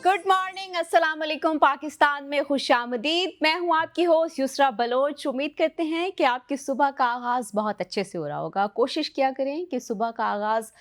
Good morning, अस्सलाम वालेकुम। पाकिस्तान में खुशामदीद। मैं हूं आपकी होस्ट युसरा बलोच। उम्मीद करते हैं कि आपकी सुबह का आगाज़ बहुत अच्छे से हो रहा होगा। कोशिश किया करें कि सुबह का आगाज़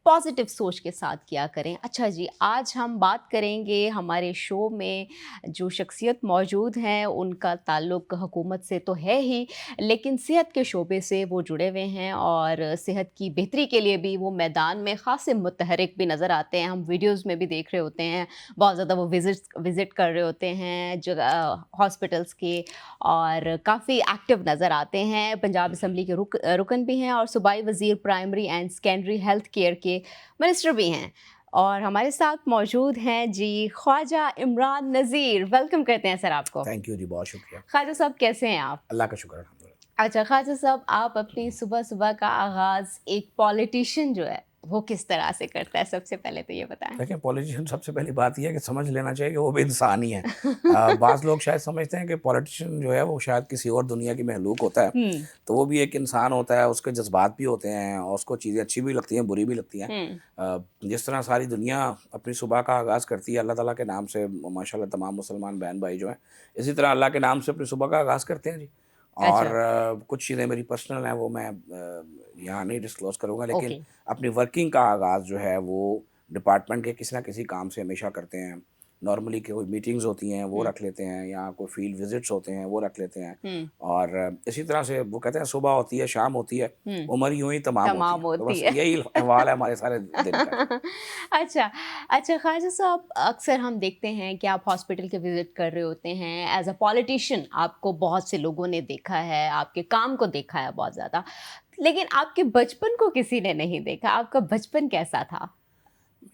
पॉजिटिव सोच के साथ किया करें। अच्छा जी, आज हम बात करेंगे हमारे शो में जो शख्सियत मौजूद हैं उनका ताल्लुक़ हुकूमत से तो है ही, लेकिन सेहत के शोबे से वो जुड़े हुए हैं और सेहत की बेहतरी के लिए भी वो मैदान में ख़ासे मुतहरिक भी नज़र आते हैं। हम वीडियोज़ में भी देख रहे होते हैं, बहुत ज़्यादा वो विज़िट कर रहे होते हैं जगह हॉस्पिटल्स के, और काफ़ी एक्टिव नज़र आते हैं। पंजाब असम्बली के रुकन भी हैं और सूबाई वज़ीर primary and secondary health care के मिनिस्टर भी हैं। और हमारे साथ मौजूद हैं जी ख्वाजा इमरान नज़ीर। वेलकम करते हैं सर आपको। थैंक यू जी, बहुत शुक्रिया। ख्वाजा साहब कैसे हैं आप? अल्लाह का शुक्र अल्हम्दुलिल्लाह। अच्छा ख्वाजा साहब, आप अपनी सुबह-सुबह का आगाज़ एक पॉलिटिशियन जो है वो किस तरह से करता है? सबसे पहले तो ये बताएँ। देखिए, पॉलिटिशियन सबसे पहली बात ये है कि समझ लेना चाहिए कि वो भी इंसान ही है। बाज़ लोग शायद समझते हैं कि पॉलिटिशियन जो है वो शायद किसी और दुनिया की महलूक होता है, हुँ, तो वो भी एक इंसान होता है, उसके जज़्बात भी होते हैं और उसको चीज़ें अच्छी भी लगती हैं, बुरी भी लगती हैं। हुँ। जिस तरह सारी दुनिया अपनी सुबह का आगाज़ करती है अल्लाह ताला के नाम से, माशाल्लाह तमाम मुसलमान बहन भाई जो हैं, इसी तरह अल्लाह के नाम से अपनी सुबह का आगाज़ करते हैं जी। और अच्छा, कुछ चीज़ें मेरी पर्सनल हैं, वो मैं यहाँ नहीं डिस्क्लोज़ करूँगा, लेकिन ओके। अपनी वर्किंग का आगाज़ जो है वो डिपार्टमेंट के किसी ना किसी काम से हमेशा करते हैं। नॉर्मली कोई मीटिंग्स होती हैं वो हुँ, रख लेते हैं, या कोई फील्ड विजिट्स होते हैं वो रख लेते हैं। हुँ, और इसी तरह से वो कहते हैं सुबह होती है, शाम होती है, हुँ। उम्र यूँ ही तमाम होती तमाम है। तो होती बस है। यही अहवाल है हमारे सारे दिन का। अच्छा, अच्छा ख़ाजा साहब, अक्सर हम देखते हैं कि आप हॉस्पिटल के विज़िट कर रहे होते हैं। एज़ अ पॉलिटिशियन आपको बहुत से लोगों ने देखा है, आपके काम को देखा है बहुत ज़्यादा। लेकिन आपके बचपन को किसी ने नहीं देखा। आपका बचपन कैसा था?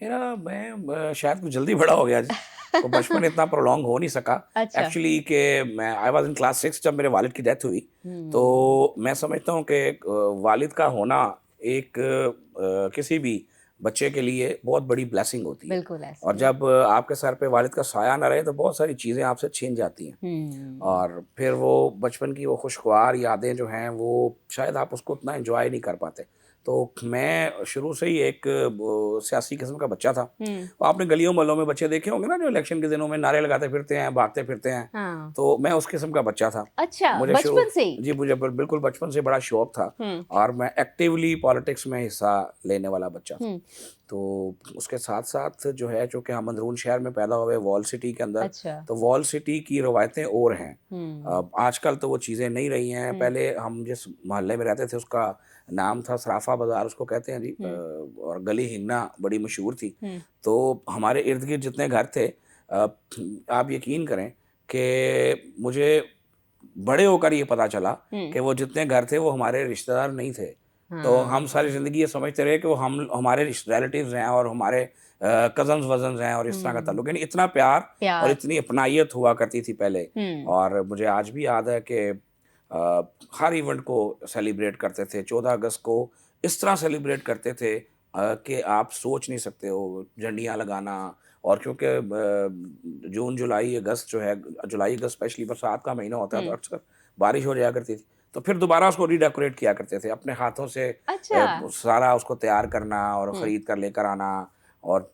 मैं शायद कुछ जल्दी बड़ा हो गया जी, तो बचपन इतना प्रोलॉन्ग हो नहीं सका। अच्छा। एक्चुअली कि मैं आई वाज़ इन क्लास 6 जब मेरे वालिद की डेथ हुई, हुँ, तो मैं समझता हूँ कि वालिद का होना एक किसी भी बच्चे के लिए बहुत बड़ी ब्लेसिंग होती है। बिल्कुल और ऐसे ही। जब आपके सर पे वालिद का साया ना रहे, तो बहुत सारी चीज़ें आपसे छीन जाती हैं। हुँ, और फिर वो बचपन की वो खुशगवार यादें जो हैं, वो शायद आप उसको उतना एन्जॉय नहीं कर पाते। तो मैं शुरू से ही एक सियासी किस्म का बच्चा था। हुँ, तो आपने गलियों मोहल्लों में बच्चे देखे होंगे ना, जो इलेक्शन के दिनों में नारे लगाते फिरते हैं, भागते फिरते हैं। हाँ। तो मैं उस किस्म का बच्चा था। अच्छा, मुझे शुरू बचपन से ही? जी, मुझे बिल्कुल बचपन से बड़ा शौक था, हुँ, और मैं एक्टिवली पॉलिटिक्स में हिस्सा लेने वाला बच्चा था। हुँ, तो उसके साथ-साथ जो है, चूँकि हम अंदरून शहर में पैदा हुए, वॉल सिटी के अंदर, अच्छा। तो वॉल सिटी की रवायतें और हैं। हुँ, आजकल तो वो चीज़ें नहीं रही हैं। हुँ, पहले हम जिस मोहल्ले में रहते थे उसका नाम था सराफा बाज़ार, उसको कहते हैं जी। हुँ, और गली हिंगना बड़ी मशहूर थी। हुँ, तो हमारे इर्द-गिर्द जितने घर थे, आप यकीन करें कि मुझे बड़े होकर ये पता चला हुँ, कि वो जितने घर थे वो हमारे रिश्तेदार नहीं थे। तो हम सारी हाँ। ज़िंदगी ये समझते रहे कि वो हम हमारे रिलेटिव्स हैं और हमारे कज़न्स-वज़न्स हैं, और इस तरह का हुँ, ताल्लुक, यानी इतना प्यार और प्यार। इतनी अपनाइयत हुआ करती थी पहले। हुँ, और मुझे आज भी याद है कि हर इवेंट को सेलिब्रेट करते थे। 14 अगस्त को इस तरह सेलिब्रेट करते थे कि आप सोच नहीं सकते हो। झंडियाँ लगाना, और क्योंकि जून, जुलाई, अगस्त जो है, जुलाई अगस्त स्पेशली बरसात का महीना होता है, तो हुँ। अक्सर बारिश हो जाया करती थी। तो फिर दोबारा उसको रीडेकोरेट किया करते थे। अपने हाथों से अच्छा। सारा उसको तैयार करना और हुँ, ख़रीद कर लेकर आना, और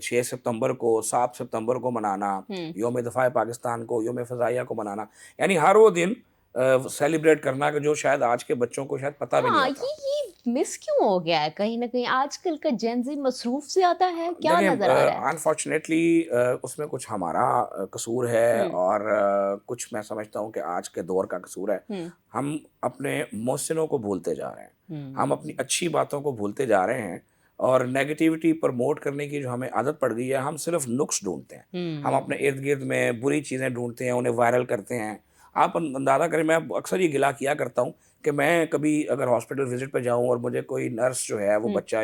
6 सितंबर को, 7 सितंबर को मनाना, हुँ। यौम दिफ़ा पाकिस्तान को, यौम फ़ज़ाइया को मनाना। यानी हर वो दिन सेलिब्रेट करना, कि जो शायद आज के बच्चों को शायद पता भी नहीं हाँ, होता। ये मिस क्यों हो गया है? कहीं न कहीं आजकल का जेन ज़ी मसरूफ़ ज़्यादा है, क्या देखिए, नज़र आ रहा है? अनफॉर्चुनेटली उसमें कुछ हमारा कसूर है, हुँ, और कुछ मैं समझता हूँ कि आज के दौर का कसूर है। हुँ, हम अपने मोहसिनों को भूलते जा रहे हैं। हम अपनी हुँ, अच्छी बातों को भूलते जा रहे हैं, और नेगेटिविटी प्रमोट करने की जो हमें आदत पड़ गई है, हम सिर्फ़ नुक्स ढूँढते हैं। हम अपने हुँ, इर्द-गिर्द में बुरी चीज़ें ढूँढते हैं, उन्हें वायरल करते हैं। आप अंदाज़ा करें, मैं अक्सर ये गिला किया करता हूँ कि मैं कभी अगर हॉस्पिटल विज़िट पे जाऊँ और मुझे कोई नर्स जो है वो हुँ, बच्चा,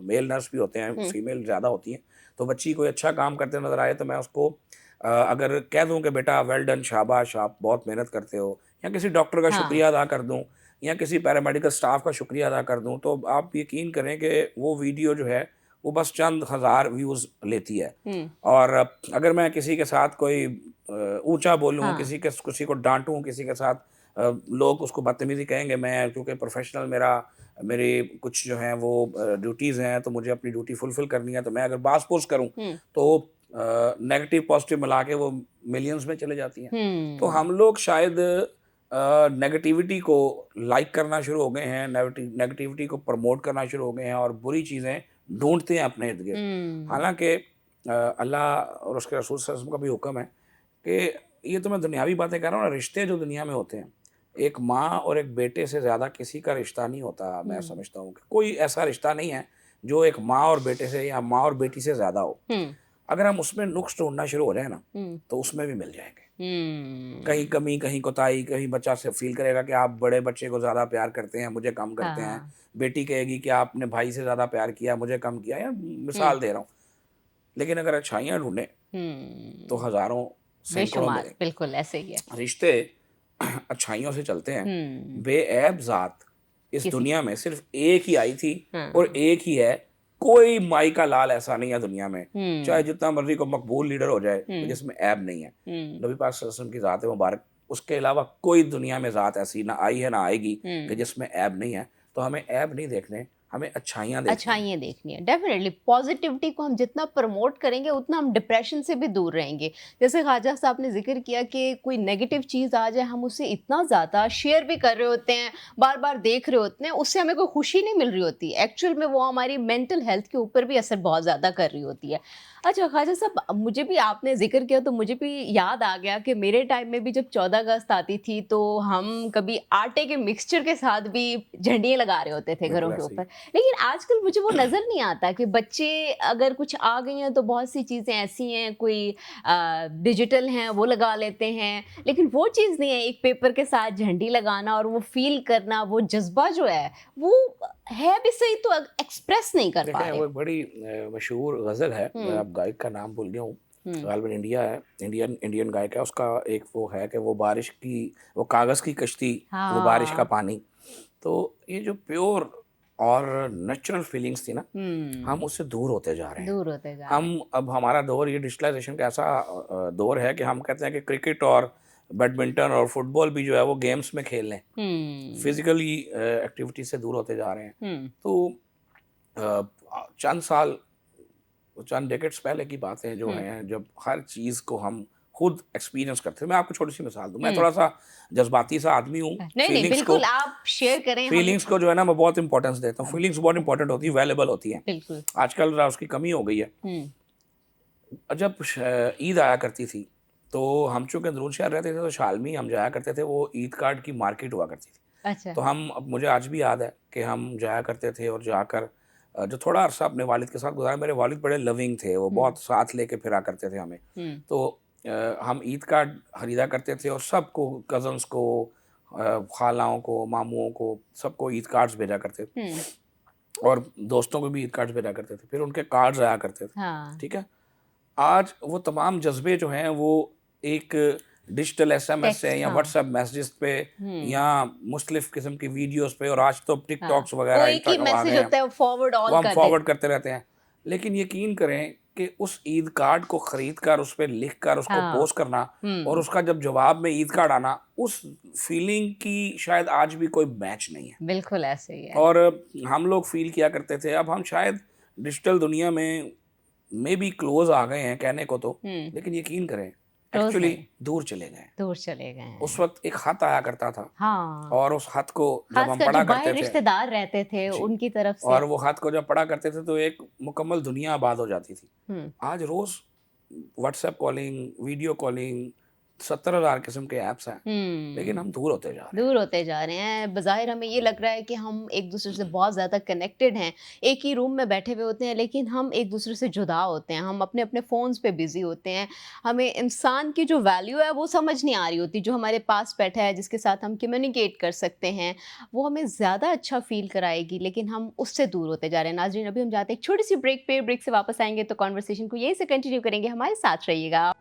मेल नर्स भी होते हैं, हुँ, फीमेल ज़्यादा होती हैं, तो बच्ची कोई अच्छा काम करते नज़र आए, तो मैं उसको अगर कह दूँ कि बेटा वेल डन, शाबाश, आप बहुत मेहनत करते हो, या किसी डॉक्टर का हाँ, शुक्रिया अदा कर दूँ, या किसी पैरामेडिकल स्टाफ का शुक्रिया अदा कर दूँ, तो आप यकीन करें कि वो वीडियो जो है वो बस चंद हज़ार व्यूज़ लेती है। हुँ, और अगर मैं किसी के साथ कोई ऊँचा बोलूँ, हाँ, किसी को डाँटूँ, किसी के साथ लोग उसको बदतमीज़ी कहेंगे। मैं क्योंकि प्रोफ़ेशनल मेरी कुछ जो हैं वो ड्यूटीज़ हैं, तो मुझे अपनी ड्यूटी फुलफ़िल करनी है, तो मैं अगर बाज़-पोज़ करूँ, हुँ, तो नेगेटिव पॉजिटिव मिला के वो मिलियंस में चले जाती हैं। तो हम्म। हम लोग शायद नेगेटिविटी को लाइक करना शुरू हो गए हैं, नेगेटिविटी को प्रमोट करना शुरू हो गए हैं और बुरी चीज़ें ढूंढते हैं अपने इर्द गिर्द। हम्म। हालांकि अल्लाह और उसके रसूल सल्लल्लाहु अलैहि वसल्लम का भी हुक्म है कि ये तो मैं दुनियावी बातें कर रहा हूँ ना, रिश्ते जो दुनिया में होते हैं, एक माँ और एक बेटे से ज़्यादा किसी का रिश्ता नहीं होता। मैं हम्म। समझता हूँ कि कोई ऐसा रिश्ता नहीं है जो एक माँ और बेटे से या माँ और बेटी से ज़्यादा हो। हम्म। अगर हम उसमें नुक्स ढूंढना शुरू हो जाए ना, हम्म। तो उसमें भी मिल जाएंगे। कहीं हम्म। कमी, कहीं कोताही, कहीं बच्चा से फील करेगा कि आप बड़े बच्चे को ज़्यादा प्यार करते हैं, मुझे कम करते हैं। हाँ। बेटी कहेगी कि आपने भाई से ज़्यादा प्यार किया, मुझे कम किया, या हम्म। मिसाल दे रहा हूँ। लेकिन अगर अच्छाइयाँ ढूंढें तो हम्म। हज़ारों, सैकड़ों बेशुमार, मिलेंगी। बिल्कुल ऐसे ही है। रिश्ते अच्छाइयों से चलते हैं। हम्म। बेऐब ज़ात इस किसी दुनिया में सिर्फ एक ही आई थी और हाँ। एक ही है। कोई माई का लाल ऐसा नहीं है दुनिया में, चाहे हम्म। जितना मर्जी को मकबूल लीडर हो जाए, हम्म। जिसमें ऐब नहीं है। हम्म। नबी पाक सल्लल्लाहु अलैहि वसल्लम की ज़ात है मुबारक, उसके अलावा कोई दुनिया में ज़ात ऐसी ना आई है ना आएगी कि हम्म। जिसमें ऐब नहीं है। तो हमें ऐब नहीं देखने, हमें अच्छाइयाँ देखनी है। अच्छाइयाँ देखनी है, डेफिनेटली पॉजिटिविटी को हम जितना प्रमोट करेंगे उतना हम डिप्रेशन से भी दूर रहेंगे। जैसे ख्वाजा साहब ने जिक्र किया कि कोई नेगेटिव चीज़ आ जाए, हम उसे इतना ज़्यादा शेयर भी कर रहे होते हैं, बार बार देख रहे होते हैं, उससे हमें कोई खुशी नहीं मिल रही होती। एक्चुअल में वो हमारी मेंटल हेल्थ के ऊपर भी असर बहुत ज़्यादा कर रही होती है। अच्छा ख्वाजा साहब, मुझे भी आपने जिक्र किया तो मुझे भी याद आ गया कि मेरे टाइम में भी जब 14 अगस्त आती थी तो हम कभी आटे के मिक्सचर के साथ भी झंडियाँ लगा रहे होते थे घरों बिल्कुल के ऐसे ही। ऊपर। लेकिन आजकल मुझे वो नज़र नहीं आता कि बच्चे अगर कुछ आ गई हैं तो बहुत सी चीज़ें ऐसी हैं, कोई डिजिटल हैं वो लगा लेते हैं, लेकिन वो चीज़ नहीं है एक पेपर के साथ झंडी लगाना और वो फील करना, वो जज्बा जो है वो है भी सही तो एक्सप्रेस नहीं कर पा देखें, रहे। वो एक बड़ी मशहूर गज़ल है, मैं हुँ। अब गायक का नाम भूल गया हूँ। हुँ। गालिबन इंडिया है, इंडियन गायक है। उसका एक वो है कि वो बारिश की, वो कागज़ की कश्ती, वो बारिश का हाँ। पानी। तो ये जो प्योर और नेचुरल फीलिंग्स थी ना, हम हुँ। उससे दूर होते जा रहे हैं। दूर होते जा रहे हैं। हम अब हमारा दौर ये डिजिटलाइज़ेशन का ऐसा दौर है कि हम कहते हैं कि क्रिकेट और बैडमिंटन और फुटबॉल भी जो है वो गेम्स में खेल लें। हुँ। फिज़िकली एक्टिविटी से दूर होते जा रहे हैं। हुँ। तो चंद साल, चंद डेकेड्स पहले की बातें जो हुँ। हैं, जब हर चीज़ को हम खुद एक्सपीरियंस करते थे। मैं आपको छोटी-सी मिसाल दूँ, मैं हुँ। थोड़ा-सा जज़्बाती सा आदमी हूँ। नहीं, नहीं, फीलिंग्स को बिल्कुल आप शेयर करें हम। फीलिंग्स को जो है ना मैं बहुत इम्पोर्टेंस देता हूँ। फीलिंग्स बहुत इम्पोर्टेंट होती है, वैल्युएबल होती हैं। बिल्कुल। आजकल ज़रा उसकी कमी हो गई है। हुँ। जब ईद आया करती थी, तो हम चूँकि अंदरून शहर रहते थे, तो शालमी हम जाया करते थे, वो ईद कार्ड की मार्केट हुआ करती थी। अच्छा। तो हम, अब मुझे आज भी याद है कि हम जाया करते थे और जाकर जो थोड़ा अरसा अपने वालिद के साथ गुज़ारा। मेरे वालिद बड़े लविंग थे, वो हुँ। बहुत साथ लेके फिरा करते थे हमें। हुँ। तो हम ईद कार्ड खरीदा करते थे और सबको, कज़न्स को, खालाओं को, मामूओं को, सबको ईद कार्ड्स भेजा करते थे हुँ। और दोस्तों को भी ईद कार्ड्स भेजा करते थे। फिर उनके कार्ड्स आया करते थे, हाँ। ठीक है? आज वो तमाम जज़्बे जो हैं वो एक डिजिटल एसएमएस से टेक्स्ट या हाँ। व्हाट्सएप मैसेजेस पे हुँ। या मुख्तलिफ़ किस्म की वीडियोज़ पे, और आज तो हाँ। टिकटॉक्स वो वगैरह, एक ही इंस्टाग्राम आ मैसेज गए हैं, होता है, वो फॉरवर्ड वो ऑल हम कर फॉरवर्ड देते करते रहते हैं। लेकिन यकीन करें कि उस ईद कार्ड को ख़रीद कर, उस पे लिख कर उसको हाँ। पोस्ट करना और हुँ। उसका जब जवाब में ईद कार्ड आना, उस फीलिंग की शायद आज भी कोई मैच नहीं है। बिल्कुल ऐसे ही है। और हम लोग फ़ील किया करते थे, अब हम शायद डिजिटल दुनिया में बी क्लोज़ आ गए हैं कहने को तो, हुँ। लेकिन यकीन करें क्लोज़ एक्चुअली नहीं, दूर चले गए हैं। दूर चले गए उस हैं। वक़्त एक ख़त आया करता था हाँ। और उस ख़त को जब हम ख़ासकर जो पढ़ा बाहर करते थे, रिश्तेदार रहते थे जी, उनकी तरफ और से। वो ख़त को जब पढ़ा करते थे तो एक मुकम्मल दुनिया आबाद हो जाती थी। हुँ। आज रोज़ व्हाट्सएप कॉलिंग, वीडियो कॉलिंग, 70,000 किस्म के ऐप्स हैं, लेकिन हुँ। हम दूर होते जा रहे हैं। दूर होते जा रहे हैं। बज़ाहिर हमें ये लग रहा है कि हम एक-दूसरे से बहुत ज़्यादा कनेक्टेड हैं, एक ही रूम में बैठे हुए होते हैं, लेकिन हम एक-दूसरे से जुदा होते हैं। हम अपने-अपने फ़ोन्स पे बिज़ी होते हैं। हमें इंसान की जो वैल्यू है वो समझ नहीं आ रही होती, जो हमारे पास बैठा है, जिसके साथ हम कम्युनिकेट कर सकते हैं, वो हमें ज़्यादा अच्छा फ़ील कराएगी, लेकिन हम उससे दूर होते जा रहे हैं। नाज़रीन, अभी हम जाते हैं एक छोटी-सी ब्रेक पे, ब्रेक से वापस आएँगे तो कन्वर्सेशन को यहीं से कंटिन्यू करेंगे। हमारे साथ रहिएगा।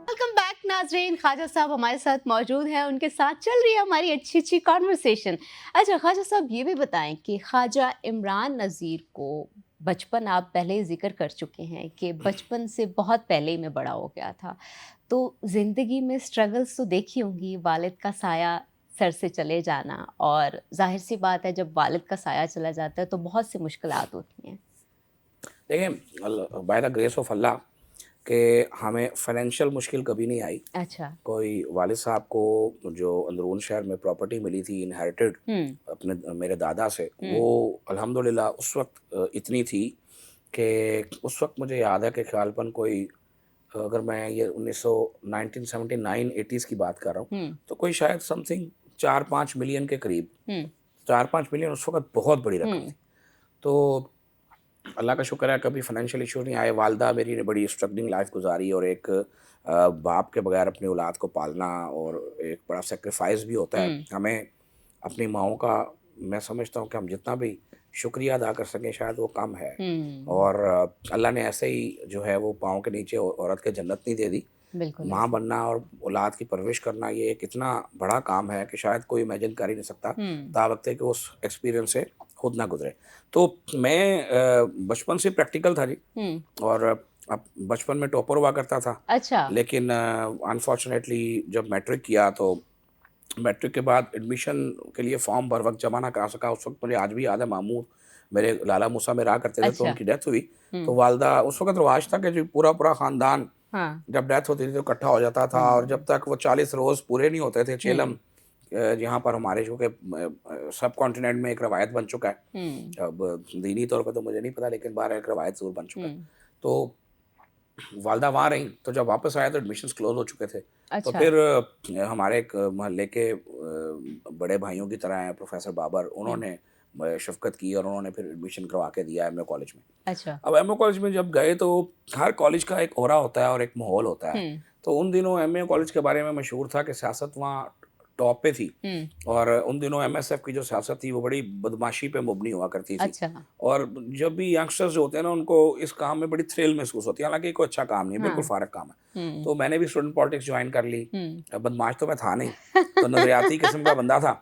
वेलकम बैक नाज़रीन, ख्वाजा साहब हमारे साथ मौजूद हैं, उनके साथ चल रही है हमारी अच्छी-अच्छी कॉन्वर्सेशन। अच्छा ख्वाजा साहब, ये भी बताएँ कि ख्वाजा इमरान नज़ीर को बचपन, आप पहले ही ज़िक्र कर चुके हैं कि बचपन से बहुत पहले ही मैं बड़ा हो गया था। तो ज़िंदगी में स्ट्रगल्स तो देखी होंगी, वालिद का साया सर से चले जाना, और ज़ाहिर-सी बात है जब वालिद का साया चला जाता है तो बहुत सी मुश्किलात होती हैं। देखिए, बाय द ग्रेस ऑफ अल्लाह कि हमें फाइनेंशियल मुश्किल कभी नहीं आई। अच्छा। कोई वालिद साहब को जो अंदरून शहर में प्रॉपर्टी मिली थी इनहेरिटेड हुँ, अपने मेरे दादा से, हुँ, वो अल्हम्दुलिल्लाह उस वक्त इतनी थी कि उस वक्त मुझे याद है कि ख्यालपन कोई, अगर मैं ये 1979 80s की बात कर रहा हूँ, हुँ, तो कोई शायद समथिंग 4-5 मिलियन के करीब, हुँ, 4-5 मिलियन उस वक्त बहुत बड़ी रकम हुँ, थी। तो अल्लाह का शुक्र है कभी फाइनेंशियल इशू नहीं आए। वालदा मेरी ने बड़ी स्ट्रगलिंग लाइफ गुजारी, और एक बाप के बगैर अपनी औलाद को पालना और एक बड़ा सेक्रीफाइस भी होता है। हुँ, हमें अपनी माँओं का, मैं समझता हूँ कि हम जितना भी शुक्रिया अदा कर सकें शायद वो कम है। हुँ, और अल्लाह ने ऐसे ही जो है वो पाँव के नीचे औरत के जन्नत नहीं दे दी। बिल्कुल माँ ऐसे। बनना और औलाद की परवरिश करना ये एक इतना बड़ा काम है कि शायद कोई इमेजिन कर ही नहीं सकता, हुँ, तावक्ते कि उस एक्सपीरियंस से खुद ना गुजरे। तो मैं बचपन से प्रैक्टिकल था जी। हुँ, और अब बचपन में टॉपर हुआ करता था, अच्छा, लेकिन अनफॉर्चुनेटली जब मैट्रिक किया तो मैट्रिक के बाद एडमिशन के लिए फॉर्म भर वक्त जमा ना करा सका। उस वक्त मुझे आज भी याद है, मामू मेरे लाला मूसा में रहा करते थे, तो अच्छा, उनकी डेथ हुई। तो हुँ, वालदा, उस वक्त रिवाज था कि जो पूरा पूरा ख़ानदान हाँ, जब डेथ होती थी तो इकट्ठा हो जाता था, और जब हुँ, तक वो 40 रोज़ पूरे नहीं होते थे चेलम, हुँ, यहाँ पर हमारे जो कि सब कॉन्टिनेंट में एक रवायत बन चुका है। हुँ, अब दीनी तौर पे तो मुझे नहीं पता, लेकिन बहरहाल एक रवायत ज़रूर बन चुका है। हुँ, तो वालदा वहाँ रहीं, तो जब वापस आए तो एडमिशन्स क्लोज़ हो चुके थे। तो अच्छा, फिर हमारे एक मोहल्ले के बड़े भाइयों की तरह हैं प्रोफ़ेसर बाबर, हुँ, उन्होंने शफ़क़त की और उन्होंने फिर एडमिशन करवा के दिया एमए कॉलेज में। अच्छा, अब एमए कॉलेज में जब गए तो हर कॉलेज का एक ऑरा होता है और एक माहौल होता है। हुँ, तो उन दिनों एमए कॉलेज के बारे में मशहूर था कि सियासत वहाँ टॉप पे थी। हुँ, और उन दिनों एमएसएफ की जो सियासत थी वो बड़ी बदमाशी पे मबनी हुआ करती थी। अच्छा, और जब भी यंगस्टर्स जो होते हैं ना, उनको इस काम में बड़ी थ्रिल महसूस होती है, हालाँकि ये कोई अच्छा काम नहीं है, बिल्कुल हाँ, फ़ारग काम है। हुँ, तो मैंने भी स्टूडेंट पॉलिटिक्स जॉइन कर ली। हुँ, बदमाश तो मैं था नहीं, तो नज़रियाती किस्म का बंदा था।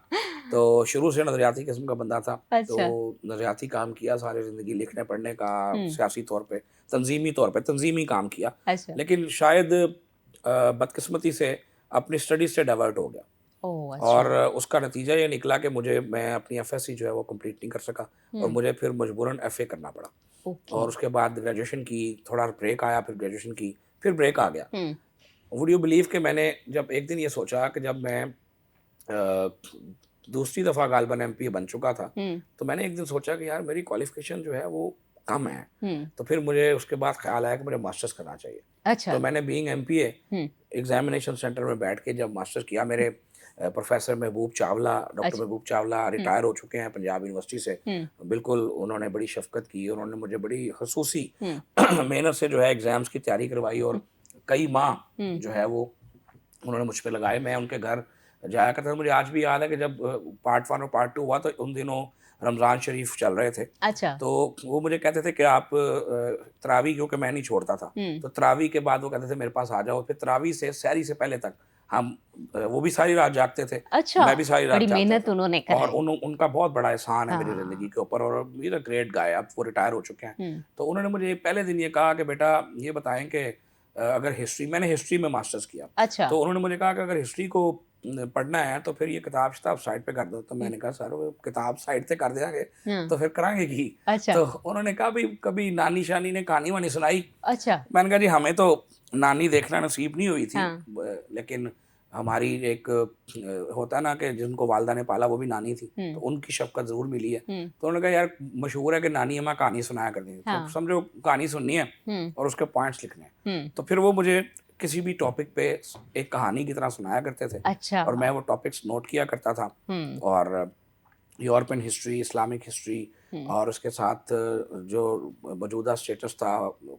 तो शुरू से नज़रियाती किस्म का बंदा था। अच्छा, तो नज़रियाती काम किया सारी ज़िंदगी, लिखने पढ़ने का, हुँ, सियासी तौर पे तंज़ीमी काम किया। अच्छा, लेकिन शायद बदकिस्मती से अपनी स्टडीज़ से डाइवर्ट हो गया। ओह! और अच्छा, उसका नतीजा ये निकला कि मैं अपनी एफएससी जो है वो कंप्लीट नहीं कर सका, और हुँ, मुझे फिर मजबूरन एफए करना पड़ा। ओके, और उसके बाद ग्रेजुएशन की, थोड़ा ब्रेक आया, फिर ग्रेजुएशन की, फिर ब्रेक आ गया। हुँ, वुड यू बिलीव कि मैंने जब एक दिन ये सोचा कि जब मैं दूसरी दफ़ा गालिबन एमपी बन चुका था, हुँ, तो मैंने एक दिन सोचा कि यार मेरी क्वालिफ़िकेशन जो है वो कम है। हुँ, तो फिर मुझे उसके बाद ख़्याल आया कि मुझे मास्टर्स करना चाहिए। अच्छा, तो मैंने बीइंग एमपीए हुँ, एग्ज़ामिनेशन सेंटर में बैठ के जब मास्टर्स किया, मेरे प्रोफ़ेसर महबूब चावला, डॉक्टर अच्छा, महबूब चावला हुँ, रिटायर हो चुके हैं पंजाब यूनिवर्सिटी से। हुँ, बिल्कुल उन्होंने बड़ी शफ़क़त की, उन्होंने मुझे बड़ी ख़ुसूसी हुँ, मेहनत से जो है एग्ज़ाम्स की तैयारी करवाई, हुँ, और कई माह हुँ, जो है वो उन्होंने मुझ पे लगाए। मैं उनके घर जाया करता था। मुझे आज भी याद है कि जब पार्ट 1 और पार्ट 2 हुआ तो उन दिनों रमज़ान शरीफ चल रहे थे। अच्छा, तो वो मुझे कहते थे कि आप तरावी, क्योंकि मैं नहीं छोड़ता था, हुँ, तो तरावी के बाद वो कहते थे मेरे पास आ जाओ। फिर तरावी से सहरी से पहले तक हम वो भी सारी रात जागते थे, अच्छा, मैं भी सारी रात बड़ी जागता मेहनत था। उन्होंने और कराई। उनका बहुत बड़ा एहसान है मेरी ज़िंदगी हाँ, के ऊपर, और he is a great guy, अब वो रिटायर हो चुके हैं। हुँ, तो उन्होंने मुझे पहले दिन ये कहा कि बेटा ये बताएँ कि अगर मैंने हिस्ट्री में मास्टर्स किया, अच्छा, तो उन्होंने मुझे कहा कि अगर हिस्ट्री को पढ़ना है तो फिर ये किताब-शिताब साइड पे कर दो। तो हुँ, मैंने कहा सर वो किताब साइड पे कर देंगे, हाँ, तो फिर कराएँगे की? अच्छा, तो उन्होंने कहा भई कभी नानी-शानी ने कहानी-वहानी सुनाई? अच्छा, मैंने कहा जी हमें तो नानी देखना नसीब नहीं हुई थी, हाँ, लेकिन हमारी एक होता है ना कि जिनको वालिदा ने पाला वो भी नानी थी, तो हुँ, उनकी शफ़क़त ज़रूर मिली है। हुँ, तो उन्होंने कहा यार मशहूर है कि नानी अम्मा कहानी सुनाया करती थी, तो हाँ, समझो कहानी सुननी है हुँ, और उसके पॉइंट्स लिखने हैं। हुँ, तो फिर वो मुझे किसी भी टॉपिक पे एक कहानी की तरह सुनाया करते थे, अच्छा, और मैं वो टॉपिक्स नोट किया करता था। हुँ, और यूरोपियन हिस्ट्री, इस्लामिक हिस्ट्री, हुँ, और उसके साथ जो मौजूदा स्टेटस था,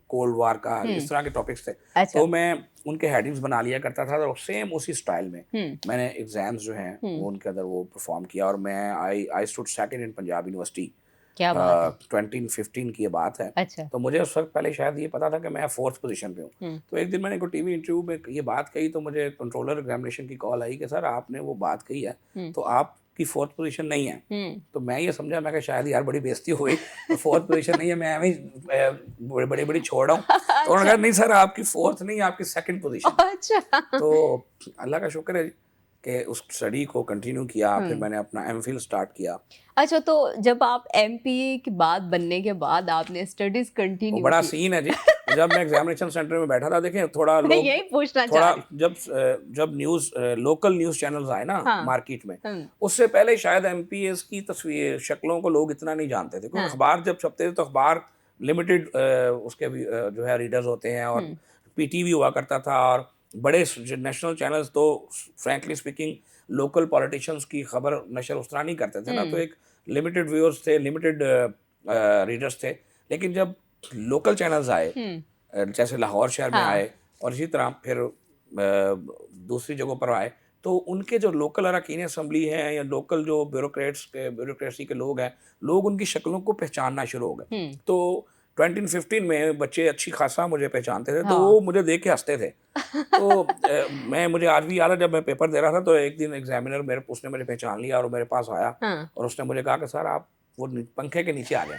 कोल्ड वॉर का, हुँ, इस तरह के टॉपिक्स थे। अच्छा, तो मैं उनके हेडिंग्स बना लिया करता था, और सेम उसी स्टाइल में हुँ, मैंने एग्ज़ाम्स जो हैं हुँ, वो उनके अंदर वो परफ़ॉर्म किया, और मैं I I stood second in Punjab University क्या बात है। 2015 की ये बात है। अच्छा। तो मुझे उस वक्त पहले शायद ये पता था कि मैं 4th पोजीशन पे हूँ। हम्म। तो एक दिन मैंने कोई टीवी इंटरव्यू में ये बात कही, तो मुझे कंट्रोलर एग्जामिनेशन की कॉल आई कि सर आपने वो बात कही है हम्म। तो आपकी 4th पोजीशन नहीं है। हम्म। तो मैं ये समझा, मैं कहा शायद यार बड़ी बेइज्जती हो गई, 4th पोजीशन नहीं है, मैं एवं ही बड़ी बड़ी छोड़ रहा हूँ। तो उन्होंने अच्छा। कहा नहीं सर आपकी 4th नहीं, आपकी 2nd पोजीशन है। अच्छा। तो अल्लाह का शुक्र है कि उस स्टडी को कंटिन्यू किया, फिर हम्म। मैंने अपना एमफिल स्टार्ट किया। अच्छा, तो जब आप एमपीए की बात बनने के बाद आपने स्टडीज वो कंटिन्यू बड़ा की। सीन है जी। जब मैं एग्जामिनेशन सेंटर में बैठा था, देखें थोड़ा मैं लोग, यही पूछना चाह थोड़ा रही। जब न्यूज़ लोकल न्यूज़ चैनल्स आए ना हाँ। मार्केट में, हम्म। उससे पहले शायद एमपीएस की तस्वीर शक्लों को लोग इतना नहीं जानते थे, क्योंकि हाँ। अखबार जब छपते थे तो अखबार लिमिटेड उसके भी जो है रीडर्स होते हैं, और हम्म। पीटीवी हुआ करता था, और बड़े नेशनल चैनल्स तो फ्रैंकली स्पीकिंग लोकल पॉलिटिशियंस की खबर नशर उस तरह नहीं करते थे ना, तो हम्म। एक लिमिटेड व्यूअर्स थे, लिमिटेड रीडर्स थे। लेकिन जब लोकल चैनल्स आए, हम्म। जैसे लाहौर शहर में हाँ। आए, और इसी तरह फिर दूसरी जगहों पर आए, तो उनके जो लोकल अरकान असम्बली हैं या लोकल जो ब्यूरोक्रेसी के लोग हैं, लोग उनकी शक्लों को पहचानना शुरू हो गए। हम्म। तो 2015 में बच्चे अच्छी खासा मुझे पहचानते थे, तो हाँ। वो मुझे देख के हंसते थे। तो मुझे आज भी याद है, जब मैं पेपर दे रहा था तो एक दिन एग्जामिनर उसने मुझे पहचान लिया और वो मेरे पास आया, हाँ। और उसने मुझे कहा कि सर आप वो पंखे के नीचे आ जाएं।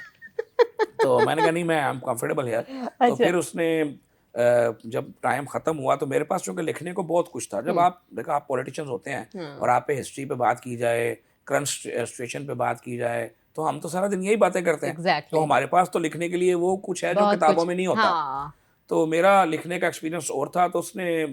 तो मैंने कहा नहीं, मैं आई एम कंफर्टेबल हियर। तो अच्छा। फिर उसने जब टाइम ख़त्म हुआ तो मेरे पास चूँकि लिखने को बहुत कुछ था। जब हम्म। आप देखो, आप पॉलिटिशियंस होते हैं हाँ। और आप पे हिस्ट्री पे बात की जाए, करंट सिचुएशन पे बात की जाए, तो हम तो सारा दिन यही बातें करते हैं। तो एग्जैक्टली। हमारे पास तो लिखने के लिए वो कुछ है जो बहुत किताबों कुछ। में नहीं होता। हाँ। तो मेरा लिखने का एक्सपीरियंस और था, तो उसने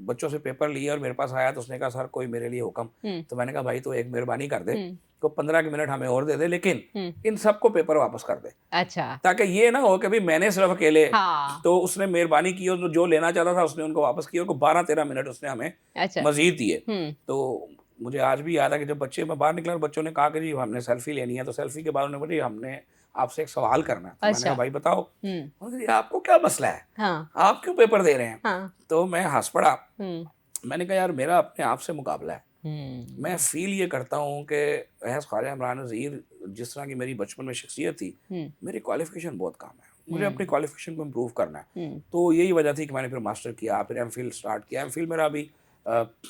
बच्चों से पेपर लिया और मेरे पास आया, तो उसने कहा सर कोई मेरे लिए हुक्म। हम्म। तो मैंने कहा भाई तो एक मेहरबानी कर दे, हम्म। तो 15 के मिनट हमें और दे दे, लेकिन हम्म। इन सबको पेपर वापस कर दे, अच्छा। ताकि ये ना हो कि भाई मैंने सिर्फ अकेले। हाँ। तो उसने मेहरबानी की और जो लेना चाहता था उसने उनको वापस किया, और 12-13 मिनट उसने हमें अच्छा। मजीद दिए। हम्म। तो मुझे आज भी याद है कि जब मैं बाहर निकला और बच्चों ने कहा कि जी हमने सेल्फी लेनी है, तो सेल्फी के बाद उन्होंने बोला जी हमने आपसे एक सवाल करना है। तो मैंने अच्छा। कहा भाई बताओ। हम्म। उन्होंने कहा, "जी, आपको क्या मसला है, हाँ। आप क्यों पेपर दे रहे हैं?" हाँ। तो मैं हंस पड़ा। हम्म। मैंने कहा यार मेरा अपने आप से मुकाबला है। मैं हम्म। फ़ील ये करता हूँ कि एज़ ख्वाजा इमरान नज़ीर, जिस तरह की मेरी बचपन में शख्सियत थी, हम्म। मेरी क्वालिफ़िकेशन बहुत कम है। मुझे अपनी हम्म। क्वालिफ़िकेशन को इम्प्रूव करना है। हम्म। तो यही वजह थी कि मैंने फिर मास्टर किया, फिर एमफ़िल स्टार्ट किया। एमफ़िल मेरा अभी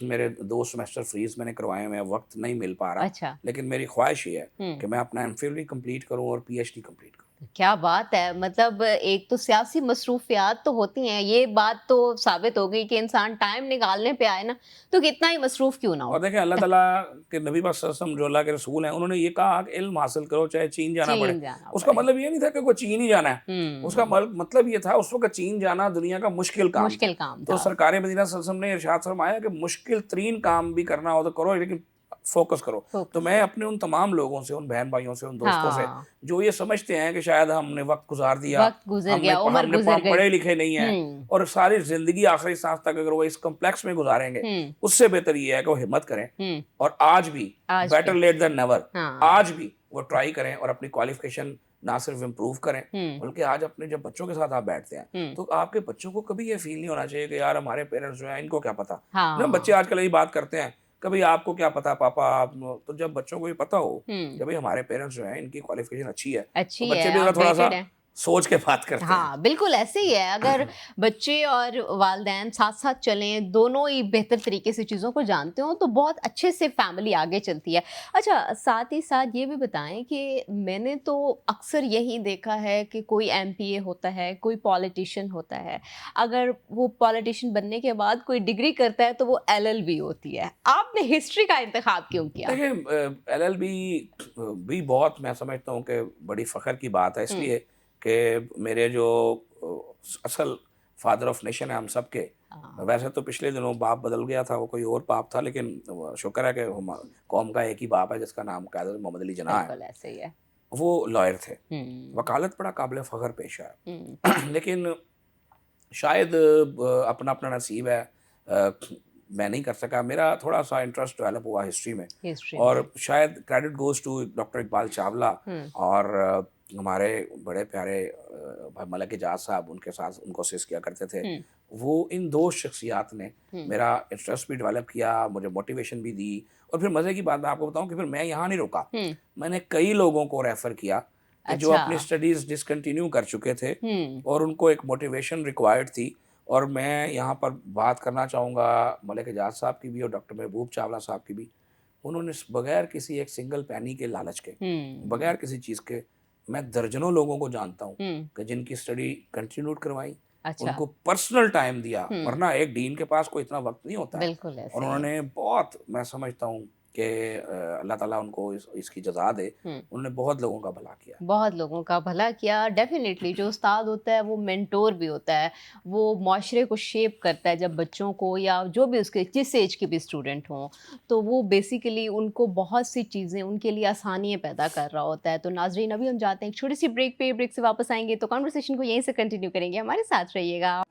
मेरे 2 सेमेस्टर फ्रीज़ मैंने करवाए हुए हैं, वक़्त नहीं मिल पा रहा। अच्छा। लेकिन मेरी ख्वाहिश ये है हम्म। कि मैं अपना एमफ़िल भी कंप्लीट करूँ और पीएचडी कंप्लीट करूँ। क्या बात है। मतलब एक तो सियासी मसरूफियात तो होती हैं, ये बात तो साबित हो गई कि इंसान टाइम निकालने पे आए ना, तो कितना ही मसरूफ क्यों ना और हो। देखें अल्लाह ताला के नबी पाक सल्लल्लाहु अलैहि वसल्लम जो अल्लाह के रसूल हैं, उन्होंने ये कहा कि इल्म हासिल करो चाहे चीन जाना पड़े। चीन जाना उसका पड़े। मतलब ये नहीं था कि कोई चीन ही जाना है। उसका हम्म। मतलब ये था उस वक़्त चीन जाना दुनिया का मुश्किल काम था। मुश्किल काम तो था। सरकार मदीना सल्लल्लाहु अलैहि वसल्लम ने इरशाद फरमाया कि मुश्किल तरीन काम भी करना हो तो करो, लेकिन फ़ोकस करो। तो फोकस मैं करो। अपने उन तमाम लोगों से, उन बहन-भाइयों से, उन दोस्तों से, हाँ। जो ये समझते हैं कि शायद हमने वक़्त गुज़ार दिया, वक्त गुजर गया, उम्र हमने गुजर गई। पढ़े लिखे नहीं हैं, हम्म। और सारी ज़िंदगी आखिरी साँस तक अगर वो इस कॉम्प्लेक्स में गुज़ारेंगे, हम्म। उससे बेहतर ये है कि वो हिम्मत करें, हम्म। और आज भी आज बेटर भी। लेट देन नेवर, हाँ। आज भी वो ट्राई करें और अपनी क्वालिफिकेशन ना सिर्फ इम्प्रूव करें, हम्म। बल्कि आज अपने जब बच्चों के साथ आप बैठते हैं, हम्म। तो आपके बच्चों को कभी ये फील नहीं होना चाहिए कि यार हमारे पेरेंट्स जो हैं इनको क्या पता। ना बच्चे हाँ। आजकल यही बात करते हैं, कभी आपको क्या पता पापा आप। तो जब बच्चों को ये पता हो हम्म। कि भाई हमारे पेरेंट्स जो हैं इनकी क्वालिफिकेशन अच्छी है, तो अच्छी बच्चे है, भी ज़रा थोड़ा सा अपडेटेड है। सोच के बात करते हैं। हाँ, बिल्कुल ऐसे ही है। अगर बच्चे और वालिदैन साथ-साथ चलें, दोनों ही बेहतर तरीके से चीज़ों को जानते हों, तो बहुत अच्छे से फैमिली आगे चलती है। अच्छा, साथ ही साथ ये भी बताएँ कि मैंने तो अक्सर यही देखा है कि कोई एमपीए होता है, कोई पॉलिटिशियन होता है, अगर वो पॉलिटिशियन बनने के बाद कोई डिग्री करता है, तो वो एलएलबी होती है। आपने हिस्ट्री का इंतखाब क्यों किया? देखिए एलएलबी भी बहुत, मैं समझता हूँ कि बड़ी फ़ख्र की बात है, हुँ। इसलिए कि मेरे जो असल फादर ऑफ नेशन है हम सब के। हाँ, वैसे तो पिछले दिनों बाप बदल गया था, वो कोई और बाप था, लेकिन शुक्र है कि कौम का एक ही बाप है जिसका नाम कायदर मोहम्मद अली जिन्ना है। बिल्कुल ऐसे ही है। वो लॉयर थे। हुँ। वकालत बड़ा काबिल फ़ख्र पेशा हुँ। है। लेकिन शायद अपना अपना नसीब है। मैं नहीं कर सका, मेरा थोड़ा सा इंटरेस्ट डेवलप हुआ हिस्ट्री में, हिस्ट्री में। और शायद credit goes to doctor Iqbal Chawla हुँ। और हमारे बड़े प्यारे भाई मलक एजाज साहब, उनके साथ उनको असिस्ट किया करते थे। हुँ। वो इन दो शख्सियात ने हुँ। मेरा इंटरेस्ट भी डेवलप किया, मुझे मोटिवेशन भी दी। और फिर मज़े की बात मैं आपको बताऊं कि फिर मैं यहाँ नहीं रुका, हुँ। मैंने कई लोगों को रेफ़र किया कि जो अच्छा। अपनी स्टडीज़ डिसकंटिन्यू कर चुके थे हुँ, और उनको एक मोटिवेशन रिक्वायर्ड थी। और मैं यहाँ पर बात करना चाहूँगा मलिक एजाज साहब की भी और डॉक्टर महबूब चावला साहब की भी। उन्होंने बगैर किसी एक सिंगल पैनी के लालच के, हुँ, बगैर किसी चीज़ के, मैं दर्जनों लोगों को जानता हूँ हुँ, कि जिनकी स्टडी कंटिन्यूड करवाई, अच्छा। उनको पर्सनल टाइम दिया, हुँ, वरना एक डीन के पास कोई इतना वक्त नहीं होता है। बिल्कुल और ऐसे ही है। उन्होंने बहुत, मैं समझता हूँ कि अल्लाह ताला उनको इसकी जजा दे, हुँ। उन्होंने बहुत लोगों का भला किया। बहुत लोगों का भला किया। डेफ़िनेटली जो उस्ताद होता है वो मेंटोर भी होता है। वो माशरे को शेप करता है जब बच्चों को या जो भी उसके जिस एज के भी स्टूडेंट हों, तो वो बेसिकली उनको बहुत सी चीज़ें उनके लिए आसानियाँ पैदा कर रहा होता है। तो नाज़रीन अभी हम जाते हैं एक छोटी-सी ब्रेक पे, ब्रेक से वापस आएँगे तो कन्वर्सेशन को यहीं से कंटिन्यू करेंगे। हमारे साथ रहिएगा।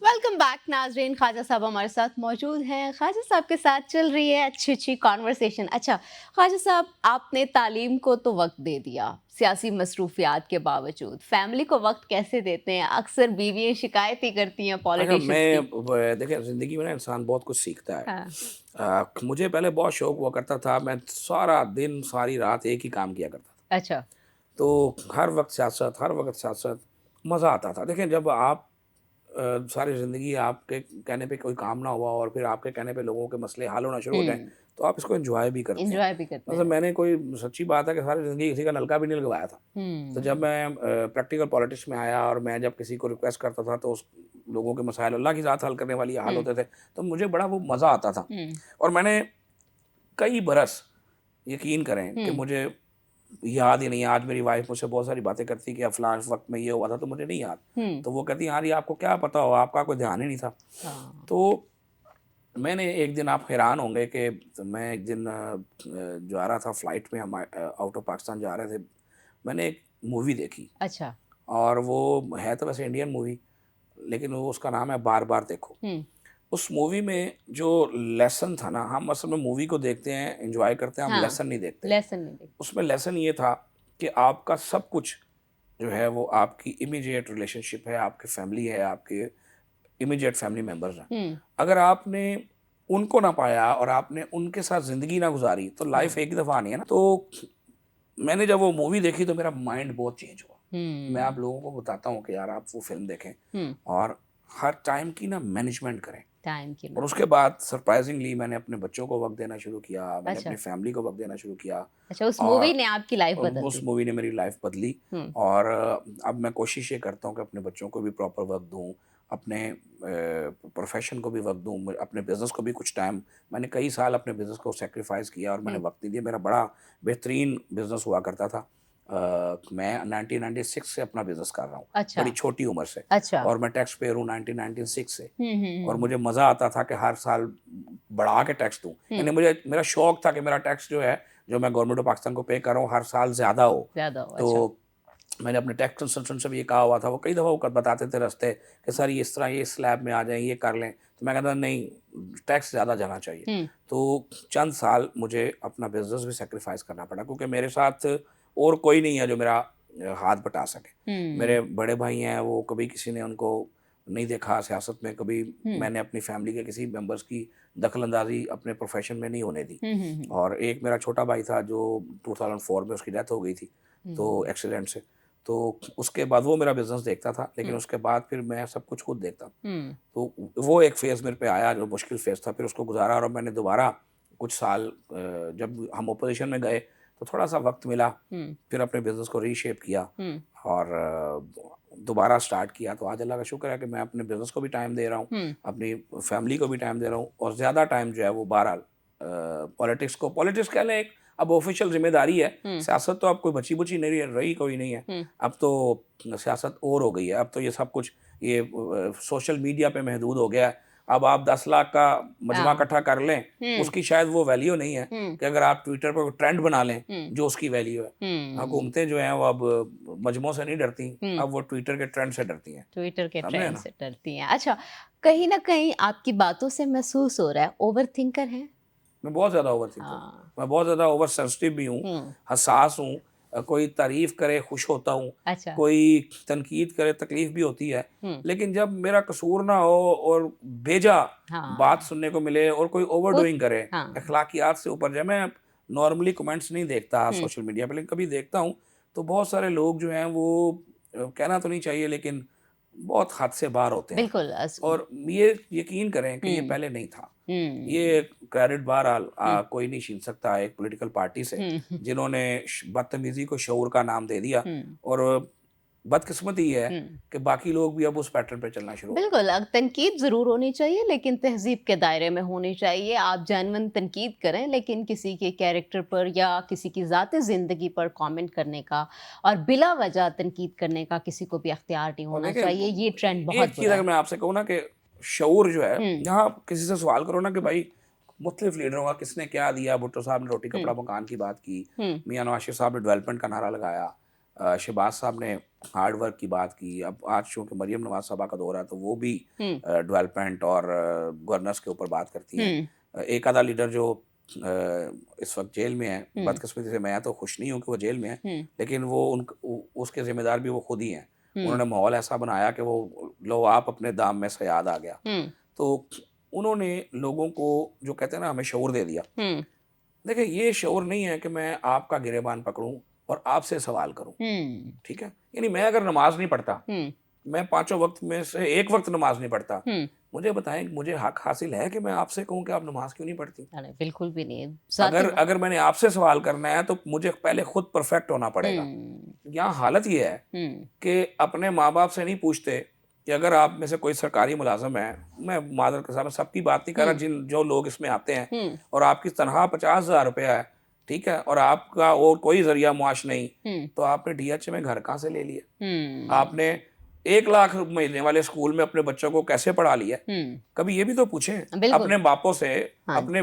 वेलकम बैक नाजरीन। ख्वाजा साहब हमारे साथ मौजूद हैं। ख्वाजा साहब के साथ चल रही है अच्छी अच्छी कॉन्वर्सेशन। अच्छा ख्वाजा साहब, आपने तालीम को तो वक्त दे दिया, सियासी मसरूफियात के बावजूद फैमिली को वक्त कैसे देते हैं? अक्सर बीवियाँ शिकायत ही करती हैं अच्छा, पॉलिटिशियंस मैं की। देखिए ज़िंदगी में ना इंसान बहुत कुछ सीखता है। हाँ। मुझे पहले बहुत शौक हुआ करता था, मैं सारा दिन सारी रात एक ही काम किया करता था। अच्छा। तो हर वक़्त सियासत, हर वक़्त सियासत, मज़ा आता था। देखिए जब आप सारी ज़िंदगी आपके कहने पे कोई काम ना हुआ और फिर आपके कहने पे लोगों के मसले हल होना शुरू हो जाएँ, हम्म। तो आप इसको एन्जॉय भी करते हैं। इंजॉय भी करते मतलब हैं। मैंने कोई, सच्ची बात है कि सारी ज़िंदगी किसी का नलका भी नहीं लगवाया था। तो जब हम्म। मैं प्रैक्टिकल पॉलिटिक्स में आया और मैं जब किसी को रिक्वेस्ट करता था तो उस लोगों के मसाइल अल्लाह की ज़ात हल करने वाली हल हम्म। होते थे, तो मुझे बड़ा वो मज़ा आता था। हम्म। और मैंने कई बरस, यकीन करें कि हम्म। मुझे याद ही नहीं है। आज मेरी वाइफ़ मुझसे बहुत सारी बातें करती कि फलाँ वक़्त में ये हुआ था, तो मुझे नहीं याद। हम्म। तो वो कहती यार ये आपको क्या पता हो, आपका कोई ध्यान ही नहीं था। हाँ। तो मैंने एक दिन, आप हैरान होंगे कि मैं एक दिन जा रहा था फ्लाइट में, हम आउट ऑफ पाकिस्तान जा रहे थे। मैंने एक मूवी देखी अच्छा। और वो है तो वैसे इंडियन मूवी, लेकिन वो उसका नाम है बार बार देखो। हम्म। उस मूवी में जो लेसन था ना, हम असल में मूवी को देखते हैं, एंजॉय करते हैं, हम हाँ। लेसन नहीं देखते। लेसन नहीं देख। उसमें लेसन ये था कि आपका सब कुछ जो है वो आपकी इमीडिएट रिलेशनशिप है, आपकी फैमिली है, आपके इमीडिएट फैमिली मेंबर्स हैं। हम्म। अगर आपने उनको ना पाया और आपने उनके साथ ज़िंदगी ना गुजारी तो लाइफ हाँ। एक ही दफ़ा आनी है ना। तो मैंने जब वो मूवी देखी तो मेरा माइंड बहुत चेंज हुआ। मैं आप हम्म। लोगों को बताता हूँ कि यार आप वो फ़िल्म देखें हम्म। और हर टाइम की ना मैनेजमेंट करें। टाइम की और मैंने। उसके बाद सरप्राइज़िंगली मैंने अपने बच्चों को वक़्त देना शुरू किया, मैंने अपनी अच्छा। फैमिली को वक़्त देना शुरू किया। अच्छा, उस मूवी और ने आपकी लाइफ बदल उस दी। मूवी ने मेरी लाइफ़ बदली। हुँ, और अब मैं कोशिश ये करता हूँ कि अपने बच्चों को भी प्रॉपर वक़्त दूँ, अपने प्रोफ़ेशन को भी वक़्त दूँ, मैं अपने बिज़नेस को भी कुछ टाइम, मैंने कई साल अपने बिज़नेस को सैक्रिफ़ाइस किया और मैंने हुँ। वक़्त नहीं दिया। मेरा बड़ा बेहतरीन बिज़नेस हुआ करता था। मैं 1996 से अपना बिज़नेस कर रहा हूँ, अच्छा। बड़ी छोटी उम्र से। अच्छा। और मैं टैक्स पेयर हूँ 1996 से। हुँ, हुँ, और हुँ, मुझे मज़ा आता था कि हर साल बढ़ा के टैक्स दूँ। हुँ। यानी मुझे, मेरा शौक था कि मेरा टैक्स जो है, जो मैं गवर्नमेंट ऑफ पाकिस्तान को पे कर रहा हूँ, हर साल ज़्यादा हो। ज़्यादा हो, अच्छा। तो मैंने अपने टैक्स कंसल्टेंट से भी ये कहा हुआ था, वो कई दफ़ा वो बताते थे रास्ते कि सर ये इस तरह, ये स्लैब में आ जाएँ, ये कर लें। तो मैं कहता नहीं, टैक्स ज़्यादा जाना चाहिए। हुँ, तो चंद साल मुझे अपना बिज़नेस भी सैक्रिफ़ाइस करना पड़ा, क्योंकि मेरे साथ और कोई नहीं है जो मेरा हाथ बटा सके। हुँ, मेरे बड़े भाई हैं, वो कभी किसी ने उनको नहीं देखा सियासत में, कभी हुँ, मैंने अपनी फैमिली के किसी मेंबर्स की दखल-अंदाज़ी अपने प्रोफ़ेशन में नहीं होने दी। हुँ, हुँ, हुँ, और एक मेरा छोटा भाई था जो 2004 में उसकी डेथ हो गई थी, तो हुँ, एक्सीडेंट से। तो उसके बाद वो मेरा बिज़नेस देखता था, लेकिन हुँ, उसके बाद फिर मैं सब कुछ खुद देखता। हुँ, तो वो एक फ़ेज़ मेरे पे आया जो मुश्किल फ़ेज़ था, फिर उसको गुज़ारा और मैंने दोबारा कुछ साल, जब हम अपोज़िशन में गए तो थोड़ा-सा वक़्त मिला, हुँ, फिर अपने बिज़नेस को रीशेप किया हुँ, और दोबारा स्टार्ट किया। तो आज अल्लाह का शुक्र है कि मैं अपने बिज़नेस को भी टाइम दे रहा हूँ, हुँ, अपनी फैमिली को भी टाइम दे रहा हूँ और ज़्यादा टाइम जो है वो बहरहाल पॉलिटिक्स को, पॉलिटिक्स कह लें एक अब ऑफ़िशियल ज़िम्मेदारी है। हुँ, सियासत तो अब कोई बची-बुची नहीं रही, कोई नहीं है। हुँ, अब तो सियासत और हो गई है, अब तो ये सब कुछ ये सोशल मीडिया पे महदूद हो गया है। अब आप 10 लाख का मजमा हाँ, इकट्ठा कर लें, हुँ, उसकी शायद वो वैल्यू नहीं है हुँ, कि अगर आप ट्विटर पे ट्रेंड बना लें, हुँ, जो उसकी वैल्यू है। हुँ, हुकूमतें जो हैं वो अब मजमों से नहीं डरती, हुँ, अब वो ट्विटर के ट्रेंड से डरती हैं। ट्विटर के समझे ट्रेंड ना? से डरती हैं। अच्छा, कहीं न कहीं आपकी बातों से महसूस हो रहा है ओवरथिंकर हैं? मैं बहुत ज़्यादा ओवर थिंकर हूँ, हाँ। मैं बहुत ज़्यादा ओवर सेंसिटिव भी हूँ, हुँ। हसास हूँ। कोई तारीफ़ करे खुश होता हूँ, अच्छा। कोई तनकीद करे तकलीफ़ भी होती है। हुँ। लेकिन जब मेरा कसूर ना हो और बेजा बात हाँ। सुनने को मिले और कोई वो ओवरडूइंग करे, हाँ। अखलाकियात से ऊपर जाए, मैं नॉर्मली कमेंट्स नहीं देखता हुँ। सोशल मीडिया पे, लेकिन कभी देखता हूँ तो बहुत सारे लोग जो हैं वो कहना तो नहीं चाहिए लेकिन बहुत हद से बाहर होते हैं। बिल्कुल और ये यकीन करें कि ये हुँ। पहले नहीं था। हुँ। ये क्रेडिट बहरहाल हुँ। कोई नहीं छीन सकता एक पॉलिटिकल पार्टी से, हुँ। जिन्होंने बदतमीजी को शऊर का नाम दे दिया। हुँ। और बदकिस्मती ये है हुँ। कि बाकी लोग भी अब उस पैटर्न पे चलना शुरू हो गए। बिल्कुल, तनकीद ज़रूर होनी चाहिए लेकिन तहज़ीब के दायरे में होनी चाहिए। आप जेन्युइन तनकीद करें लेकिन किसी के कैरेक्टर पर या किसी की ज़ाती ज़िंदगी पर कमेंट करने का और बिला वजह तनकीद करने का किसी को भी अख्तियार नहीं और होना देखिए चाहिए। ये ट्रेंड एक बहुत चीज़ बुरा अगर है। मैं आपसे कहूँ ना कि शऊर जो है, हुँ। जहाँ आप किसी से सवाल करो ना कि भाई मुख्तलिफ लीडरों का किसने क्या दिया, भुट्टो साहब ने रोटी हुँ। कपड़ा मकान की बात की, हुँ। मियां नवाज शरीफ साहब ने डेवलपमेंट का नारा लगाया, शहबाज साहब ने हार्ड वर्क की बात की। अब आज चूँकि मरियम नवाज साहबा का दौर है तो वो भी हुँ। डेवलपमेंट और गवर्नेंस के ऊपर बात करती हैं। हुँ। एक आधा लीडर जो इस वक्त जेल में है, हुँ। बदकिस्मती से मैं तो खुश नहीं हूँ कि वो जेल में है, हुँ। लेकिन वो उसके ज़िम्मेदार भी वो खुद ही हैं। हुँ। उन्होंने माहौल ऐसा बनाया कि वो लो आप अपने दाम में सयाद आ गया। हुँ। तो उन्होंने लोगों को जो कहते हैं ना हमें शऊर दे दिया। हुँ। देखिए ये शऊर नहीं है कि मैं आपका गिरेबान पकड़ूं और आपसे सवाल करूं, हुँ। ठीक है? यानी मैं अगर नमाज नहीं पढ़ता, हुँ। मैं पाँचों वक्त में से एक वक्त नमाज नहीं पढ़ता, हुँ। मुझे बताएं मुझे हक हासिल है कि मैं आपसे कहूं कि आप नमाज क्यों नहीं पढ़ती? अरे बिल्कुल भी नहीं। ज़ाती अगर अगर मैंने आपसे सवाल करना है तो मुझे पहले खुद परफेक्ट होना पड़ेगा। हुँ। यहाँ हालत ये है हुँ। कि अपने माँ-बाप से नहीं पूछते कि अगर आप में से कोई सरकारी मुलाज़िम है, मैं माज़रत के साथ मैं सबकी बात नहीं कर रहा, हुँ। जो लोग इसमें आते हैं हुँ। और आपकी तनख्वाह 50,000 रुपया है, ठीक है? और आपका और कोई ज़रिया मुआश नहीं, हुँ। तो आपने डीएच में घर कहाँ से ले लिया? हुँ। आपने 1 लाख महीने वाले स्कूल में अपने बच्चों को कैसे पढ़ा लिया? हुँ। कभी ये भी तो पूछें बिल्कुल। अपने बापों से, हाँ, अपने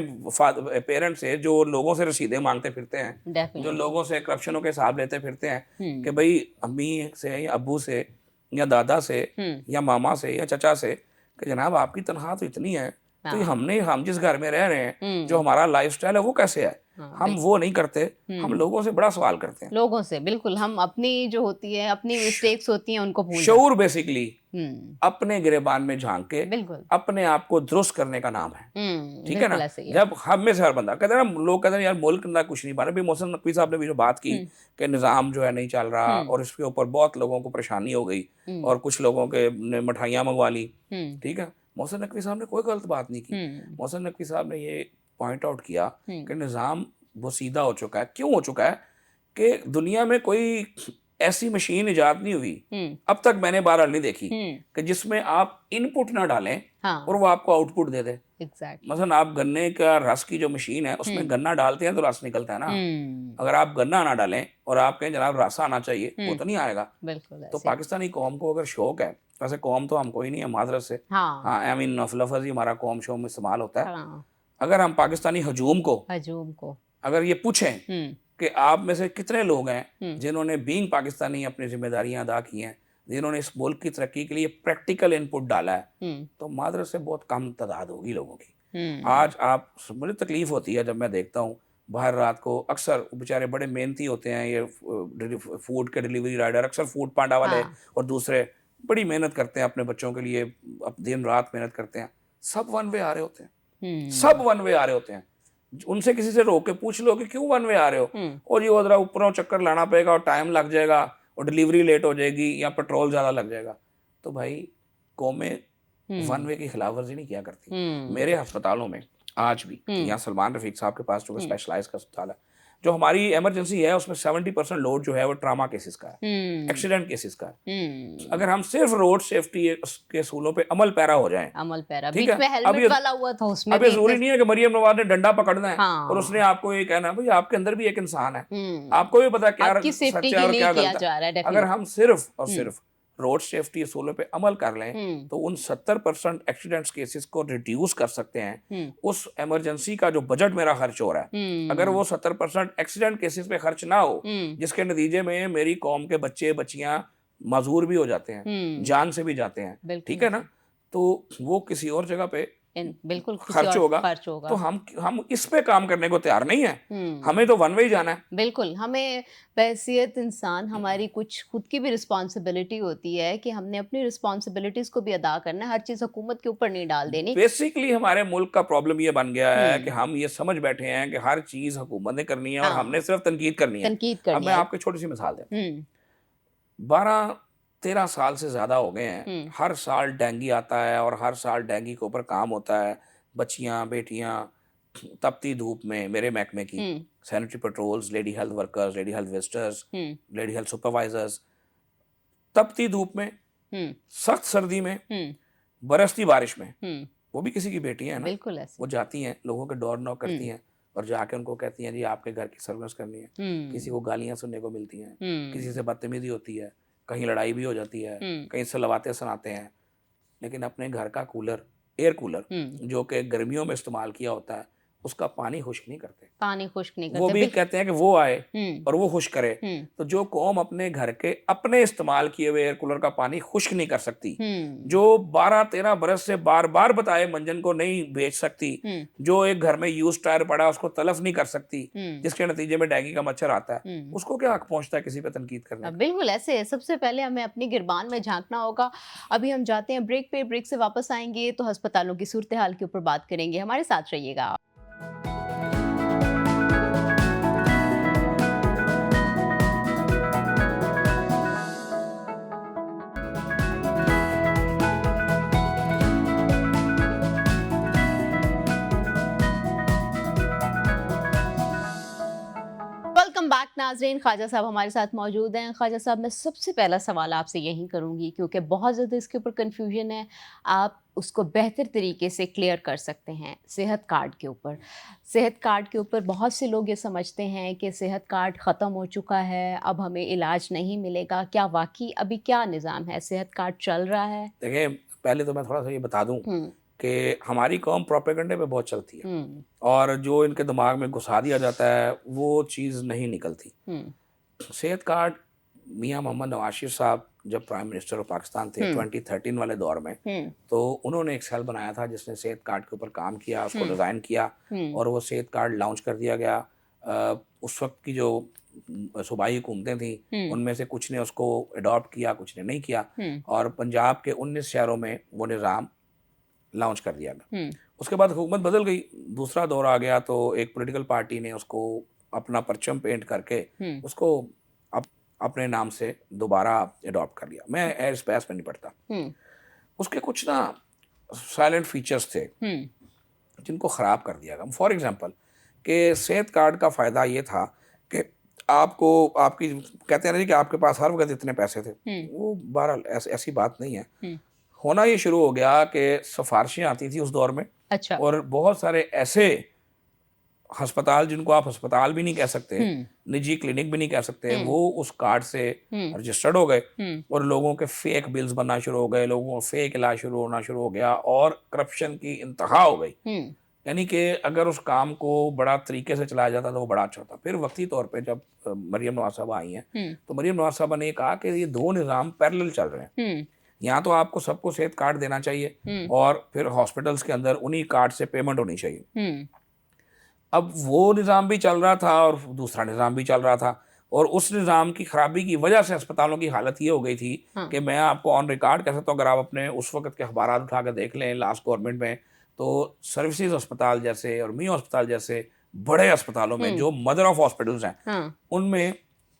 पेरेंट्स से जो लोगों से रसीदें माँगते फिरते हैं, जो डेफ़िनिटली। लोगों से करप्शनों के हिसाब लेते फिरते हैं कि हुँ। भई अम्मी से या अब्बू से या दादा से हुँ। या मामा से या चचा से कि जनाब आपकी तनख्वाह तो इतनी है, तो ये हाँ। हम जिस घर में रह रहे हैं, जो हुँ। हमारा लाइफ़स्टाइल है वो कैसे है? हाँ, हम बिल्कुल। वो नहीं करते, हम हुँ। लोगों से बड़ा सवाल करते हैं। लोगों से बिल्कुल हम अपनी जो होती है, अपनी श मिस्टेक्स होती हैं उनको भूल शऊर जाते बेसिकली हैं। हुँ। अपने गिरेबान में झाँक के बिल्कुल। अपने आप को दुरुस्त करने का नाम है। हुँ, ठीक है ना? बिल्कुल ऐसे ही है। जब हम में से हर बंदा कहते हैं ना, लोग कहते हैं यार मुल्क ना कुछ नहीं बना। अभी मोहसिन नकवी साहब ने भी जो बात की हुँ। कि निज़ाम जो है नहीं चल रहा हुँ। और इसके ऊपर बहुत लोगों को परेशानी हो गई हुँ। और कुछ लोगों के ने मिठाइयाँ मंगवा ली, हुँ। ठीक है? मोहसिन नकवी साहब ने कोई गलत बात नहीं की। हुँ। मोहसिन नकवी साहब ने ये पॉइंट आउट किया हुँ। कि निज़ाम बोसीदा हो चुका है। क्यों हो चुका है? कि दुनिया में कोई ऐसी मशीन इजाद नहीं हुई, हुँ। अब तक मैंने बहरहाल नहीं देखी, हुँ। कि जिसमें आप इनपुट ना डालें और हाँ, वो आपको आउटपुट दे दे। एग्ज़ैक्टली। मसलन आप गन्ने का रस की जो मशीन है, उसमें हुँ। गन्ना डालते हैं तो रस निकलता है ना। हुँ। अगर आप गन्ना ना डालें और आप कहें जनाब रस आना चाहिए, वो हुँ। तो नहीं आएगा। बिल्कुल तो ऐसे ही। पाकिस्तानी कौम को अगर शौक है, वैसे कौम तो हम कोई नहीं है मादरत से, हाँ, हाँ, आई मीन लफ्ज़ ही हमारा कौम शौम में इस्तेमाल होता है। हाँ, अगर हम पाकिस्तानी हजूम को हजूम को। अगर ये पूछें हुँ। कि आप में से कितने लोग हैं हुँ। जिन्होंने बीइंग पाकिस्तानी अपनी ज़िम्मेदारियाँ अदा की हैं, जिन्होंने इस मुल्क की तरक्की के लिए प्रैक्टिकल इनपुट डाला है, हुँ। तो मादरत से बहुत कम तादाद होगी लोगों की। हुँ। आज आप मुझे तकलीफ़ होती है जब मैं देखता हूँ बाहर रात को, अक्सर बेचारे बड़े मेहनती होते हैं ये फूड के डिलीवरी राइडर, अक्सर फूड पांडा वाले हाँ। और दूसरे बड़ी मेहनत करते हैं अपने बच्चों के लिए, दिन रात मेहनत करते हैं। सब वन वे आ रहे होते हैं, सब हुँ। वन वे आ रहे होते हैं। उनसे किसी से रोक के पूछ लो कि क्यों वन वे आ रहे हो, हुँ। और ये उधर ऊपरों चक्कर लाना पड़ेगा और टाइम लग जाएगा और डिलीवरी लेट हो जाएगी या पेट्रोल ज़्यादा लग जाएगा। तो भाई कौमें वन हुँ। वे की खिलाफ वर्जी नहीं किया करती। हुँ। मेरे अस्पतालों में आज भी, हुँ। यहाँ सलमान रफ़ीक साहब के पास जो हुँ। स्पेशलाइज़्ड का अस्पताल है, जो हमारी इमरजेंसी है उसमें 70% लोड जो है वो ट्रॉमा केसेस का है, हुँ। एक्सीडेंट केसेस का है। हुँ। अगर हम सिर्फ रोड सेफ्टी के असूलों पे अमल पैरा हो जाएं, अमल पैरा ठीक बीच है? में हेलमेट वाला हुआ था उसमें अब ये भी ज़रूरी इतने नहीं है कि मरियम नवाज़ ने डंडा पकड़ना है और उसने हाँ। आपको ये कहना है, भई आपके अंदर भी एक इंसान है। हुँ। आपको भी पता है क्या आपकी सच सेफ्टी है के और लिए क्या किया गलत है। जा रहा है अगर डेफिनिटली। हम सिर्फ और हुँ। सिर्फ रोड सेफ्टी असूलों पे अमल कर लें, हुँ। तो उन 70% एक्सीडेंट्स केसेस को रिड्यूस कर सकते हैं। हुँ। उस इमरजेंसी का जो बजट मेरा खर्च हो रहा है, अगर हुँ। वो 70% एक्सीडेंट केसेस पे खर्च ना हो, हुँ। जिसके नतीजे में मेरी कौम के बच्चे बच्चियां माजूर भी हो जाते हैं, हुँ। जान से भी जाते हैं, बिल्कुल ठीक है ना? ऐसे। तो वो किसी और जगह पे बिल्कुल किसी खर्च और होगा, खर्च होगा। तो हम इस पे काम करने को तैयार नहीं है। हुँ। हमें तो वन वे ही जाना है। बिल्कुल, हमें बहैसियत इंसान हमारी कुछ खुद की भी रिस्पॉन्सिबिलिटी होती है कि हमने अपनी रिस्पॉन्सिबिलिटीज़ को भी अदा करना है, हर चीज़ हुकूमत के ऊपर नहीं डाल देनी। बेसिकली हमारे मुल्क का प्रॉब्लम ये बन गया है कि हुँ, हम ये समझ बैठे हैं कि हर चीज़ हुकूमत ने करनी है और हाँ, हमने सिर्फ तनकीद करनी है। तनकीद अब करनी मैं है। आपको छोटी-सी मिसाल देता हूँ। हुँ, 12-13 साल से ज़्यादा हो गए हैं, हुँ, हर साल डेंगू आता है और हर साल डेंगू के ऊपर काम होता है। बच्चियाँ, बेटियाँ तपती धूप में मेरे महकमे की हुँ, sanitary patrols, lady health workers, lady health visitors, हुँ, लेडी हेल्थ सुपरवाइजर्स तपती धूप में, हुँ, सख्त सर्दी में, हुँ, बरसती बारिश में, हुँ, वो भी किसी की बेटी है ना, बिल्कुल ऐसे। वो जाती हैं, लोगों के डोर नॉक करती हुँ, हैं और जाके उनको कहती हैं जी आपके घर की सर्विस करनी है। किसी हुँ, को गालियाँ सुनने को मिलती हैं, किसी हुँ, से बदतमीज़ी होती है, कहीं लड़ाई भी हो जाती है, हुँ, कहीं सलवाते सुनाते हैं। लेकिन अपने घर का कूलर, एयर कूलर हुँ, जो कि गर्मियों में इस्तेमाल किया होता है, उसका पानी खुश्क नहीं करते। पानी खुश्क नहीं वो करते। भी कहते हैं कि वो आए हुँ, और वो खुश करे। हुँ, तो जो कौम अपने घर के अपने इस्तेमाल किए हुए एयर कूलर का पानी खुश्क नहीं कर सकती, हुँ, जो 12-13 बरस से बार-बार बताए मंजन को नहीं बेच सकती, हुँ, जो एक घर में यूज़ टायर पड़ा है उसको तलफ नहीं कर सकती, हुँ, जिसके नतीजे में डेंगू का मच्छर आता है, हुँ। उसको क्या हक पहुँचता है किसी पे तनकीद करने का? बिल्कुल ऐसे है। सबसे पहले हमें अपनी गिरबान में झाँकना होगा। अभी हम जाते हैं ब्रेक पे, ब्रेक से वापस आएँगे तो अस्पतालों की सूरत-ए-हाल के ऊपर बात करेंगे। हमारे साथ रहिएगा आप। वेलकम बैक नाज़रीन, ख्वाजा साहब हमारे साथ मौजूद हैं। ख्वाजा साहब, मैं सबसे पहला सवाल आपसे यही करूँगी क्योंकि बहुत ज़्यादा इसके ऊपर कन्फ्यूजन है। आप उसको बेहतर तरीके से क्लियर कर सकते हैं सेहत कार्ड के ऊपर। सेहत कार्ड के ऊपर बहुत से लोग ये समझते हैं कि सेहत कार्ड ख़त्म हो चुका है, अब हमें इलाज नहीं मिलेगा। क्या वाक़ई अभी क्या निज़ाम है? सेहत कार्ड चल रहा है? देखिए, पहले तो मैं थोड़ा-सा ये बता दूँ हुँ, कि हमारी कौम प्रोपेगेंडे पे बहुत चलती है हुँ, और जो इनके दिमाग में घुसा दिया जाता है, वो चीज़ नहीं निकलती। हुँ, सेहत कार्ड मियाँ मोहम्मद नवाज शरीफ साहब जब प्राइम मिनिस्टर ऑफ पाकिस्तान थे हुँ, 2013 वाले दौर में, हुँ, तो उन्होंने एक सेल बनाया था जिसने सेहत कार्ड के ऊपर काम किया, उसको हुँ, डिज़ाइन किया हुँ, और वो सेहत कार्ड लॉन्च कर दिया गया। उस वक्त की जो सूबाई हुकूमतें थीं, हुँ, उनमें से कुछ ने उसको अडॉप्ट किया, कुछ ने नहीं किया हुँ, और पंजाब के 19 शहरों में वो निज़ाम लॉन्च कर दिया गया। हुँ, उसके बाद हुकूमत बदल गई, दूसरा दौर आ गया तो एक पॉलिटिकल पार्टी ने उसको अपना परचम पेंट करके हुँ, उसको अपने नाम से दोबारा अडॉप्ट कर लिया। मैं एयर स्पेस में नहीं पढ़ता। हुँ, उसके कुछ ना साइलेंट फीचर्स थे हुँ, जिनको ख़राब कर दिया गया। फॉर एग्ज़ाम्पल कि सेहत कार्ड का फ़ायदा ये था कि आपको आपकी कहते हैं ना जी कि आपके पास हर वक़्त इतने पैसे थे। हुँ, वो बहरहाल ऐसी बात नहीं है। हुँ। होना ये शुरू हो गया कि सिफ़ारिशें आती थी उस दौर में अच्छा। और बहुत सारे ऐसे अस्पताल जिनको आप अस्पताल भी नहीं कह सकते, हुँ, निजी क्लिनिक भी नहीं कह सकते, हुँ, वो उस कार्ड से हुँ, रजिस्टर्ड हो गए हुँ, और लोगों के फेक बिल्स बनना शुरू हो गए, लोगों को फेक इलाज शुरू होना शुरू हो गया और करप्शन की इंतहा हो गई। हुँ, यानी कि अगर उस काम को बड़ा तरीके से चलाया जाता तो वो बड़ा अच्छा होता। फिर वक्ती तौर पे जब मरियम नवाज़ साहबा आई हैं, हुँ, तो मरियम नवाज़ साहबा ने कहा कि ये 2 निज़ाम पैरेलल चल रहे हैं। हुँ, यहाँ तो आपको सबको सेहत कार्ड देना चाहिए हुँ, और फिर हॉस्पिटल्स के अंदर उन्हीं कार्ड से पेमेंट होनी चाहिए। हुँ, अब वो निज़ाम भी चल रहा था और दूसरा निज़ाम भी चल रहा था और उस निज़ाम की ख़राबी की वजह से अस्पतालों की हालत ये हो गई थी हाँ, कि मैं आपको ऑन रिकॉर्ड कह सकता हूँ, अगर आप अपने उस वक़्त के अखबारात उठा के देख लें लास्ट गवर्नमेंट में, तो सर्विसेज़ अस्पताल जैसे और मियाँ अस्पताल जैसे बड़े अस्पतालों में हुँ, जो मदर ऑफ़ हॉस्पिटल्स हैं, हाँ, उनमें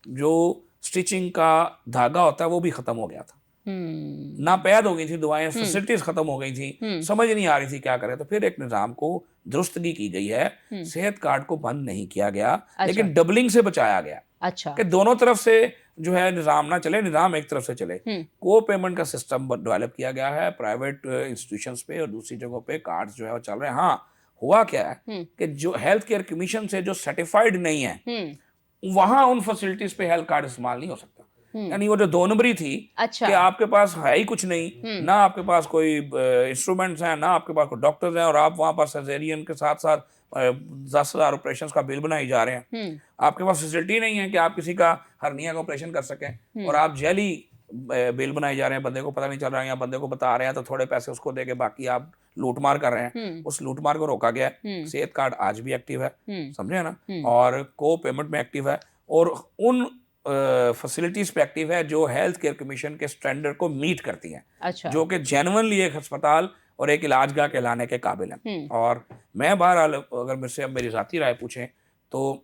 जो स्टिचिंग का धागा होता है वो भी ख़त्म हो गया था। हुँ, नापैद हो गई थी दवाएँ, हुँ, फैसिलिटीज़ ख़त्म हो गई थी, हुँ, समझ नहीं आ रही थी क्या करें। तो फिर एक निज़ाम को दुरुस्तगी की गई है, हुँ, सेहत कार्ड को बंद नहीं किया गया, अच्छा, लेकिन डबलिंग से बचाया गया अच्छा, कि दोनों तरफ से जो है निज़ाम ना चले, निज़ाम एक तरफ से चले। हुँ, को-पेमेंट का सिस्टम डेवलप किया गया है प्राइवेट इंस्टीट्यूशंस पे और दूसरी जगहों पे कार्ड्स जो है वो चल रहे हैं। हाँ, हुआ क्या है हुँ, कि जो हेल्थ केयर कमीशन से जो सर्टिफाइड नहीं है, हुँ, वहाँ उन फैसिलिटीज़ पे हेल्थ कार्ड इस्तेमाल नहीं हो सकता। हुँ, यानी वो जो 2 नंबरी थी अच्छा, कि आपके पास है ही कुछ नहीं, हुँ, ना आपके पास कोई इंस्ट्रूमेंट्स हैं, ना आपके पास कोई डॉक्टर्स हैं और आप वहाँ पर सर्जरियन के साथ-साथ 10,000 ऑपरेशंस का बिल बनाई जा रहे हैं। हुँ, आपके पास फैसिलिटी नहीं है कि आप किसी का हर्निया का ऑपरेशन कर सकें हुँ, और आप जेली बिल बनाए जा रहे हैं, बंदे को पता नहीं चल रहा है, या बंदे को बता रहे हैं तो थोड़े पैसे उसको दे के बाकी आप लूटमार कर रहे हैं, उस लूटमार को रोका गया है। सेहत कार्ड आज भी एक्टिव है, समझे ना, और को पेमेंट में एक्टिव है, और उन फैसिलिटीज पे एक्टिव है जो हेल्थ केयर कमीशन के स्टैंडर्ड को मीट करती हैं, अच्छा। जो कि जेन्युइनली एक अस्पताल और एक इलाजगाह कहलाने के काबिल हैं। और मैं बहरहाल अगर मुझसे अब मेरी ज़ाती राय पूछें तो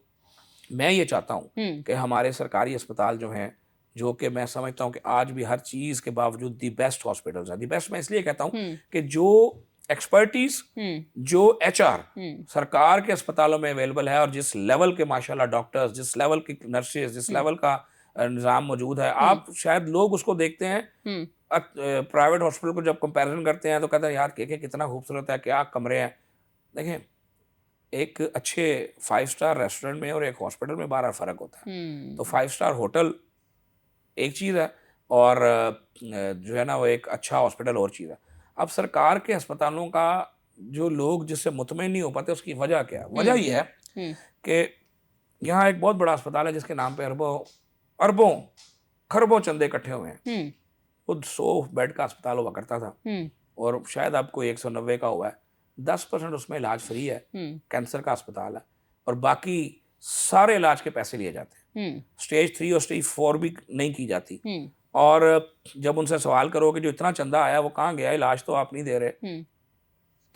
मैं ये चाहता हूँ कि हमारे सरकारी अस्पताल जो हैं, जो कि मैं समझता हूँ कि आज भी हर चीज़ के बावजूद दी बेस्ट हॉस्पिटल्स हैं। दी बेस्ट मैं इसलिए कहता हूँ कि जो एक्सपर्टीज, जो एचआर सरकार के अस्पतालों में अवेलेबल है, और जिस लेवल के माशाल्लाह डॉक्टर्स, जिस लेवल की नर्सेज, जिस लेवल का निज़ाम मौजूद है, आप शायद लोग उसको देखते हैं प्राइवेट हॉस्पिटल को जब कंपैरिजन करते हैं तो कहते हैं यार के कितना खूबसूरत है, क्या कमरे हैं। देखें, एक अच्छे 5 स्टार रेस्टोरेंट में और एक हॉस्पिटल में बड़ा फ़र्क होता है। तो 5 स्टार होटल एक चीज़ है, और जो है ना वो एक अच्छा हॉस्पिटल और चीज़ है। अब सरकार के अस्पतालों का जो लोग जिससे मुतमईन नहीं हो पाते, उसकी वजह क्या है? वजह ये है कि यहाँ एक बहुत बड़ा अस्पताल है जिसके नाम पे अरबों अरबों खरबों चंदे इकट्ठे हुए हैं। खुद 100 बेड का अस्पताल हुआ करता था, और शायद आपको 190 का हुआ है। 10% उसमें इलाज फ्री है, कैंसर का अस्पताल है, और बाकी सारे इलाज के पैसे लिए जाते हैं। स्टेज 3 और स्टेज 4 भी नहीं की जाती। और जब उनसे सवाल करो कि जो इतना चंदा आया वो कहाँ गया, इलाज तो आप नहीं दे रहे,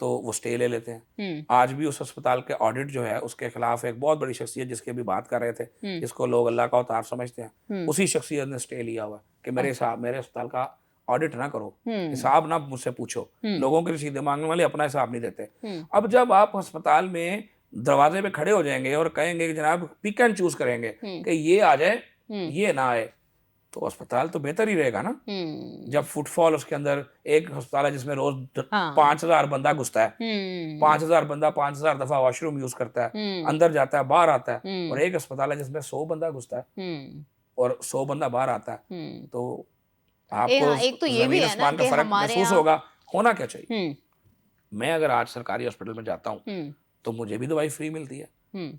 तो वो स्टे ले लेते हैं। आज भी उस अस्पताल के ऑडिट जो है उसके खिलाफ एक बहुत बड़ी शख्सियत जिसकी अभी बात कर रहे थे, जिसको लोग अल्लाह का अवतार समझते हैं, उसी शख्सियत ने स्टे लिया हुआ कि मेरे अस्पताल का ऑडिट ना करो, हिसाब ना मुझसे पूछो। लोगों के रसीदें मांगने वाले अपना हिसाब नहीं देते। अब जब आप अस्पताल में दरवाजे पे खड़े हो जाएंगे और कहेंगे कि जनाब पिक एंड चूज करेंगे कि ये आ जाए, ये ना आए, तो अस्पताल तो बेहतर ही रहेगा ना। जब फुटफॉल उसके अंदर, एक अस्पताल है जिसमें रोज 5,000 बंदा घुसता है, 5,000 बंदा 5,000 दफा वॉशरूम यूज करता है, अंदर जाता है बाहर आता है, और एक अस्पताल है जिसमें 100 बंदा घुसता है और 100 बंदा बाहर आता है, तो आपको एक तो ये भी जमीन है ना आसमान का कि फर्क हमारे महसूस यहाँ होगा। होना क्या चाहिए, मैं अगर आज सरकारी हॉस्पिटल में जाता हूँ तो मुझे भी दवाई फ्री मिलती है,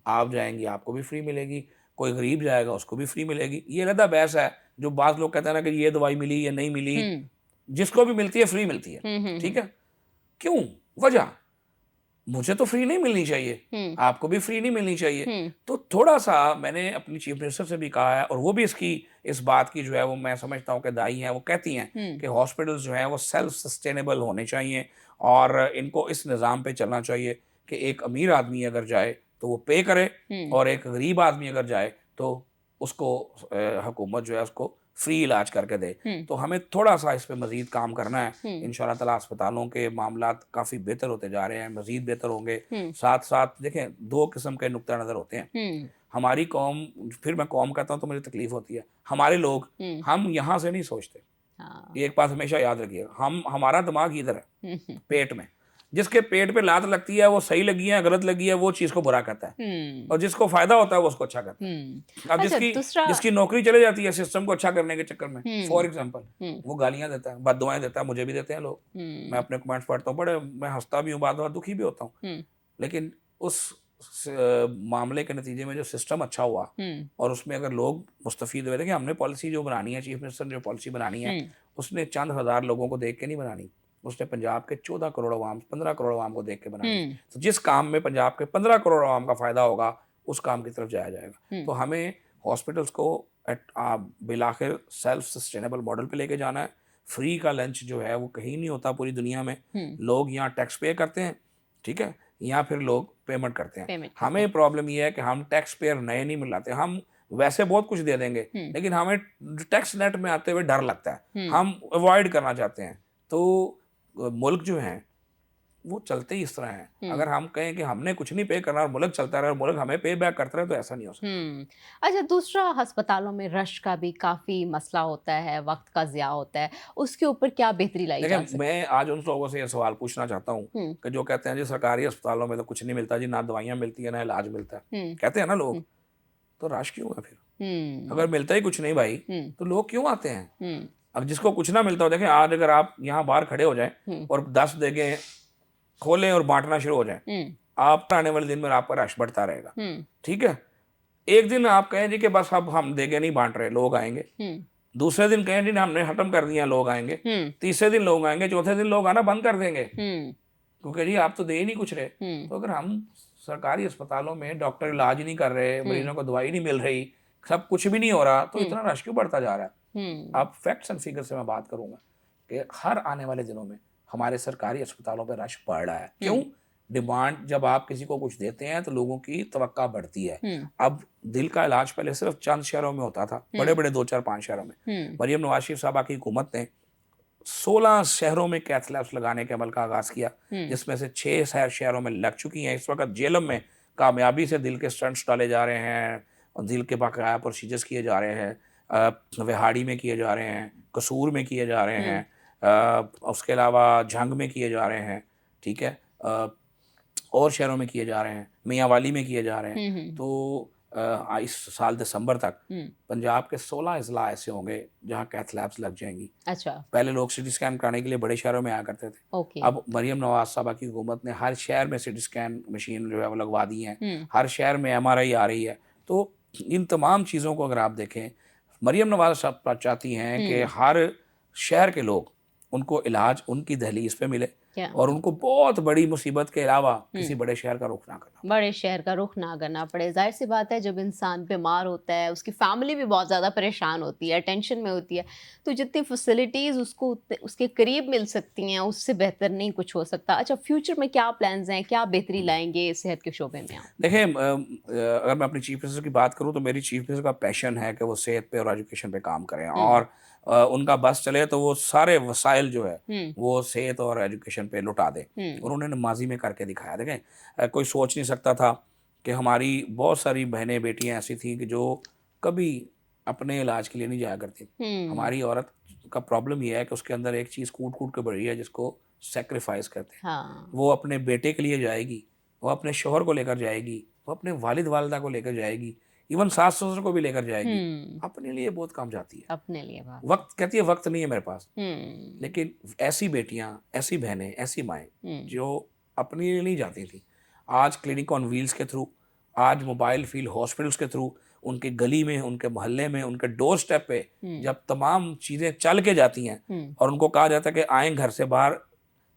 आप जाएंगी आपको भी फ्री मिलेगी, कोई गरीब जाएगा उसको भी फ्री मिलेगी। ये अलग बहस है, जो बात लोग कहते हैं ना कि ये दवाई मिली या नहीं मिली, जिसको भी मिलती है फ्री मिलती है, ठीक है। क्यों? वजह, मुझे तो फ्री नहीं मिलनी चाहिए, आपको भी फ्री नहीं मिलनी चाहिए। तो थोड़ा सा मैंने अपनी चीफ मिनिस्टर से भी कहा है, और वो भी इस बात की जो है वो मैं समझता हूँ कि दाई है। वो कहती हैं कि हॉस्पिटल्स जो हैं वो सेल्फ सस्टेनेबल होने चाहिए, और इनको इस निज़ाम पे चलना चाहिए कि एक अमीर आदमी अगर जाए तो वो पे करे, और एक गरीब आदमी अगर जाए तो उसको हुकूमत जो है उसको फ्री इलाज करके दे। तो हमें थोड़ा सा इस पे मजीद काम करना है। इंशाल्लाह ताला अस्पतालों के मामलात काफ़ी बेहतर होते जा रहे हैं, मजीद बेहतर होंगे। साथ साथ देखें, 2 किस्म के नुक्ता नज़र होते हैं। हमारी कौम, फिर मैं कौम कहता हूँ तो मुझे तकलीफ होती है, हमारे लोग, हम यहाँ से नहीं सोचते। ये एक बात हमेशा याद रखिएगा, हमारा दिमाग इधर है, पेट में। जिसके पेट पे लात लगती है वो सही लगी है गलत लगी है वो चीज को बुरा कहता है, और जिसको फायदा होता है वो उसको अच्छा कहता है। अब दूसरा जिसकी नौकरी चले जाती है सिस्टम को अच्छा करने के चक्कर में, फॉर एग्जांपल वो गालियां देता है, बददुआएं देता है, मुझे भी देते हैं लोग, मैं अपने कमेंट्स पढ़ता हूँ, बड़े मैं हंसता भी हूँ, बाद में दुखी भी होता हूँ। लेकिन उस मामले के नतीजे में जो सिस्टम अच्छा हुआ, और उसमें अगर लोग मुस्तफीद हुए, देखिए हमने पॉलिसी जो बनानी है, चीफ मिनिस्टर ने जो पॉलिसी बनानी है, उसने चंद हज़ार लोगों को देख के नहीं बनानी, उसने पंजाब के 14 करोड़ आवाम, 15 करोड़ आवाम को देख के बनानी। तो जिस काम में पंजाब के 15 करोड़ आवाम का फायदा होगा उस काम की तरफ जाया जाएगा। तो हमें हॉस्पिटल्स को बिलाखिर सेल्फ सस्टेनेबल मॉडल पे लेके जाना है। फ्री का लंच जो है वो कहीं नहीं होता पूरी दुनिया में। लोग यहाँ टैक्स पे करते हैं, ठीक है, यहाँ फिर लोग पेमेंट करते हैं। हमें प्रॉब्लम ये है कि हम टैक्स पेयर नए नहीं मिलाते। हम वैसे बहुत कुछ दे देंगे, लेकिन हमें टैक्स नेट में आते हुए डर लगता है, हम अवॉइड करना चाहते हैं। तो मुल्क जो है वो चलते ही इस तरह हैं। अगर हम कहें कि हमने कुछ नहीं पे करना और मुल्क चलता रहे और मुल्क हमें पे बैक करता रहे, तो ऐसा नहीं हो सकता। अच्छा, दूसरा, अस्पतालों में रश का भी काफी मसला होता है, वक्त का ज़िया होता है, उसके ऊपर क्या बेहतरी लाई जा सकती है? मैं आज उन लोगों से ये सवाल पूछना चाहता हूँ कि जो कहते हैं जी सरकारी अस्पतालों में तो कुछ नहीं मिलता जी, ना दवाइयाँ मिलती है ना इलाज मिलता है, कहते हैं ना लोग, तो रश क्यों है फिर? अगर मिलता ही कुछ नहीं भाई तो लोग क्यों आते हैं? अब जिसको कुछ ना मिलता हो, देखें आज अगर आप यहाँ बाहर खड़े हो जाएं और 10 देगे खोलें और बांटना शुरू हो जाएं, आप आने वाले दिन में आपका रश बढ़ता रहेगा, ठीक है। एक दिन आप कहें जी कि बस अब हम देगे नहीं बांट रहे, लोग आएंगे, दूसरे दिन कहें जी हमने खत्म कर दिया, लोग आएंगे, तीसरे दिन लोग आएंगे, चौथे दिन लोग आना बंद कर देंगे क्योंकि जी आप तो दे ही नहीं कुछ रहे। तो अगर हम सरकारी अस्पतालों में डॉक्टर इलाज ही नहीं कर रहे, मरीजों को दवाई नहीं मिल रही, सब कुछ भी नहीं हो रहा, तो इतना रश क्यों बढ़ता जा रहा है? अब फैक्ट्स एंड फिगर से मैं बात करूंगा कि हर आने वाले दिनों में हमारे सरकारी अस्पतालों पर रश बढ़ रहा है। क्यों? डिमांड, जब आप किसी को कुछ देते हैं तो लोगों की तवक्का बढ़ती है। अब दिल का इलाज पहले सिर्फ चंद शहरों में होता था, बड़े बड़े 2 4 5 शहरों में। मरियम नवाज शरीफ साहबा की हुकूमत ने 16 शहरों में कैथ लैब्स लगाने के अमल का आगाज किया, जिसमें से 6 शहरों में लग चुकी हैं। इस वक्त जेलम में कामयाबी से दिल के स्टंट्स डाले जा रहे हैं और दिल के बाकाया प्रोसीजर्स किए जा रहे हैं। विहाड़ी में किए जा रहे हैं, कसूर में किए जा रहे हैं, उसके अलावा झंग में किए जा रहे हैं, ठीक है, और शहरों में किए जा रहे हैं, मियांवाली में किए जा रहे हैं। तो इस साल दिसंबर तक पंजाब के 16 अजला ऐसे होंगे जहाँ कैथ लैब्स लग जाएंगी। अच्छा। पहले लोग सिटी स्कैन कराने के लिए बड़े शहरों में आया करते थे। अब मरियम नवाज साहबा की हुकूमत ने हर शहर में सिटी स्कैन मशीन जो है वो लगवा दी हैं, हर शहर में MRI आ रही है। तो इन तमाम चीज़ों को अगर आप देखें, मरियम नवाज साहब चाहती हैं कि हर शहर के लोग, उनको इलाज उनकी दहलीज पे मिले और उनको बहुत बड़ी मुसीबत के अलावा किसी बड़े शहर का रुख ना करना बड़े शहर का रुख ना करना पड़े। जाहिर सी बात है, जब इंसान बीमार होता है उसकी फैमिली भी बहुत ज़्यादा परेशान होती है, टेंशन में होती है, तो जितनी फैसिलिटीज़ उसको उसके करीब मिल सकती हैं उससे बेहतर नहीं कुछ हो सकता। अच्छा, फ्यूचर में क्या प्लान्स हैं, क्या बेहतरी लाएंगे सेहत के शोबे में आप? देखें, अगर मैं अपनी चीफ मिनिस्टर की बात करूं तो मेरी चीफ मिनिस्टर का पैशन है कि वो सेहत पे और एजुकेशन पे काम करें, और उनका बस चले तो वो सारे वसाइल जो है वो सेहत और एजुकेशन पे लुटा दें, और उन्होंने माजी में करके दिखाया। देखें, कोई सोच नहीं सकता था कि हमारी बहुत सारी बहनें बेटियां ऐसी थीं कि जो कभी अपने इलाज के लिए नहीं जाया करती। हमारी औरत का प्रॉब्लम यह है कि उसके अंदर एक चीज़ कूट कूट के बढ़ रही है जिसको सेक्रीफाइस कहते हैं। हाँ। वो अपने बेटे के लिए जाएगी, वो अपने शोहर को लेकर जाएगी, वो अपने वालिद वालिदा को लेकर जाएगी, इवन सास ससुर को भी लेकर जाएगी, अपने लिए बहुत काम जाती है। अपने लिए बात। वक्त कहती है वक्त नहीं है मेरे पास, लेकिन ऐसी बेटियां, ऐसी बहनें, ऐसी माएँ जो अपने लिए नहीं जाती थी, आज क्लिनिक ऑन व्हील्स के थ्रू, आज मोबाइल फील्ड हॉस्पिटल्स के थ्रू, उनके गली में, उनके मोहल्ले में, उनके डोर स्टेप पे जब तमाम चीज़ें चल के जाती हैं और उनको कहा जाता है कि आएँ घर से बाहर,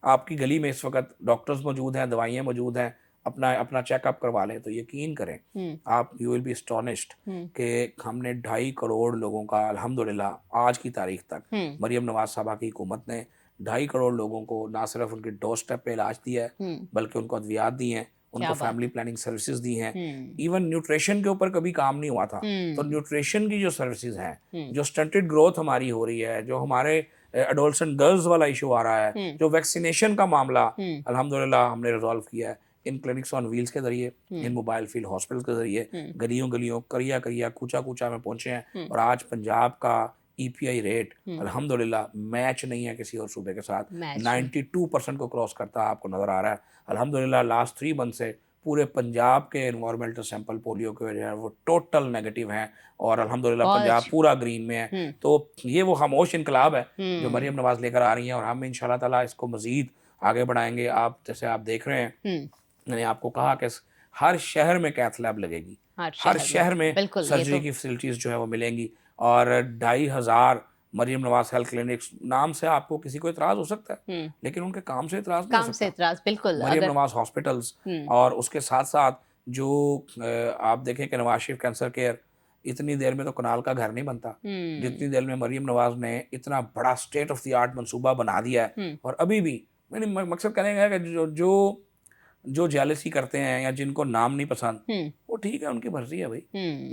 आपकी गली में इस वक्त डॉक्टर्स मौजूद हैं, दवाइयाँ मौजूद हैं, अपना चेकअप करवा लें, तो यकीन करें आप, यू विल बी एस्टोनिश्ड कि हमने 2.5 करोड़ लोगों का अल्हम्दुलिल्लाह आज की तारीख तक मरियम नवाज साहबा की हुकूमत ने 2.5 करोड़ लोगों को ना सिर्फ उनके डोर स्टेप पे इलाज दिया है, बल्कि उनको अद्वियात दी हैं, उनको फैमिली प्लानिंग सर्विसेज दी हैं। इवन न्यूट्रिशन के ऊपर कभी काम नहीं हुआ था, तो न्यूट्रिशन की जो सर्विसेज हैं, जो स्टंटेड ग्रोथ हमारी हो रही है, जो हमारे एडोलसेंट गर्ल्स वाला इशू आ रहा है, जो वैक्सीनेशन का मामला अल्हम्दुलिल्लाह हमने रिजॉल्व किया है इन क्लिनिक्स ऑन व्हील्स के जरिए, इन मोबाइल फील्ड हॉस्पिटल के जरिए, गलियों गलियों, करिया करिया, कूचा कूचा में पहुंचे हैं। और आज पंजाब का EPI रेट अल्हम्दुलिल्लाह मैच नहीं है किसी और सूबे के साथ, 92% को क्रॉस करता आपको नजर आ रहा है अल्हम्दुलिल्लाह। लास्ट 3 मंथ से पूरे पंजाब के एनवायरमेंटल सैंपल पोलियो के वजह वो टोटल नेगेटिव हैं, और अल्हम्दुलिल्लाह पंजाब पूरा ग्रीन में है। तो ये वो खामोश इनकलाब है जो मरियम नवाज लेकर आ रही हैं, और हम इंशाल्लाह ताला इसको मजीद आगे बढ़ाएंगे। आप जैसे आप देख रहे हैं, मैंने आपको कहा कि हर शहर में कैथ लैब लगेगी, हर शहर में सर्जरी की फैसिलिटीज़ जो है वो मिलेंगी, और 2,500 मरियम नवाज हेल्थ क्लिनिक्स नाम से आपको किसी को इतराज़ हो सकता है, लेकिन उनके काम से इतराज़ नहीं हो सकता। बिल्कुल, मरियम नवाज हॉस्पिटल्स, और उसके साथ साथ जो आप देखें कि नवाज शरीफ कैंसर केयर, इतनी देर में तो कनाल का घर नहीं बनता जितनी देर में मरियम नवाज ने इतना बड़ा स्टेट ऑफ द आर्ट मनसूबा बना दिया है। और अभी भी मैंने मकसद कहने का है कि जो जेलसी करते हैं या जिनको नाम नहीं पसंद, वो ठीक है, उनकी मर्जी है भाई,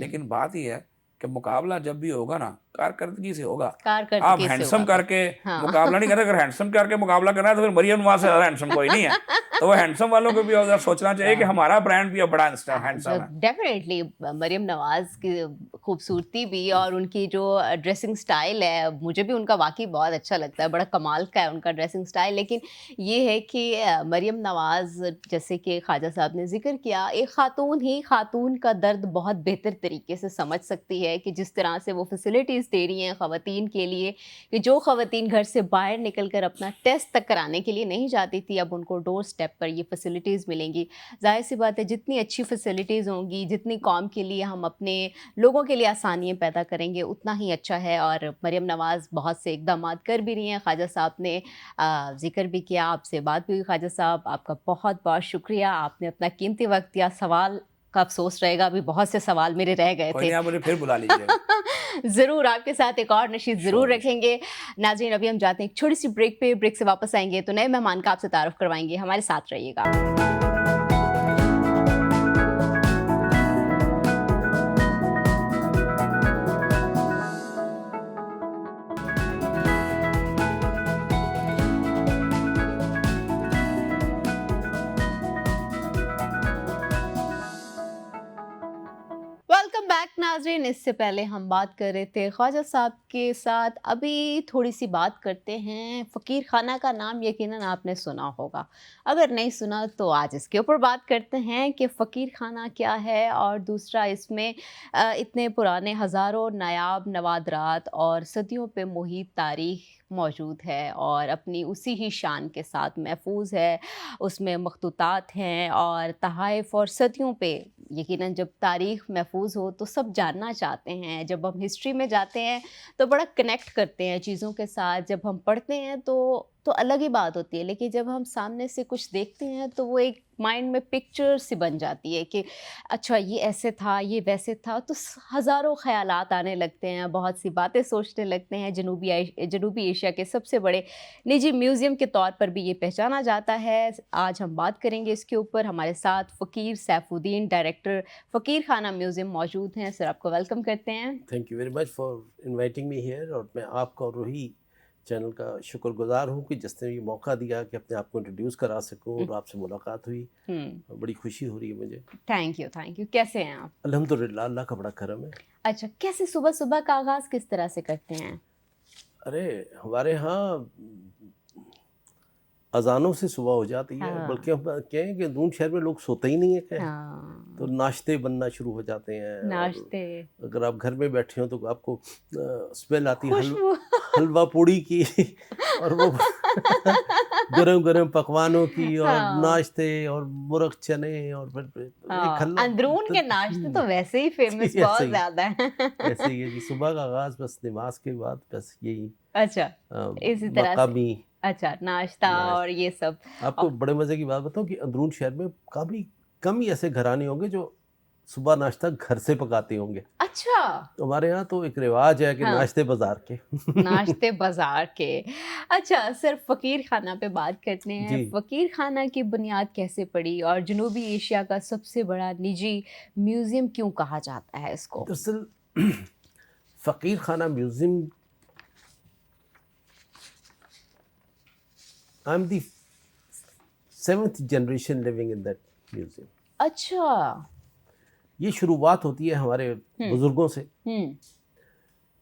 लेकिन बात ही है कि मुकाबला जब भी होगा ना, कारकर्दगी से होगा। आप हैंडसम करके मुकाबला नहीं करते, अगर हैंडसम करके मुकाबला करना है तो फिर मरियम नवाज से ज़्यादा हैंडसम कोई नहीं है। तो वो हैंडसम वालों को भी सोचना चाहिए कि हमारा ब्रांड भी अब बड़ा हैंडसम है। डेफिनेटली मरियम नवाज की खूबसूरती भी और उनकी जो ड्रेसिंग स्टाइल है, मुझे भी उनका वाकई बहुत अच्छा लगता है, बड़ा कमाल का है उनका ड्रेसिंग स्टाइल। लेकिन ये है कि मरियम नवाज, जैसे कि ख्वाजा साहब ने जिक्र किया, एक खातून ही खातून का दर्द बहुत बेहतर तरीके से समझ सकती है कि जिस तरह से वो फैसिलिटीज़ दे रही हैं ख़वातीन के लिए, कि जो ख़वातीन घर से बाहर निकल कर अपना टेस्ट तक कराने के लिए नहीं जाती थी, अब उनको डोर स्टेप स्टेप पर ये फैसिलिटीज़ मिलेंगी। ज़ाहिर सी बात है जितनी अच्छी फैसिलिटीज़ होंगी, जितनी कौम के लिए हम अपने लोगों के लिए आसानियाँ पैदा करेंगे उतना ही अच्छा है। और मरियम नवाज़ बहुत से इक़दामात कर भी रही हैं। ख्वाजा साहब ने ज़िक्र भी किया, आपसे बात भी हुई ख्वाजा साहब, आपका बहुत-बहुत शुक्रिया। आपने अपना कीमती वक़्त दिया। सवाल का अफ़सोस रहेगा, अभी बहुत से सवाल मेरे रह गए कोई थे। नहीं, आप मुझे फिर बुला लीजिएगा। ज़रूर आपके साथ एक और नशीद ज़रूर श्योर, श्योर। रखेंगे। नाज़रीन अभी हम जाते हैं एक छोटी-सी ब्रेक पे, ब्रेक से वापस आएँगे तो नए मेहमान का आपसे तारुफ़ करवाएँगे। हमारे साथ रहिएगा। वेलकम बैक नाज़रीन। इससे पहले हम बात कर रहे थे ख्वाजा साहब के साथ, अभी थोड़ी सी बात करते हैं। फ़कीर खाना का नाम यकीनन आपने सुना होगा, अगर नहीं सुना तो आज इसके ऊपर बात करते हैं कि फ़कीर खाना क्या है। और दूसरा इसमें इतने पुराने हज़ारों नायाब नवादरात और सदियों पे मुहित तारीख़ मौजूद है और अपनी उसी ही शान के साथ महफूज है। उसमें मखतूतात हैं और तहाइफ़ और सदियों पे यकीनन जब तारीख़ महफूज हो तो सब जानना चाहते हैं। जब हम हिस्ट्री में जाते हैं तो बड़ा कनेक्ट करते हैं चीज़ों के साथ। जब हम पढ़ते हैं तो अलग ही बात होती है, लेकिन जब हम सामने से कुछ देखते हैं तो वो एक माइंड में पिक्चर सी बन जाती है कि अच्छा ये ऐसे था, ये वैसे था। तो हज़ारों ख़यालात आने लगते हैं, बहुत सी बातें सोचने लगते हैं। जनूबी एशिया के सबसे बड़े निजी म्यूज़ियम के तौर पर भी ये पहचाना जाता है। आज हम बात करेंगे इसके ऊपर। हमारे साथ फ़कीर सैफुद्दीन, डायरेक्टर फ़कीर खाना म्यूज़ियम मौजूद हैं। सर आपको वेलकम करते हैं। Thank you very much for inviting me here. और मैं आपका और रूही चैनल का शुक्रगुजार हूँ कि जिसने ये मौका दिया कि अपने आप को इंट्रोड्यूस करा सकूँ और आपसे मुलाकात हुई। बड़ी खुशी हो रही है मुझे। Thank you, thank you. कैसे हैं आप? अल्हम्दुलिल्लाह, अल्लाह का बड़ा करम है। अच्छा, कैसे सुबह-सुबह का आगाज़ किस तरह से करते हैं? अरे हमारे यहाँ अज़ानों से सुबह हो जाती है, हाँ। बल्कि हम कहें कि दून शहर में लोग सोते ही नहीं है क्या। हाँ, तो नाश्ते बनना शुरू हो जाते हैं। और नाश्ते, अगर आप घर में बैठे हो तो आपको स्मेल आती है खुशबू। हलवा पूड़ी की और वो गरम गरम पकवानों की और हाँ, नाश्ते और मुर्ग चने और फिर एक हाँ, हलवा अंदरून के नाश्ते तो वैसे ही फ़ेमस ऐसे बहुत ही ज़्यादा हैं। ऐसे ही है जी। सुबह का आगाज़ बस नमाज के बाद बस यही अच्छा, इसी तरह से। मकामी अच्छा, नाश्ता नाश्ता। और ये सब। आपको और बड़े मज़े की बात बताऊँ कि अंदरून शहर में काफ़ी कम ही ऐसे घराने होंगे जो सुबह नाश्ता घर से पकाते होंगे। अच्छा, तो हमारे यहाँ तो एक रिवाज है कि हाँ। नाश्ते बाज़ार के। नाश्ते बाज़ार के। अच्छा, सिर्फ़ फ़कीर खाना पे बात करते हैं। जी। फ़कीर खाना की बुनियाद कैसे पड़ी और जनूबी एशिया का सबसे बड़ा निजी म्यूज़ियम क्यों कहा जाता है इसको? दरअसल फ़कीर खाना museum, I am the 7th generation living in that museum. अच्छा। ये शुरुआत होती है हमारे बुज़ुर्गों से। हुँ,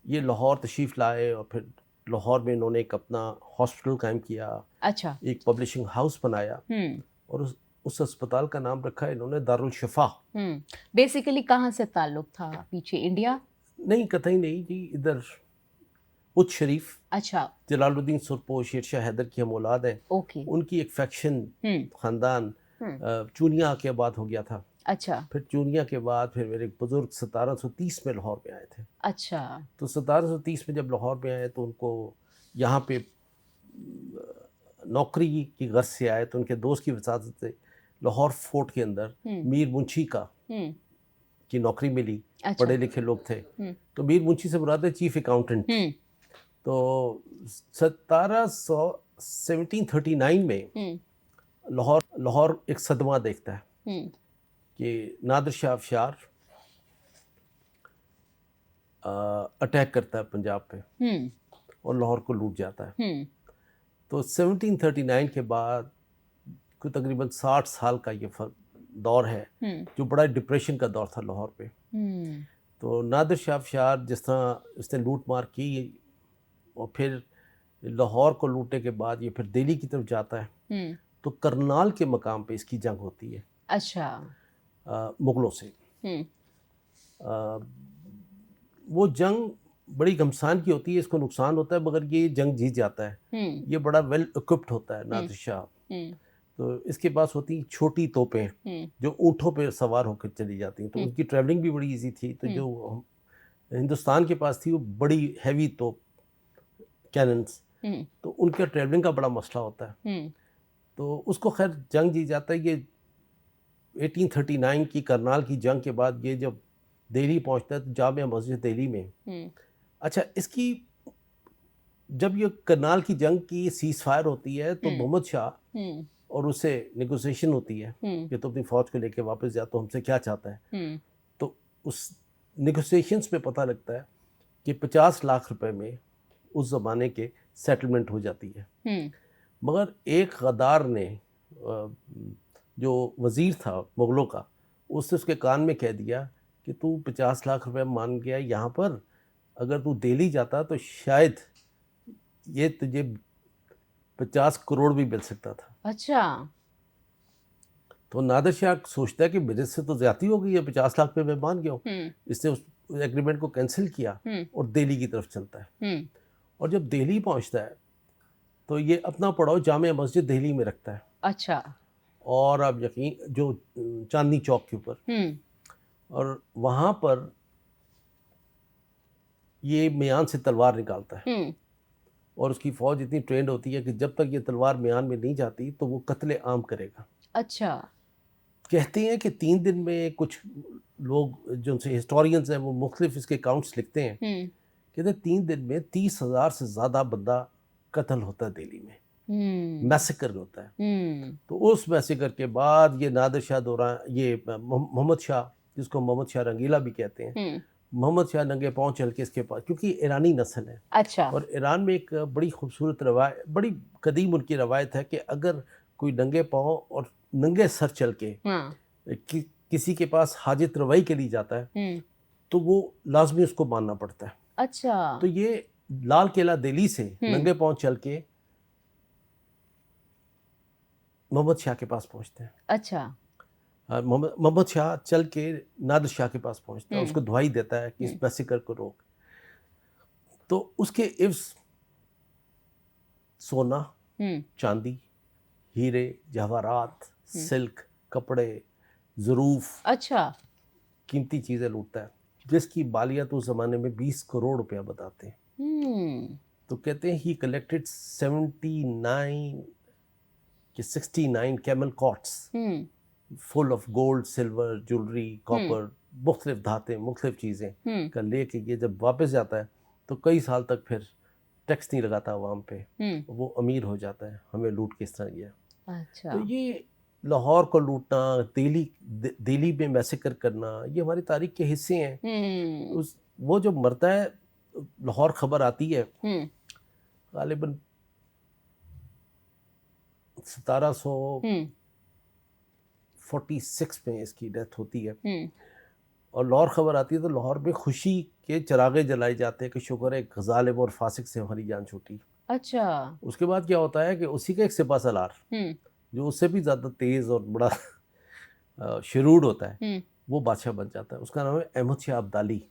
ये लाहौर तशरीफ़ लाए और फिर लाहौर में इन्होंने एक अपना हॉस्पिटल कायम किया, अच्छा। एक पब्लिशिंग हाउस बनाया हुँ, और उस अस्पताल का नाम रखा इन्होंने दारुल शिफा। हुँ। बेसिकली कहाँ से ताल्लुक़ था पीछे, इंडिया? नहीं, कतई नहीं जी, इधर उच्च शरीफ अच्छा, जलालुद्दीन सुरपो शेर शाह हैदर की हम औलाद हैं। ओके। उनकी एक फैक्शन हुँ, ख़ानदान हुँ। चूनिया के बाद हो गया था। अच्छा, फिर चूनिया के बाद फिर मेरे एक बुज़ुर्ग 1730 में लाहौर में आए थे। अच्छा। तो 1730 में जब लाहौर में आए तो उनको यहाँ पे नौकरी की गर्ज से आए, तो उनके दोस्त की वसात से लाहौर फोर्ट के अंदर हुँ, मीर मुंशी हुँ। की नौकरी मिली। अच्छा। पढ़े लिखे लोग थे। हुँ, तो मीर मुंशी से मुराद है चीफ अकाउंटेंट। हुँ, तो 1739 में हुँ, लाहौर लाहौर एक सदमा देखता है हुँ। कि नादिर शाह अफशार अटैक करता है पंजाब पे हुँ, और लाहौर को लूट जाता है। हुँ, तो 1739 के बाद कोई तकरीबन 60 साल का ये दौर है हुँ, जो बड़ा डिप्रेशन का दौर था लाहौर पे। हुँ। तो नादिर शाह अफशार जिस तरह इसने लूट मार की और फिर लाहौर को लूटने के बाद ये फिर दिल्ली की तरफ जाता है। हुँ, तो करनाल के मकाम पे इसकी जंग होती है अच्छा। मुग़लों से। हुँ, अ, वो जंग बड़ी घमसान की होती है, इसको नुकसान होता है मगर ये जंग जीत जाता है। हुँ, ये बड़ा वेल इक्विप्ड होता है हुँ, नादिर शाह। हुँ, तो इसके पास होती छोटी तोपें जो ऊँटों पे सवार होकर चली जाती हैं, तो उनकी ट्रैवलिंग भी बड़ी इजी थी। तो जो हिंदुस्तान के पास थी वो बड़ी हैवी तोप कैनन्स, तो उनका ट्रैवलिंग का बड़ा मसला होता है। तो उसको खैर जंग जी जाता है। ये 1839 की करनाल की जंग के बाद ये जब दिल्ली पहुंचता है तो जामिया मस्जिद दिल्ली में, अच्छा इसकी जब ये करनाल की जंग की सीज फायर होती है तो मोहम्मद शाह और उससे नेगोशिएशन होती है कि तो अपनी फौज को लेके वापस जा, तो हमसे क्या चाहता है। तो उस नेगोशिएशंस में पता लगता है कि 50 लाख रुपए में उस ज़माने के सेटलमेंट हो जाती है। मगर एक गद्दार ने जो वज़ीर था मुग़लों का, उसने उसके कान में कह दिया कि तू 50 लाख रुपए मान गया यहाँ पर, अगर तू दिल्ली जाता तो शायद ये तुझे 50 करोड़ भी मिल सकता था। अच्छा। तो नादिर शाह सोचता है कि मेरे से तो ज़्यादती हो गई है, 50 लाख पे मैं मान गया हूँ। इसने उस एग्रीमेंट को कैंसिल किया और दिल्ली की तरफ चलता है। और जब दिल्ली पहुँचता है तो ये अपना पड़ाव जामिया मस्जिद दिल्ली में रखता है। अच्छा। और अब यकीन जो चांदनी चौक के ऊपर, और वहाँ पर ये म्यान से तलवार निकालता है और उसकी फ़ौज इतनी ट्रेंड होती है कि जब तक ये तलवार म्यान में नहीं जाती तो वो कत्ले आम करेगा। अच्छा। कहते हैं कि 3 दिन में, कुछ लोग जो उनसे हिस्टोरियंस हैं वो मुख्तलिफ इसके काउंट्स लिखते हैं, कहते हैं 3 दिन में 30,000 से ज़्यादा बंदा कत्ल होता है दिल्ली में, मैसेकर होता है। तो उस मैसेकर के बाद ये नादिर शाह दौरान ये मोहम्मद शाह, जिसको मोहम्मद शाह रंगीला भी कहते हैं, मोहम्मद शाह नंगे पाँव चल के इसके पास, क्योंकि ईरानी नस्ल है। अच्छा। और ईरान में एक बड़ी खूबसूरत रवायत, बड़ी कदीम उनकी रवायत है कि अगर कोई नंगे पाँव और नंगे सर चल के किसी के पास हाजत रवाई के लिए जाता है तो वो लाजमी उसको मानना पड़ता है। अच्छा। तो ये लाल किला दिल्ली से नंगे पाँव चल के मोहम्मद शाह के पास पहुंचते हैं। अच्छा। मोहम्मद शाह चल के नादिर शाह के पास पहुंचता है, उसको दुआई देता है कि इस मैसेकर को रोक। तो उसके इव्स सोना, चांदी, हीरे, जवाहरात, सिल्क, कपड़े, ज़रूफ, अच्छा, कीमती चीज़ें लूटता है, जिसकी बालियत उस ज़माने में 20 करोड़ रुपया बताते हैं। तो कहते हैं he collected 69 camel cots full of gold, silver, jewellery, copper, मुख्तलिफ धातें, मुख्तलिफ चीज़ें का लेके ये जब वापस जाता है तो कई साल तक फिर टैक्स नहीं लगाता आवाम पे, वो अमीर हो जाता है। हमें लूट किस तरह किया। अच्छा। तो ये लाहौर को लूटना, दिल्ली में मैसेकर करना, ये हमारी तारीख के हिस्से हैं। वो जो मरता है, लाहौर खबर आती है गालिबन 1746 में इसकी डेथ होती है। और लाहौर खबर आती है तो लाहौर में खुशी के चरागे जलाए जाते हैं कि शुक्र है एक ज़ालिम और फासिक से हमारी जान छूटी। अच्छा। उसके बाद क्या होता है कि उसी का एक सिपा सलार जो उससे भी ज़्यादा तेज़ और बड़ा शरूर होता है, वो बादशाह बन जाता है। उसका नाम है अहमद शाह अब्दाली।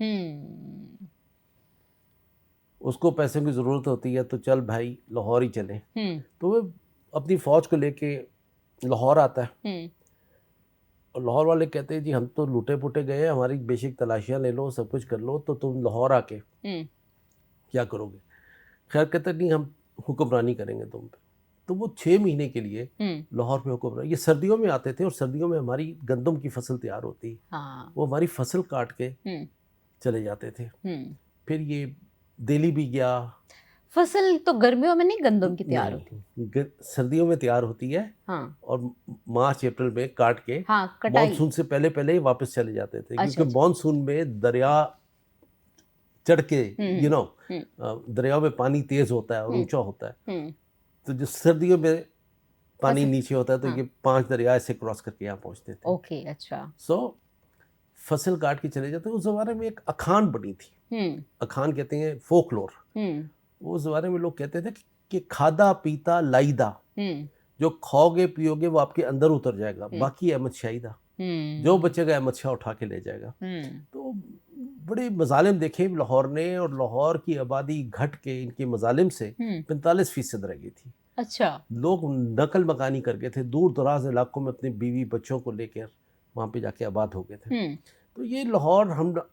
उसको पैसे की ज़रूरत होती है तो चल भाई लाहौर ही चलें। तो वो अपनी फ़ौज को लेके लाहौर आता है और लाहौर वाले कहते हैं जी हम तो लूटे पुटे गए हैं, हमारी बेसिक तलाशियाँ ले लो, सब कुछ कर लो, तो तुम लाहौर आके क्या करोगे। खैर कहते नहीं, हम हुक्मरानी करेंगे तुम पे। तो वो 6 महीने के लिए लाहौर में हुक्मरानी, ये सर्दियों में आते थे और सर्दियों में हमारी गंदम की फसल तैयार होती, वो हमारी फसल काट के चले जाते थे। फिर ये दिल्ली भी गया। फसल तो गर्मियों में नहीं गंदम की तैयार होती, सर्दियों में तैयार होती है। हाँ। और मार्च अप्रैल में काट के मानसून से पहले पहले ही वापस चले जाते थे। अच्छा, क्योंकि मानसून में दरिया चढ़ के दरिया में पानी तेज होता है और ऊंचा होता है, तो जो सर्दियों में पानी नीचे होता है तो ये 5 दरिया ऐसे क्रॉस करके यहाँ पहुँचते थे। ओके, अच्छा। सो फसल काट के चले जाते। उस ज़माने में एक अखान बनी थी, अखान कहते हैं फोकलोर। उस ज़माने में लोग कहते थे कि खादा पीता लाइदा, जो खाओगे पियोगे वो आपके अंदर उतर जाएगा, बाकी अहमद शाहीदा, जो बचेगा अहमद शाह उठा के ले जाएगा। तो बड़े मजालिम देखे लाहौर ने, और लाहौर की आबादी घट के इनके मजालिम से 45% रह गई थी। अच्छा। लोग नकल मकानी कर गए थे, दूर दराज इलाकों में अपने बीवी बच्चों को लेकर वहाँ पे जाके आबाद हो गए थे। तो ये लाहौर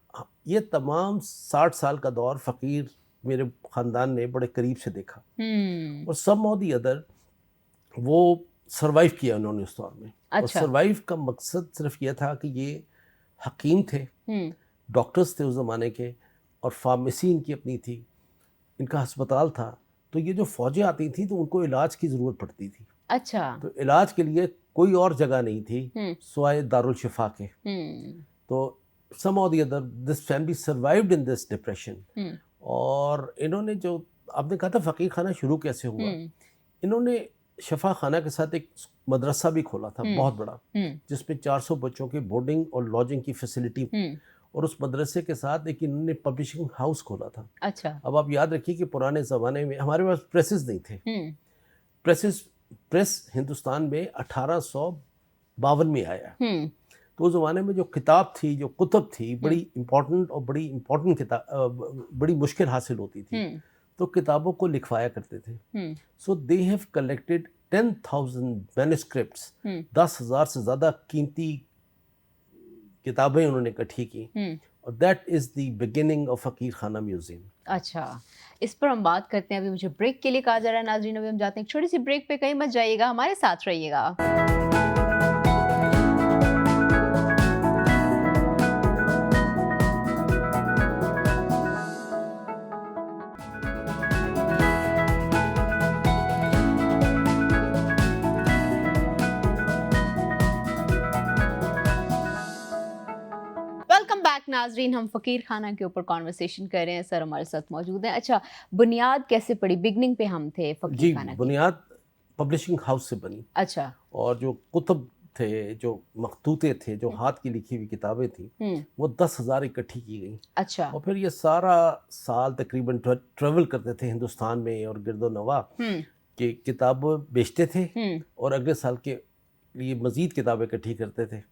ये तमाम 60 साल का दौर फ़कीर मेरे ख़ानदान ने बड़े करीब से देखा, और सम ऑफ दी अदर वो सरवाइव किया उन्होंने उस दौर में। और अच्छा। सरवाइव का मकसद सिर्फ ये था कि ये हकीम थे, डॉक्टर्स थे उस ज़माने के, और फार्मेसी इनकी अपनी थी, इनका अस्पताल था। तो ये जो फ़ौजें आती थी तो उनको इलाज की ज़रूरत पड़ती थी। अच्छा। तो इलाज के लिए कोई और जगह नहीं थी सिवाय दारुल शिफा के। तो some of the other this family survived in this depression. और इन्होंने जो आपने कहा था फ़कीर खाना शुरू कैसे हुआ, इन्होंने शफा खाना के साथ एक मदरसा भी खोला था बहुत बड़ा, जिसमें 400 बच्चों के बोर्डिंग और लॉजिंग की फैसिलिटी, और उस मदरसे के साथ एक इन्होंने पब्लिशिंग हाउस खोला था। अच्छा। अब आप याद रखिए कि पुराने ज़माने में हमारे पास प्रेसेस नहीं थे। प्रेस हिंदुस्तान में 1852 में आया। तो उस ज़माने में जो किताब थी, जो कुतुब थी, बड़ी इम्पोर्टेंट किताब, बड़ी मुश्किल हासिल होती थी, तो किताबों को लिखवाया करते थे। सो दे हैव कलेक्टेड 10,000 मैन्युस्क्रिप्ट्स, 10,000 से ज़्यादा कीमती किताबें उन्होंने इकट्ठी की, और that is the beginning of फ़कीर खाना म्यूज़ियम। अच्छा, इस पर हम बात करते हैं। अभी मुझे ब्रेक के लिए कहा जा रहा है नाज़रीन, अभी हम जाते हैं एक छोटी सी ब्रेक पे, कहीं मत जाइएगा, हमारे साथ रहिएगा। वेलकम बैक नाजरीन, हम फ़कीर खाना के ऊपर कॉन्वर्सेशन कर रहे हैं। सर हमारे साथ मौजूद हैं। अच्छा, बुनियाद कैसे पड़ी? बिगनिंग पे हम थे जी, फ़कीर खाना की। बुनियाद पब्लिशिंग हाउस से बनी, अच्छा। और जो कुतुब थे, जो मखतूते थे, जो हाथ की लिखी हुई किताबें थी, वो 10,000 इकट्ठी की गई। अच्छा। और फिर ये सारा साल तकरीबन ट्रेवल करते थे हिंदुस्तान में और गिरदो नवा, कि किताब बेचते थे और अगले साल के लिए मज़ीद किताबें इकट्ठी करते थे,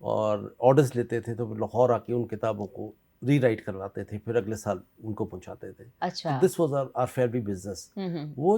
और ऑर्डर्स लेते थे, तो लाहौर आके उन किताबों को रीराइट करवाते थे, फिर अगले साल उनको पहुंचाते थे। अच्छा। This was our family business. वो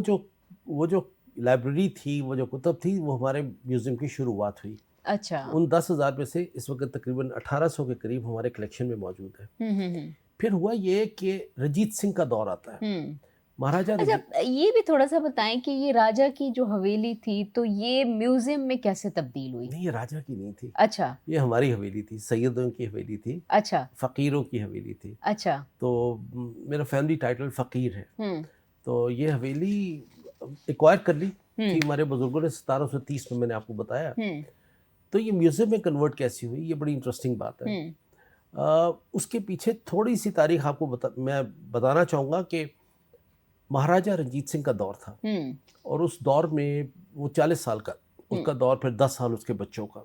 जो लाइब्रेरी थी, वो जो कुतुब थी, वो हमारे म्यूज़ियम की शुरुआत हुई। अच्छा। उन 10,000 में से इस वक्त तकरीबन 1800 के करीब हमारे कलेक्शन में मौजूद है। फिर हुआ ये कि रंजीत सिंह का दौर आता है। महाराजा अच्छा, ये भी थोड़ा सा बताएं कि ये राजा की जो हवेली थी, तो ये म्यूजियम में कैसे तब्दील हुई? नहीं, ये राजा की नहीं थी। अच्छा। ये हमारी हवेली थी, सैयदों की हवेली थी, अच्छा। फ़कीरों की हवेली थी। अच्छा। तो मेरा फैमिली टाइटल फ़कीर है। तो ये हवेली एक्वायर कर ली थी हमारे बुजुर्गों ने 1730 में, मैंने आपको बताया। तो ये म्यूज़ियम में कन्वर्ट कैसी हुई, ये बड़ी इंटरेस्टिंग बात है। उसके पीछे थोड़ी सी तारीख आपको मैं बताना चाहूँगा कि महाराजा रंजीत सिंह का दौर था, और उस दौर में वो 40 साल का उसका दौर, फिर 10 साल उसके बच्चों का।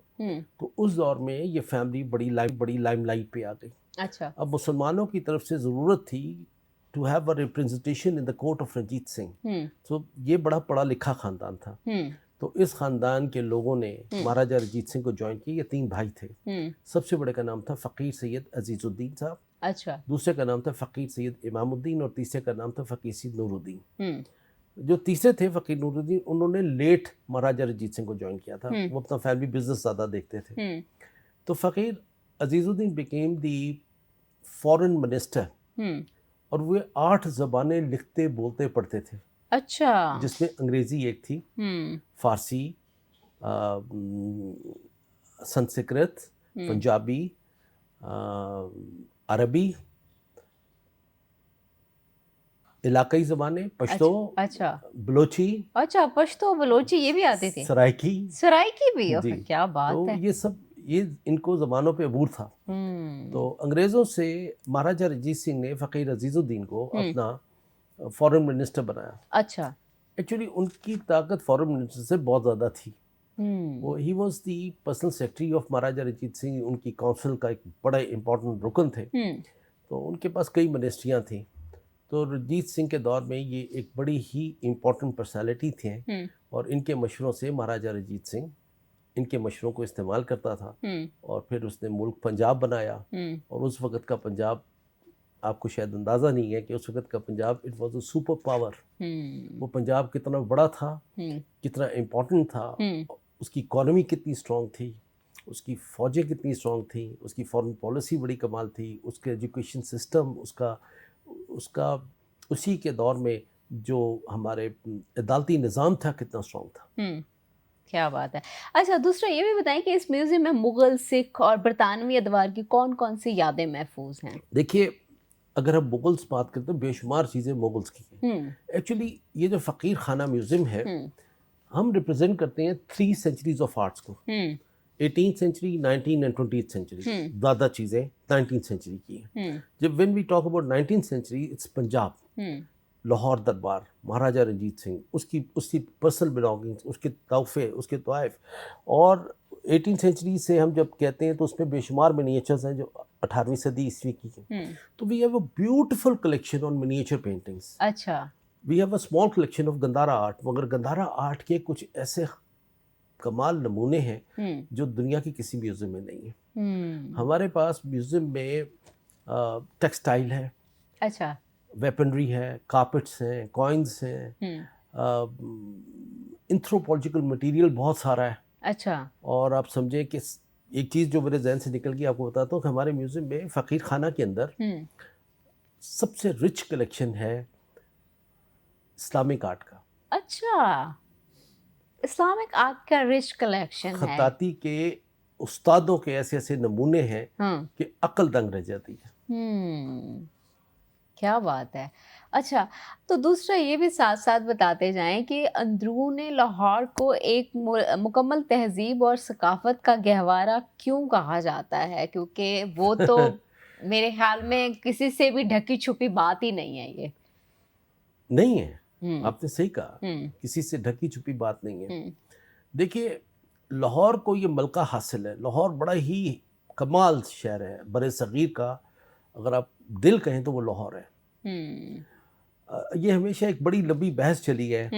तो उस दौर में ये फैमिली बड़ी लाइमलाइट पे आ गई। अच्छा। अब मुसलमानों की तरफ से ज़रूरत थी to have a representation in the court of Ranjit Singh. तो ये बड़ा पढ़ा लिखा ख़ानदान था। तो इस ख़ानदान के लोगों ने महाराजा रंजीत सिंह को ज्वाइन किया। ये 3 भाई थे। सबसे बड़े का नाम था फ़कीर सैयद अजीज़ुद्दीन साहब। अच्छा। दूसरे का नाम था फ़कीर सैयद इमामुद्दीन, और तीसरे का नाम था फ़कीर सैयद नूरुद्दीन। जो तीसरे थे फ़कीर नूरुद्दीन, उन्होंने लेट महाराजा रंजीत सिंह को ज्वाइन किया था। वो अपना फैमिली बिजनेस ज़्यादा देखते थे। तो फ़कीर अजीज़ुद्दीन बिकेम दी फॉरेन मिनिस्टर, और वे 8 ज़बानें लिखते बोलते पढ़ते थे। अच्छा। जिसमें अंग्रेज़ी एक थी, फ़ारसी, संस्कृत, पंजाबी, अरबी, इलाकाई ज़बानें, पश्तो, अच्छा। बलोची। अच्छा, पश्तो बलोची ये भी आते थे? सराइकी। सराइकी भी? जी। क्या बात तो है। ये इनको ज़बानों पे अबूर था। तो अंग्रेज़ों से महाराजा रंजीत सिंह ने फ़कीर अजीज़ुद्दीन को अपना फॉरेन मिनिस्टर बनाया। अच्छा। एक्चुअली उनकी ताकत फॉरेन मिनिस्टर से बहुत ज़्यादा थी। वो ही was the personal secretary of Maharaja Ranjit Singh, उनकी काउंसिल का एक बड़ा इंपॉर्टेंट रुकन थे। तो उनके पास कई मिनिस्ट्रियाँ थी। तो रंजीत सिंह के दौर में ये एक बड़ी ही इम्पोर्टेंट पर्सनालिटी थे, और इनके मशवरों से महाराजा रंजीत सिंह इनके मशवरों को इस्तेमाल करता था। और फिर उसने मुल्क पंजाब बनाया, और उस वक़्त का पंजाब आपको शायद अंदाज़ा नहीं है कि उस वक्त का Punjab it was a super power. वो पंजाब कितना बड़ा था, कितना इम्पोर्टेंट था, उसकी इकॉनमी कितनी स्ट्रॉन्ग थी, उसकी फ़ौजें कितनी स्ट्रॉन्ग थी, उसकी फॉरेन पॉलिसी बड़ी कमाल थी, उसके एजुकेशन सिस्टम, उसका उसी के दौर में जो हमारे अदालती निज़ाम था कितना स्ट्रॉन्ग था। क्या बात है। अच्छा, दूसरा ये भी बताएं कि इस म्यूजियम में मुगल, सिख और बरतानवी अदवार की कौन कौन सी यादें महफूज हैं? देखिए, अगर हम मुगल्स बात करते हैं बेशुमार चीज़ें मुगल्स की हैं। एक्चुअली ये जो फ़कीर खाना म्यूज़ियम है, हम रिप्रेजेंट करते हैं 3 सेंचुरीज ऑफ आर्ट्स को। 18th century, 19th and 20th century, ज़्यादा चीज़ें 19th सेंचुरी की हैं। जब when we talk about 19th century, it's Punjab, Lahore Darbar, Maharaja Ranjit Singh, उसकी पर्सनल बिलोंगिंग्स, उसके तोहफे, उसके तोहफ़। और 18th सेंचुरी से हम जब कहते हैं तो उसमें बेशुमार मिनिएचर्स हैं जो 18वीं सदी ईस्वी की हैं। तो we have a beautiful collection on miniature paintings. अच्छा। We have a small collection of Gandhara art, मगर गंधारा आर्ट के कुछ ऐसे कमाल नमूने हैं जो दुनिया के किसी म्यूज़ियम में नहीं है। हमारे पास म्यूज़ियम में टेक्सटाइल है, अच्छा, वेपनरी है, कार्पेट्स हैं, कॉइन्स हैं, एंथ्रोपोलॉजिकल मटेरियल बहुत सारा है। अच्छा। और आप समझें कि एक चीज़ जो मेरे जहन से निकल गई आपको बताता हूँ कि हमारे म्यूज़ियम में फ़कीर खाना के अंदर सबसे रिच कलेक्शन है इस्लामिक आर्ट का। अच्छा, इस्लामिक आर्ट का रिच कलेक्शन है। खत्ताती के उस्तादों के ऐसे ऐसे नमूने हैं कि अक्ल दंग रह जाती है। क्या बात है। अच्छा, तो दूसरा ये भी साथ साथ बताते जाएं कि अंदरून लाहौर को एक मुकम्मल तहजीब और सकाफत का गहवारा क्यों कहा जाता है? क्योंकि वो तो मेरे ख्याल में किसी से भी ढकी छुपी बात ही नहीं है ये। नहीं है, आपने सही कहा, किसी से ढकी छुपी बात नहीं है। देखिए, लाहौर को ये मलका हासिल है। लाहौर बड़ा ही कमाल शहर है बरे सगीर का, अगर आप दिल कहें तो वो लाहौर है। ये हमेशा एक बड़ी लंबी बहस चली है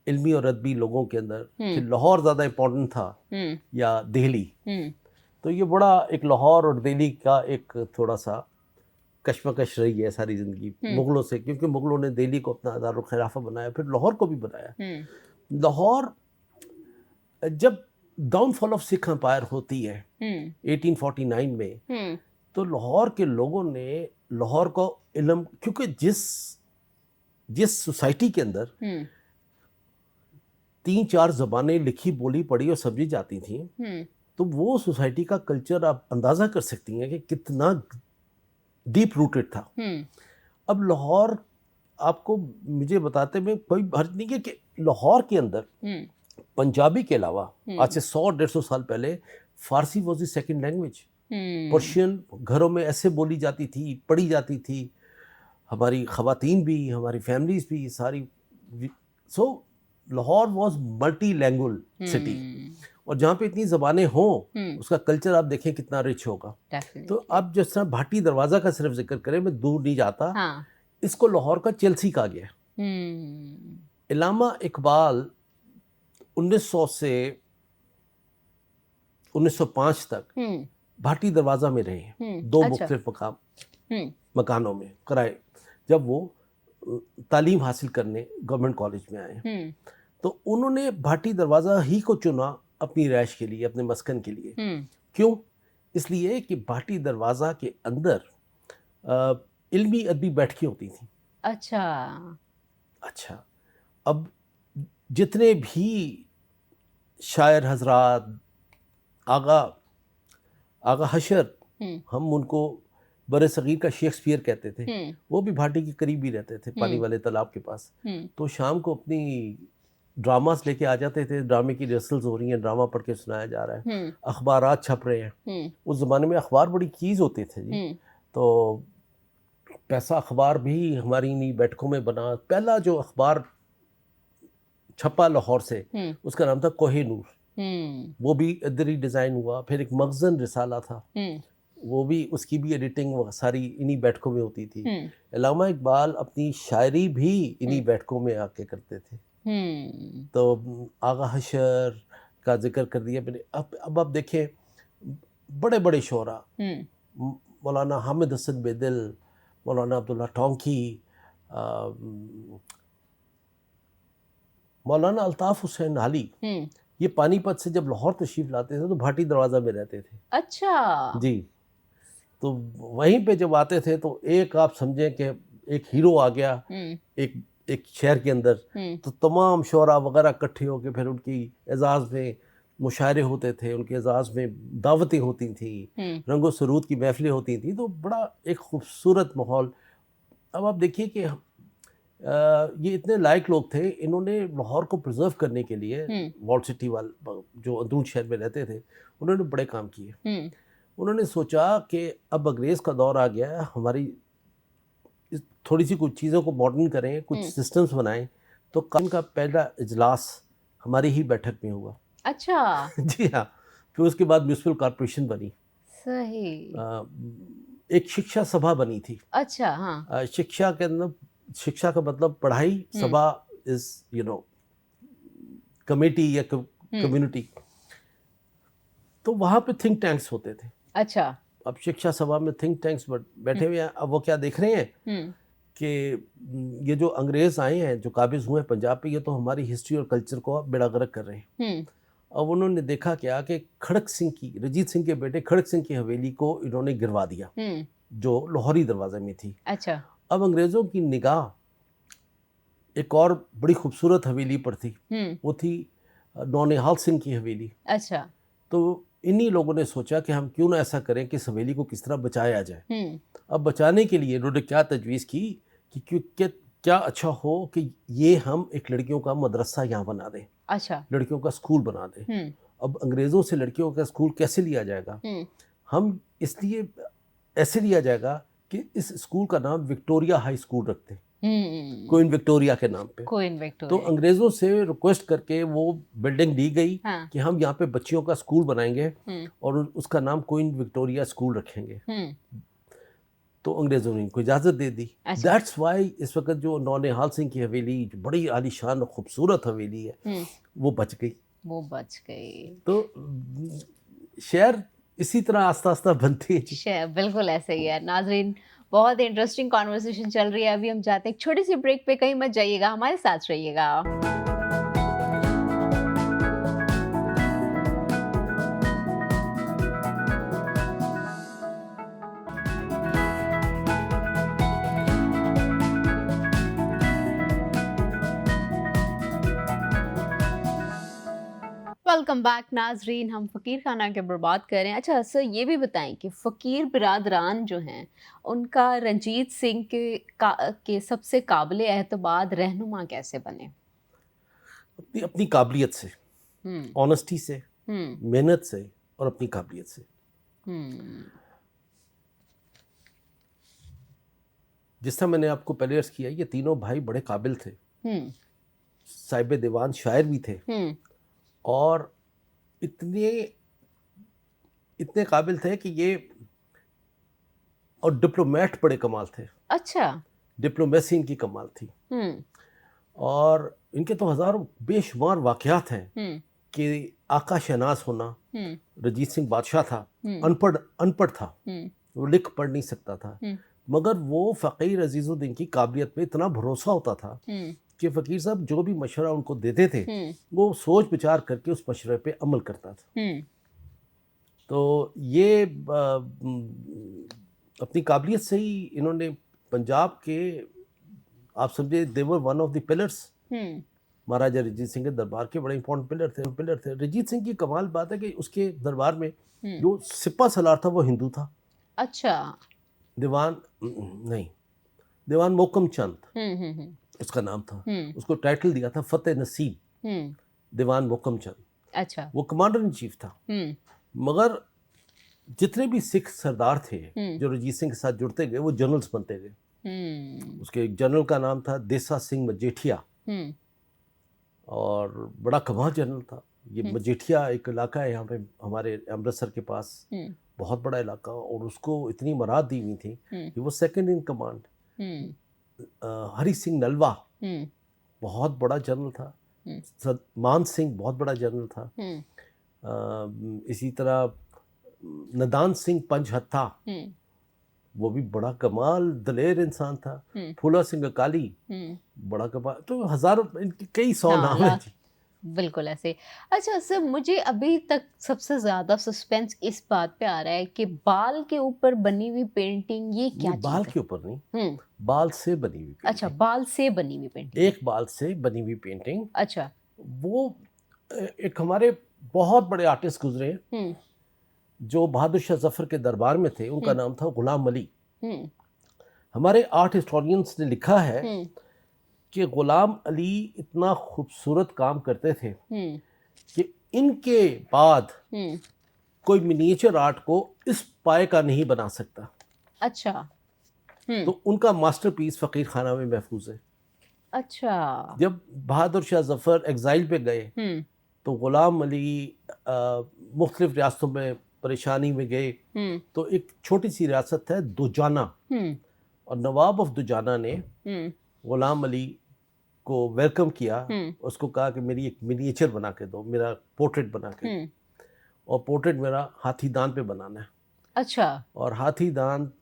इल्मी और अदबी लोगों के अंदर कि लाहौर ज़्यादा इम्पोर्टेंट था या दिल्ली। तो ये बड़ा एक लाहौर और दिल्ली का एक थोड़ा सा कश्मकश रही है सारी ज़िंदगी मुग़लों से, क्योंकि मुग़लों ने दिल्ली को अपना दारुल खिलाफा बनाया, फिर लाहौर को भी बनाया। लाहौर जब डाउनफॉल ऑफ सिख एम्पायर होती है 1849 में, तो लाहौर के लोगों ने लाहौर को इल्म, क्योंकि जिस सोसाइटी के अंदर 3-4 ज़बानें लिखी बोली पढ़ी और समझी जाती थी, तो वो सोसाइटी का कल्चर आप अंदाज़ा कर सकती हैं कि कितना डीप रूटेड था। अब लाहौर, आपको मुझे बताते में कोई हर्ज नहीं है कि लाहौर के अंदर पंजाबी के अलावा आज से 100-150 साल पहले Farsi was the second language. Persian घरों में ऐसे बोली जाती थी, पढ़ी जाती थी, हमारी ख़वातीन भी, हमारी फैमिलीज भी सारी। So Lahore was multi language city, और जहाँ पे इतनी ज़बानें हों उसका कल्चर आप देखें कितना रिच होगा। तो अब जिस तरह भाटी दरवाज़ा का सिर्फ जिक्र करें, मैं दूर नहीं जाता, इसको लाहौर का चेल्सी कहा गया। इल्लामा इकबाल 1900 से 1905 तक भाटी दरवाज़ा में रहे हैं, 2 मुख्तलिफ मकानों में कराए, जब वो तालीम हासिल करने गवर्नमेंट कॉलेज में आए। तो उन्होंने भाटी दरवाज़ा ही को चुना अपनी रैश के लिए, अपने मस्कन के लिए। क्यों? इसलिए कि भाटी दरवाज़ा के अंदर इल्मी अदबी बैठकें होती थी। अच्छा, अब जितने भी शायर हजरात, आगा हशर, हम उनको बरे सगीर का शेक्सपियर कहते थे, वो भी भाटी के करीब ही रहते थे, पानी वाले तालाब के पास। तो शाम को अपनी ड्रामास लेके आ जाते थे, ड्रामे की रिहर्सल्स हो रही हैं, ड्रामा पढ़ के सुनाया जा रहा है, अखबारात छप रहे हैं। उस ज़माने में अखबार बड़ी चीज़ होते थे जी। तो पैसा अखबार भी हमारी इन्हीं बैठकों में बना। पहला जो अखबार छपा लाहौर से, उसका नाम था कोहे नूर, वो भी इधर डिज़ाइन हुआ। फिर एक मखज़न रिसाला था, वो भी, उसकी भी एडिटिंग सारी इन्हीं बैठकों में होती थी। इल्लामा इकबाल अपनी शायरी भी इन्हीं बैठकों में आके करते थे। तो आगा हशर का जिक्र कर दिया मैंने। अब आप देखें बड़े बड़े शोरा, मौलाना हामिद हसन बेदिल, मौलाना अब्दुल्ला टोंकी, मौलाना अल्ताफ हुसैन आली, ये पानीपत से जब लाहौर तशरीफ लाते थे तो भाटी दरवाज़ा में रहते थे। अच्छा। जी, तो वहीं पे जब आते थे तो एक आप समझें कि एक हीरो आ गया एक एक शहर के अंदर, तो तमाम शोरा वगैरह इकट्ठे होके फिर उनकी एजाज़ में मुशायरे होते थे, उनके एजाज़ में दावतें होती थी, रंगो सरूद की महफिलें होती थी, तो बड़ा एक खूबसूरत माहौल। अब आप देखिए कि ये इतने लायक लोग थे, इन्होंने लाहौर को प्रिजर्व करने के लिए वॉल सिटी जो अंदरून शहर में रहते थे, उन्होंने बड़े काम किए। उन्होंने सोचा कि अब अंग्रेज़ का दौर आ गया है, हमारी थोड़ी सी कुछ चीज़ों को मॉडर्न करें, कुछ सिस्टम्स बनाएं। तो कानून का पहला इजलास हमारी ही बैठक में हुआ। अच्छा। जी हाँ, फिर उसके बाद म्यूनसिपल कॉरपोरेशन बनी, सही। एक शिक्षा सभा बनी थी। अच्छा। हाँ। शिक्षा का मतलब पढ़ाई, सभा इज कमेटी या कम्युनिटी। तो वहाँ पे थिंक टैंक्स होते थे। अच्छा। अब शिक्षा सभा में थिंक टैंक्स बैठे हुए हैं। अब वो क्या देख रहे हैं कि ये जो अंग्रेज आए हैं, जो काबिज हुए हैं पंजाब पे, ये तो हमारी हिस्ट्री और कल्चर को बेड़ा गर्क कर रहे हैं। अब उन्होंने देखा क्या कि रजीत सिंह के बेटे खड़क सिंह की हवेली को इन्होंने गिरवा दिया, जो लाहौरी दरवाजे में थी। अच्छा। अब अंग्रेज़ों की निगाह एक और बड़ी खूबसूरत हवेली पर थी, वो थी नौनिहाल सिंह की हवेली। अच्छा। तो इन्हीं लोगों ने सोचा कि हम क्यों ना ऐसा करें कि इस हवेली को किस तरह बचाया जाए। अब बचाने के लिए इन्होंने क्या तजवीज़ की कि क्या अच्छा हो कि ये हम एक लड़कियों का मदरसा यहाँ बना दें। अच्छा। लड़कियों का स्कूल बना दें। अब अंग्रेज़ों से लड़कियों का स्कूल कैसे लिया जाएगा? हम इसलिए ऐसे लिया जाएगा कि इस स्कूल का नाम विक्टोरिया हाई स्कूल रखते हैं, क्वीन विक्टोरिया के नाम पे। क्वीन तो विक्टोरिया। अंग्रेज़ों से रिक्वेस्ट करके वो बिल्डिंग ली गई हाँ। कि हम यहाँ पे बच्चियों का स्कूल बनाएंगे और उसका नाम क्वीन विक्टोरिया स्कूल रखेंगे। तो अंग्रेज़ों ने इनको इजाज़त दे दी। दैट्स वाई इस वक्त जो नौनिहाल सिंह की हवेली, जो बड़ी आलीशान और खूबसूरत हवेली है, वो बच गई। तो शहर इसी तरह आस्ता आस्ता बनती है। बिल्कुल ऐसे ही है। नाजरीन, बहुत इंटरेस्टिंग कॉन्वर्सेशन चल रही है। अभी हम जाते हैं एक छोटी सी ब्रेक पे, कहीं मत जाइएगा, हमारे साथ रहिएगा। वेलकम बैक नाजरीन, हम फ़कीर खाना के ऊपर बात कर रहे हैं। अच्छा सर, ये भी बताएं कि फ़कीर बिरादरान जो हैं, उनका रंजीत सिंह के सबसे काबिल एतमाद रहनुमा कैसे बने? अपनी काबिलियत से, ऑनेस्टी से, मेहनत से और अपनी काबिलियत से। जिस तरह मैंने आपको पहले अर्ज किया, ये तीनों भाई बड़े काबिल थे, साहिब दीवान शायर भी थे, और इतने काबिल थे कि ये, और डिप्लोमेट बड़े कमाल थे। अच्छा। डिप्लोमेसी इनकी कमाल थी। और इनके तो हजारों बेशुमार वाकयात हैं कि आका शहनाज होना, रंजीत सिंह बादशाह था, अनपढ़ था, वो लिख पढ़ नहीं सकता था, मगर वो फ़कीर अजीज़ुद्दीन की काबिलियत पे इतना भरोसा होता था कि फ़कीर साहब जो भी मशवरा उनको देते थे, वो सोच विचार करके उस मशवरे पे अमल करता था। तो ये अपनी काबिलियत से ही इन्होंने पंजाब के, आप समझे, दे वर वन ऑफ द पिलर्स। महाराजा रंजीत सिंह के दरबार के बड़े इंपॉर्टेंट पिलर थे। रंजीत सिंह की कमाल बात है कि उसके दरबार में जो सिपा सलार था वो हिंदू था। अच्छा। दीवान मोहकम चंद उसका नाम था। उसको टाइटल दिया था फतेह नसीब, दीवान मोहकम चंद। अच्छा। वो कमांडर इन चीफ था। मगर जितने भी सिख सरदार थे जो रंजीत सिंह के साथ जुड़ते गए, वो जनरल्स बनते गए। उसके एक जनरल का नाम था देसा सिंह मजेठिया, और बड़ा कमाल जनरल था। ये मजेठिया एक इलाका है यहाँ पे हमारे अमृतसर के पास, बहुत बड़ा इलाका, और उसको इतनी मराद दी हुई थी कि वो second in command. Hari Singh Nalwa बहुत बड़ा जनरल था। मान सिंह बहुत बड़ा जनरल था। इसी तरह नदान सिंह पंचहत्था, वो भी बड़ा कमाल दलेर इंसान था। हम्म, फूला सिंह अकाली, बड़ा कमाल। तो हजारों, इनके कई 100 हाँ नाम हैं जी। बिल्कुल ऐसे। अच्छा सर, मुझे अभी तक सबसे ज्यादा सस्पेंस इस बात पे आ रहा है कि बाल के ऊपर बनी हुई पेंटिंग ये ये क्या बाल चीज है? के ऊपर नहीं, हम्म। बाल से बनी हुई अच्छा, पेंटिंग। बाल से बनी हुई पेंटिंग। एक बाल से बनी हुई पेंटिंग। अच्छा। वो एक हमारे बहुत बड़े आर्टिस्ट गुजरे हैं हम्म। जो बहादुर शाह जफर के दरबार में थे। उनका हम्म। नाम था गुलाम अली। हम्म। हमारे आर्ट हिस्टोरियंस ने लिखा है हम्म। कि गुलाम अली इतना खूबसूरत काम करते थे हम्म। कि इनके बाद हम्म। कोई मिनिएचर आर्ट को इस पाए का नहीं बना सकता। अच्छा। हम्म। तो उनका मास्टरपीस फ़कीर खाना में महफूज है। अच्छा। जब बहादुर शाह जफर एग्जाइल पे गए हम्म। तो गुलाम अली मुख्तलिफ रियासतों में परेशानी में गए। हम्म। तो एक छोटी सी रियासत है दुजाना, हम्म। और नवाब ऑफ दुजाना ने हम्म। गुलाम अली को वेलकम किया। हम्म। उसको कहा कि मेरी एक मिनिएचर बना के दो, मेरा पोर्ट्रेट बना के दो। हम्म। और पोर्ट्रेट मेरा हाथी दांत पे बनाना है। अच्छा। और हाथी दांत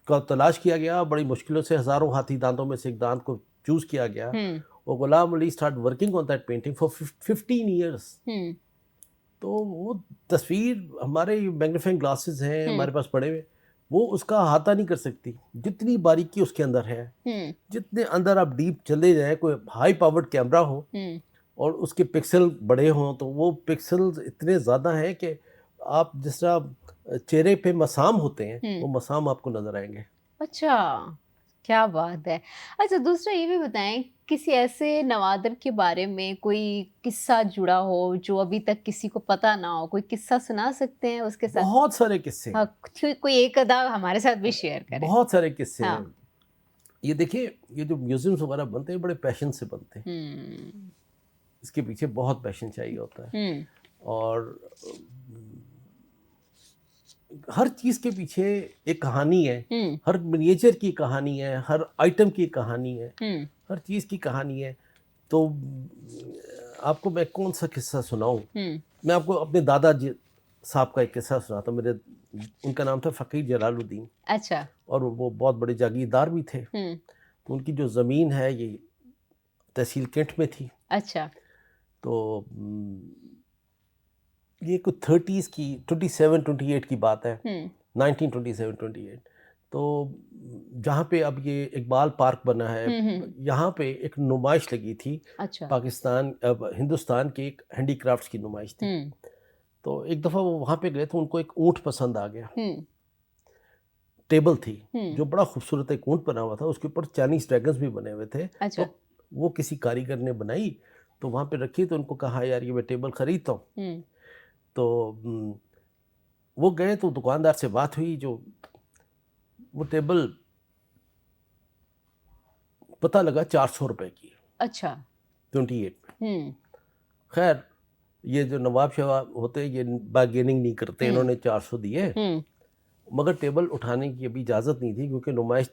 का तलाश किया गया, बड़ी मुश्किलों से हज़ारों हाथी दांतों में से एक दांत को चूज़ किया गया। हम्म। और Ghulam Ali start working on that painting for 15 years. हम्म। तो वो तस्वीर, हमारे मैग्नीफाइंग ग्लासेस हैं हम्म। हमारे पास पड़े हुए, वो उसका अहाता नहीं कर सकती जितनी बारीकी उसके अंदर है। हम्म। जितने अंदर आप डीप चले जाए, कोई हाई पावर्ड कैमरा हो हम्म। और उसके पिक्सल बड़े हों, तो वो पिक्सल्स इतने ज़्यादा हैं कि आप जिस तरह चेहरे पे मसाम होते हैं, हम्म। वो मसाम आपको नज़र आएंगे। अच्छा, क्या बात है। अच्छा, दूसरा ये भी बताएं, किसी ऐसे नवादर के बारे में कोई किस्सा जुड़ा हो जो अभी तक किसी को पता ना हो, कोई किस्सा सुना सकते हैं उसके साथ? बहुत सारे किस्से हाँ, हैं, कोई एक अदा हमारे साथ भी शेयर करें। बहुत सारे किस्से हैं। हाँ। ये देखिए, ये जो म्यूजियम्स वगैरह बनते हैं बड़े पैशन से बनते हैं। हम्म। इसके पीछे बहुत पैशन चाहिए होता है। हम्म। और हर चीज़ के पीछे एक कहानी है। हम्म। हर मिनिएचर की कहानी है, हर आइटम की कहानी है, हम्म। हर चीज़ की कहानी है। तो आपको मैं कौन सा किस्सा सुनाऊं? हम्म। मैं आपको अपने दादा जी साहब का एक किस्सा सुनाता हूं। मेरे, उनका नाम था फ़कीर जलालुद्दीन, अच्छा। और वो बहुत बड़े जागीरदार भी थे। हम्म। तो उनकी जो ज़मीन है ये तहसील कैंट में थी। अच्छा। तो ये कुछ 30s की, 27-28 की बात है, हम्म। 1927-28। तो जहाँ पे अब ये इकबाल पार्क बना है, हम्म। यहाँ पे एक नुमाइश लगी थी। अच्छा। पाकिस्तान, अब हिंदुस्तान की एक हैंडीक्राफ्ट्स की नुमाइश थी। हम्म। तो एक दफ़ा वो वहाँ पे गए तो उनको एक ऊँट पसंद आ गया। हम्म। टेबल थी हम्म। जो बड़ा खूबसूरत एक ऊँट बना हुआ था, उसके ऊपर चाइनीज ड्रैगन्स भी बने हुए थे। अच्छा। तो वो किसी कारीगर ने बनाई, तो वहाँ पे रखी। तो उनको कहा, यार ये मैं टेबल खरीदता हूँ। हम्म। तो वो गए तो दुकानदार से बात हुई। जो वो टेबल पता लगा 400 रुपए की है, अच्छा। 28 में। हम्म। खैर, ये जो नवाब शाह होते हैं ये बार्गेनिंग नहीं करते, हम्म। इन्होंने 400 दिए। हम्म। मगर टेबल उठाने की अभी इजाज़त नहीं थी क्योंकि नुमाइश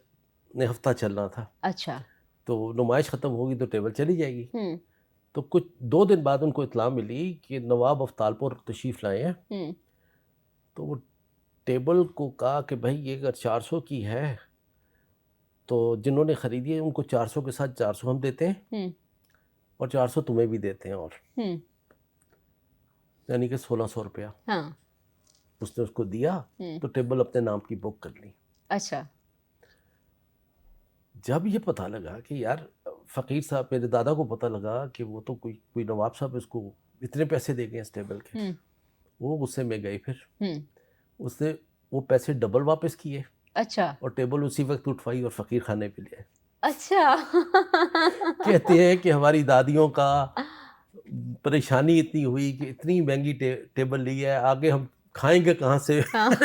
ने हफ्ता चलना था। अच्छा। तो नुमाइश ख़त्म होगी तो टेबल चली जाएगी। हम्म। तो कुछ 2 दिन बाद उनको इत्तला मिली कि नवाब अफ्तालपुर तशरीफ़ लाए हैं। हम्म। तो वो टेबल को कहा कि भाई ये अगर 400 की है तो जिन्होंने ख़रीदी है उनको 400 के साथ 400 हम देते हैं हम्म। और 400 तुम्हें भी देते हैं, और हम्म। यानी कि 1600 रुपया हाँ। उसने उसको दिया। हम्म। तो टेबल अपने नाम की बुक कर ली। अच्छा। जब ये पता लगा कि यार, फ़कीर साहब, मेरे दादा को पता लगा कि वो तो कोई कोई नवाब साहब इसको इतने पैसे दे गए इस टेबल के, हम्म। वो गुस्से में गए। फिर हम्म। उसने वो पैसे डबल वापस किए अच्छा। और टेबल उसी वक्त उठवाई और फ़कीर खाने पे ले आए। अच्छा। कहते हैं कि हमारी दादियों का परेशानी इतनी हुई कि इतनी महंगी टेबल ली है, आगे हम खाएंगे कहाँ से? हाँ।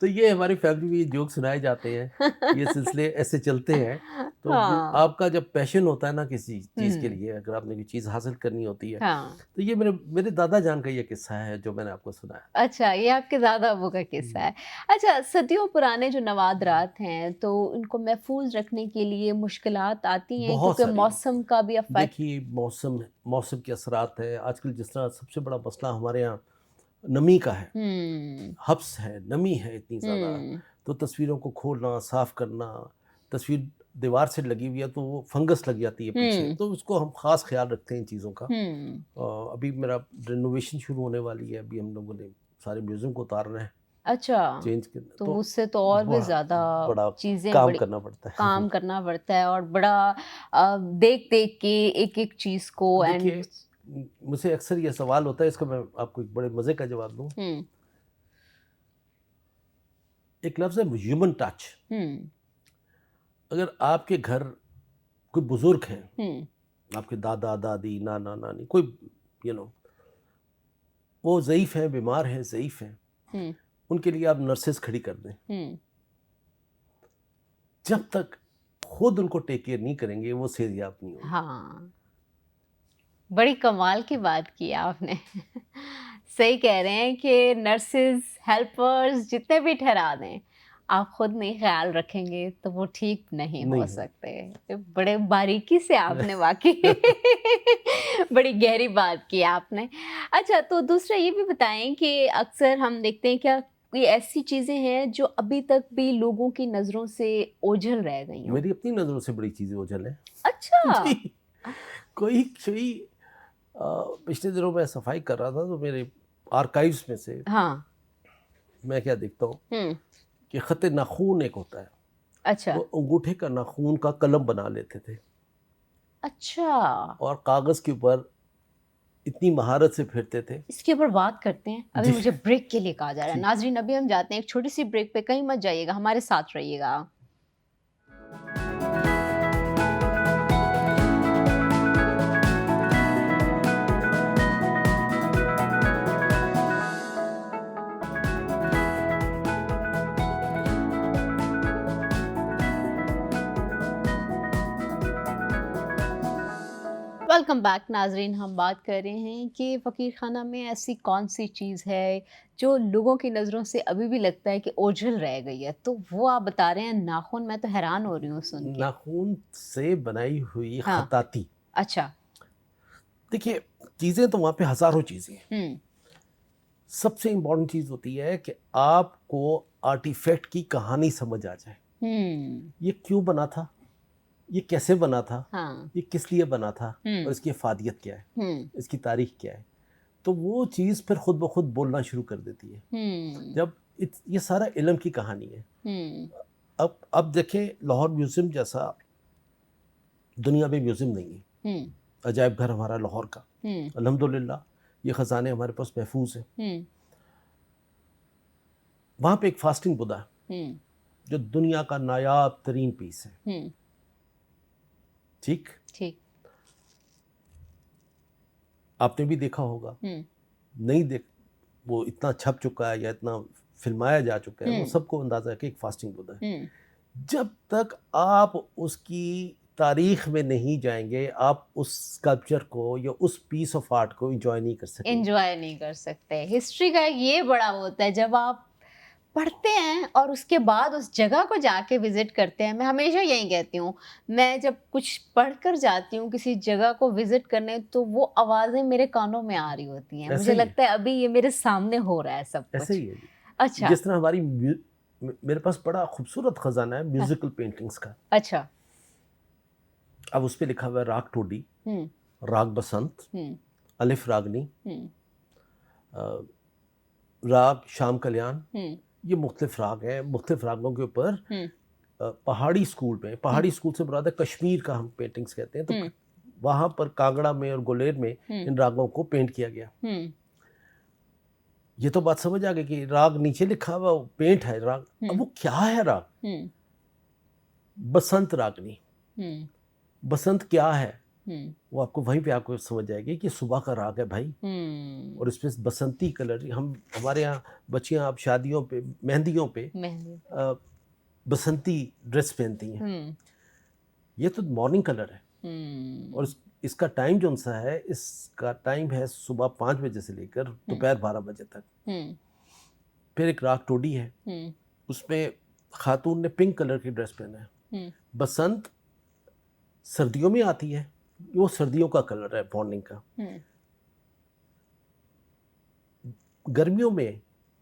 तो ये हमारी फैमिली में ये जोक सुनाए जाते हैं, ये सिलसिले ऐसे चलते हैं। तो हाँ। आपका जब पैशन होता है ना किसी चीज़ के हम्म। लिए, अगर आपने कोई चीज़ हासिल करनी होती है, हाँ। तो ये मेरे मेरे दादा जान का ये किस्सा है जो मैंने आपको सुनाया। अच्छा, ये आपके दादा अबू का किस्सा है। अच्छा, सदियों पुराने जो नवादरात हैं, तो उनको महफूज रखने के लिए मुश्किलात आती हैं बहुत क्योंकि सारी। मौसम का भी इफेक्ट। देखिए, मौसम मौसम के असरात है। आजकल जिस तरह सबसे बड़ा मसला हमारे यहाँ नमी का है, हम्म हब्स है, नमी है इतनी ज़्यादा, हम्म तो तस्वीरों को खोलना, साफ करना, तस्वीर दीवार से लगी हुई है तो वो फंगस लग जाती है पीछे, हम्म तो उसको हम खास ख्याल रखते हैं इन चीज़ों का। हम्म अभी मेरा रिनोवेशन शुरू होने वाली है, अभी हम लोगों ने सारे म्यूज़ियम को उतारना है, अच्छा, चेंज करना, तो तो उससे तो और भी बड़ा ज़्यादा बड़ा चीज़ें काम बड़ी करना पड़ता है। काम करना पड़ता है, और बड़ा देख देख के एक एक चीज़ को एंड। देखिए, मुझे अक्सर ये सवाल होता है, इसका मैं आपको एक बड़े मज़े का जवाब दूँ। हम्म एक लफ्ज़ है ह्यूमन टच। हम्म अगर आपके घर कोई बुज़ुर्ग हैं, हम्म आपके दादा दादी नाना नानी, कोई यू नो वो ज़ईफ़ हैं, बीमार हैं, ज़ईफ़ हैं, हम्म उनके लिए आप नर्सेस खड़ी कर दें, हम्म जब तक खुद उनको टेक केयर नहीं करेंगे वो सेहतयाब नहीं होंगे। हाँ, बड़ी कमाल की बात की आपने। सही कह रहे हैं कि नर्सेज हेल्पर्स जितने भी ठहरा दें, आप खुद नहीं ख्याल रखेंगे तो वो ठीक नहीं हो नहीं हो। सकते। ये बड़े बारीकी से आपने वाकई बड़ी गहरी बात की आपने। अच्छा, तो दूसरा ये भी बताएं कि अक्सर हम देखते हैं क्या कोई ऐसी चीज़ें हैं जो अभी तक भी लोगों की नज़रों से ओझल रह गई हों? मेरी अपनी नज़रों से बड़ी चीज़ें ओझल हैं। अच्छा। जी, कोई कोई पिछले दिनों मैं सफाई कर रहा था तो मेरे आर्काइव्स में से हाँ। मैं क्या देखता हूँ हुँ। कि खत नाखून एक होता है, अच्छा। वो अंगूठे का नाखून का कलम बना लेते थे अच्छा। और कागज़ के ऊपर इतनी महारत से फिरते थे। इसके ऊपर बात करते हैं। अभी जी, मुझे ब्रेक के लिए कहा जा रहा है। ठीक। नाज़रीन, अभी हम जाते हैं एक छोटी-सी ब्रेक पे, कहीं मत जाइएगा, हमारे साथ रहिएगा। वेलकम बैक नाजरीन। हम बात कर रहे हैं कि फ़कीर खाना में ऐसी कौन सी चीज़ है जो लोगों की नज़रों से अभी भी लगता है कि ओझल रह गई है, तो वो आप बता रहे हैं नाखून। मैं तो हैरान हो रही हूँ सुन के। नाखून से बनाई हुई हाँ। खताती। अच्छा। देखिए, चीज़ें तो वहाँ पे हज़ारों चीज़ें हैं। हम्म सबसे इम्पोर्टेंट चीज़ होती है कि आपको आर्टिफैक्ट की कहानी समझ आ जाए। हम्म ये क्यों बना था? ये कैसे बना था? हाँ। ये किस लिए बना था? और हम्म इसकी अफ़ादियत क्या है? हम्म इसकी तारीख़ क्या है? तो वो चीज़ फिर खुद ब खुद बोलना शुरू कर देती है। हम्म जब ये सारा इल्म की कहानी है। हम्म अब देखें, लाहौर म्यूज़ियम जैसा दुनिया में म्यूज़ियम नहीं है। हम्म अजायब घर हमारा लाहौर का, हम्म अल्हम्दुलिल्लाह ये ख़ज़ाने हमारे पास महफूज हैं। हम्म वहाँ पे एक फास्टिंग बुद्धा है हम्म जो दुनिया का नायाब तरीन पीस है। हम्म ठीक, ठीक। आपने भी देखा होगा। हम्म नहीं देख, वो इतना छप चुका है या इतना फिल्माया जा चुका है, वो हम्म सबको अंदाज़ा है कि एक फास्टिंग बुद्धा है। हम्म जब तक आप उसकी तारीख में नहीं जाएंगे, आप उस स्कल्पचर को या उस पीस ऑफ आर्ट को एंजॉय नहीं कर सकेंगे। एंजॉय नहीं कर सकते। हिस्ट्री का ये बड़ा होता है, जब आप पढ़ते हैं और उसके बाद उस जगह को जाके विजिट करते हैं। मैं हमेशा यही कहती हूँ, मैं जब कुछ पढ़कर जाती हूँ किसी जगह को विजिट करने, तो वो आवाज़ें मेरे कानों में आ रही होती हैं। ऐसा मुझे ही है, लगता है अभी ये मेरे सामने हो रहा है सब ऐसे कुछ। ही है जी। अच्छा। जिस तरह मेरे पास बड़ा खूबसूरत खजाना है म्यूजिकल पेंटिंग्स का। अच्छा। अब उस पे लिखा हुआ है राग टोडी, हम्म राग बसंत, हम्म अलिफ रागनी, हम्म अ, राग शाम कल्याण। हम्म ये मुख्तलिफ राग हैं। मुख्तलिफ रागों के ऊपर हम्म पहाड़ी स्कूल में, पहाड़ी स्कूल से मुराद है कश्मीर का, हम पेंटिंग्स कहते हैं, तो हम्म वहाँ पर कांगड़ा में और गुलेर में हम्म इन रागों को पेंट किया गया। हम्म ये तो बात समझ आ गई कि राग नीचे लिखा हुआ, वो पेंट है राग। अब वो क्या है राग? हम्म बसंत रागनी। हम्म बसंत क्या है? हम्म वो आपको वहीं पे आपको समझ जाएगी कि सुबह का राग है भाई। हम्म और इसमें बसंती कलर, हमारे यहाँ बच्चियाँ आप शादियों पे, मेहंदियों पे मेहंदी। बसंती ड्रेस पहनती हैं। हम्म ये तो मॉर्निंग कलर है। और हम्म इसका टाइम जो सा है, इसका टाइम है सुबह 5 बजे से लेकर दोपहर 12 बजे तक। हम्म फिर एक राग टोडी है, हम्म उसमें खातून ने पिंक कलर की ड्रेस पहना है। हम्म बसंत सर्दियों में आती है, वो सर्दियों का कलर है मॉर्निंग का। हम्म गर्मियों में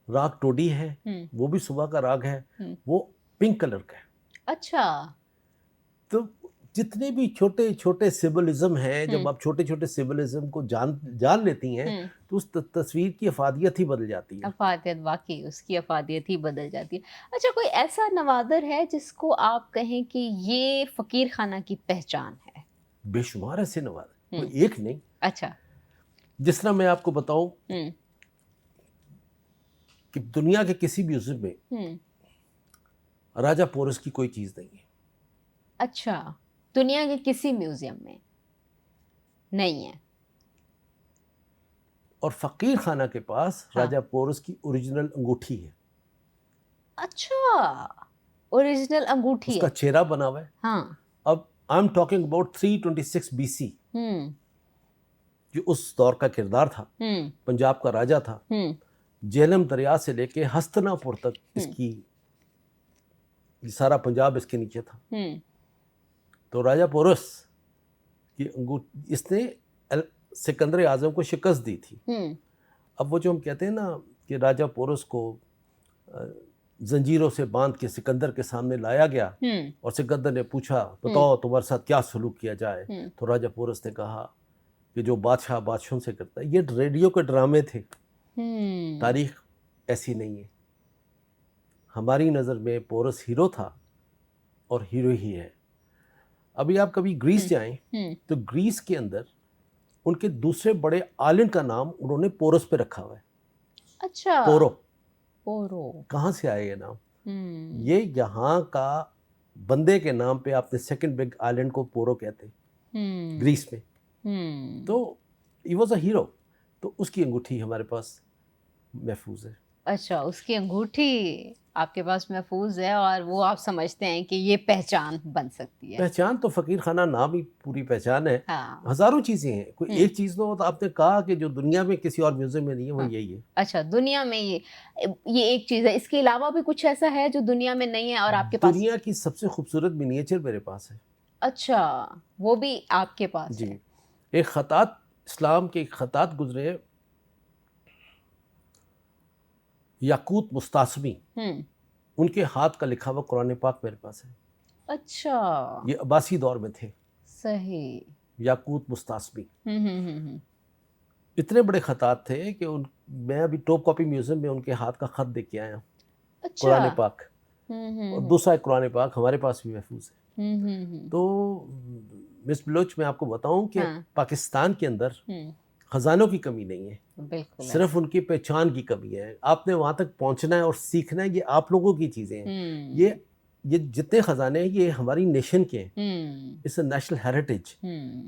राग टोडी है, वो भी सुबह का राग है, वो पिंक कलर का है। अच्छा। तो जितने भी छोटे छोटे सिंबलिज्म हैं, जब आप छोटे छोटे सिंबलिज्म को जान लेती हैं तो उस तस्वीर की अफादियत ही बदल जाती है। अफादियत, वाकई उसकी अफादियत ही बदल जाती है। अच्छा, कोई ऐसा नवादर है जिसको आप कहें कि ये फकीर खाना की पहचान है? बेशुमार ऐसे नवाज, कोई हम्म। एक नहीं। अच्छा। जिस तरह मैं आपको बताऊं हम्म। कि दुनिया के किसी म्यूजियम में हम्म। राजा पोरस की कोई चीज नहीं है। अच्छा, दुनिया के किसी म्यूजियम में नहीं है? और फकीर खाना के पास हाँ। राजा पोरस की ओरिजिनल अंगूठी है। अच्छा, ओरिजिनल अंगूठी उसका है। चेहरा बना हुआ है। हाँ। अब I am talking about 326 BC, जो उस दौर का किरदार था, पंजाब का राजा था। झेलम दरिया से लेके हस्तिनापुर तक इसकी, ये सारा पंजाब इसके नीचे था। तो राजा पोरस की अंगूठी, इसने सिकंदर आजम को शिकस्त दी थी। अब वो जो हम कहते हैं ना कि राजा पोरस को जंजीरों से बांध के सिकंदर के सामने लाया गया और सिकंदर ने पूछा, बताओ तुम्हारे साथ क्या सलूक किया जाए। तो राजा पोरस ने कहा कि जो बादशाह बादशाहों से करता है। ये रेडियो के ड्रामे थे, तारीख ऐसी नहीं है। हमारी नज़र में पोरस हीरो था और हीरो ही है। अभी आप कभी ग्रीस जाएं तो ग्रीस के अंदर उनके दूसरे बड़े आइलैंड का नाम उन्होंने पोरस पे रखा हुआ है। अच्छा। पोरो। पोरो कहाँ से आया ये नाम? ये यहाँ का बंदे के नाम पे, आपने सेकंड बिग आइलैंड को पोरो कहते हैं ग्रीस में। तो ही वॉज अ हीरो। तो उसकी अंगूठी हमारे पास महफूज है। अच्छा, उसकी अंगूठी आपके पास महफूज है और वो आप समझते हैं कि ये पहचान बन सकती है? पहचान तो फकीर खाना नाम ही पूरी पहचान है। हाँ। हजारों चीजें हैं, कोई एक चीज तो आपने कहा कि जो दुनिया में किसी और म्यूजियम में नहीं है, वो यही है। अच्छा, दुनिया में ये एक चीज है, इसके अलावा भी कुछ ऐसा है जो दुनिया में नहीं है और आपके पास? दुनिया की सबसे खूबसूरत मिनिएचर मेरे पास है। अच्छा, वो भी आपके पास जी। है? एक खतात, इस्लाम के एक खतात गुजरे, याकूत मुस्तासमी, उनके हाथ का लिखा हुआ कुरान पाक मेरे पास है। अच्छा। ये अब्बासी दौर में थे। सही। याकूत मुस्तासमी इतने बड़े खतात थे कि मैं अभी टॉप कॉपी म्यूजियम में उनके हाथ का खत देख के आया। अच्छा। कुरान पाक और दूसरा एक कुरान पाक हमारे पास भी महफूज है। तो मिस बलोच, मैं आपको बताऊं कि पाकिस्तान के अंदर खजानों की कमी नहीं है, बिल्कुल सिर्फ उनकी पहचान की कमी है। आपने वहां तक पहुंचना है और सीखना है। ये आप लोगों की चीजें हैं। ये जितने खजाने हैं ये हमारी नेशन के हैं। It's a national heritage.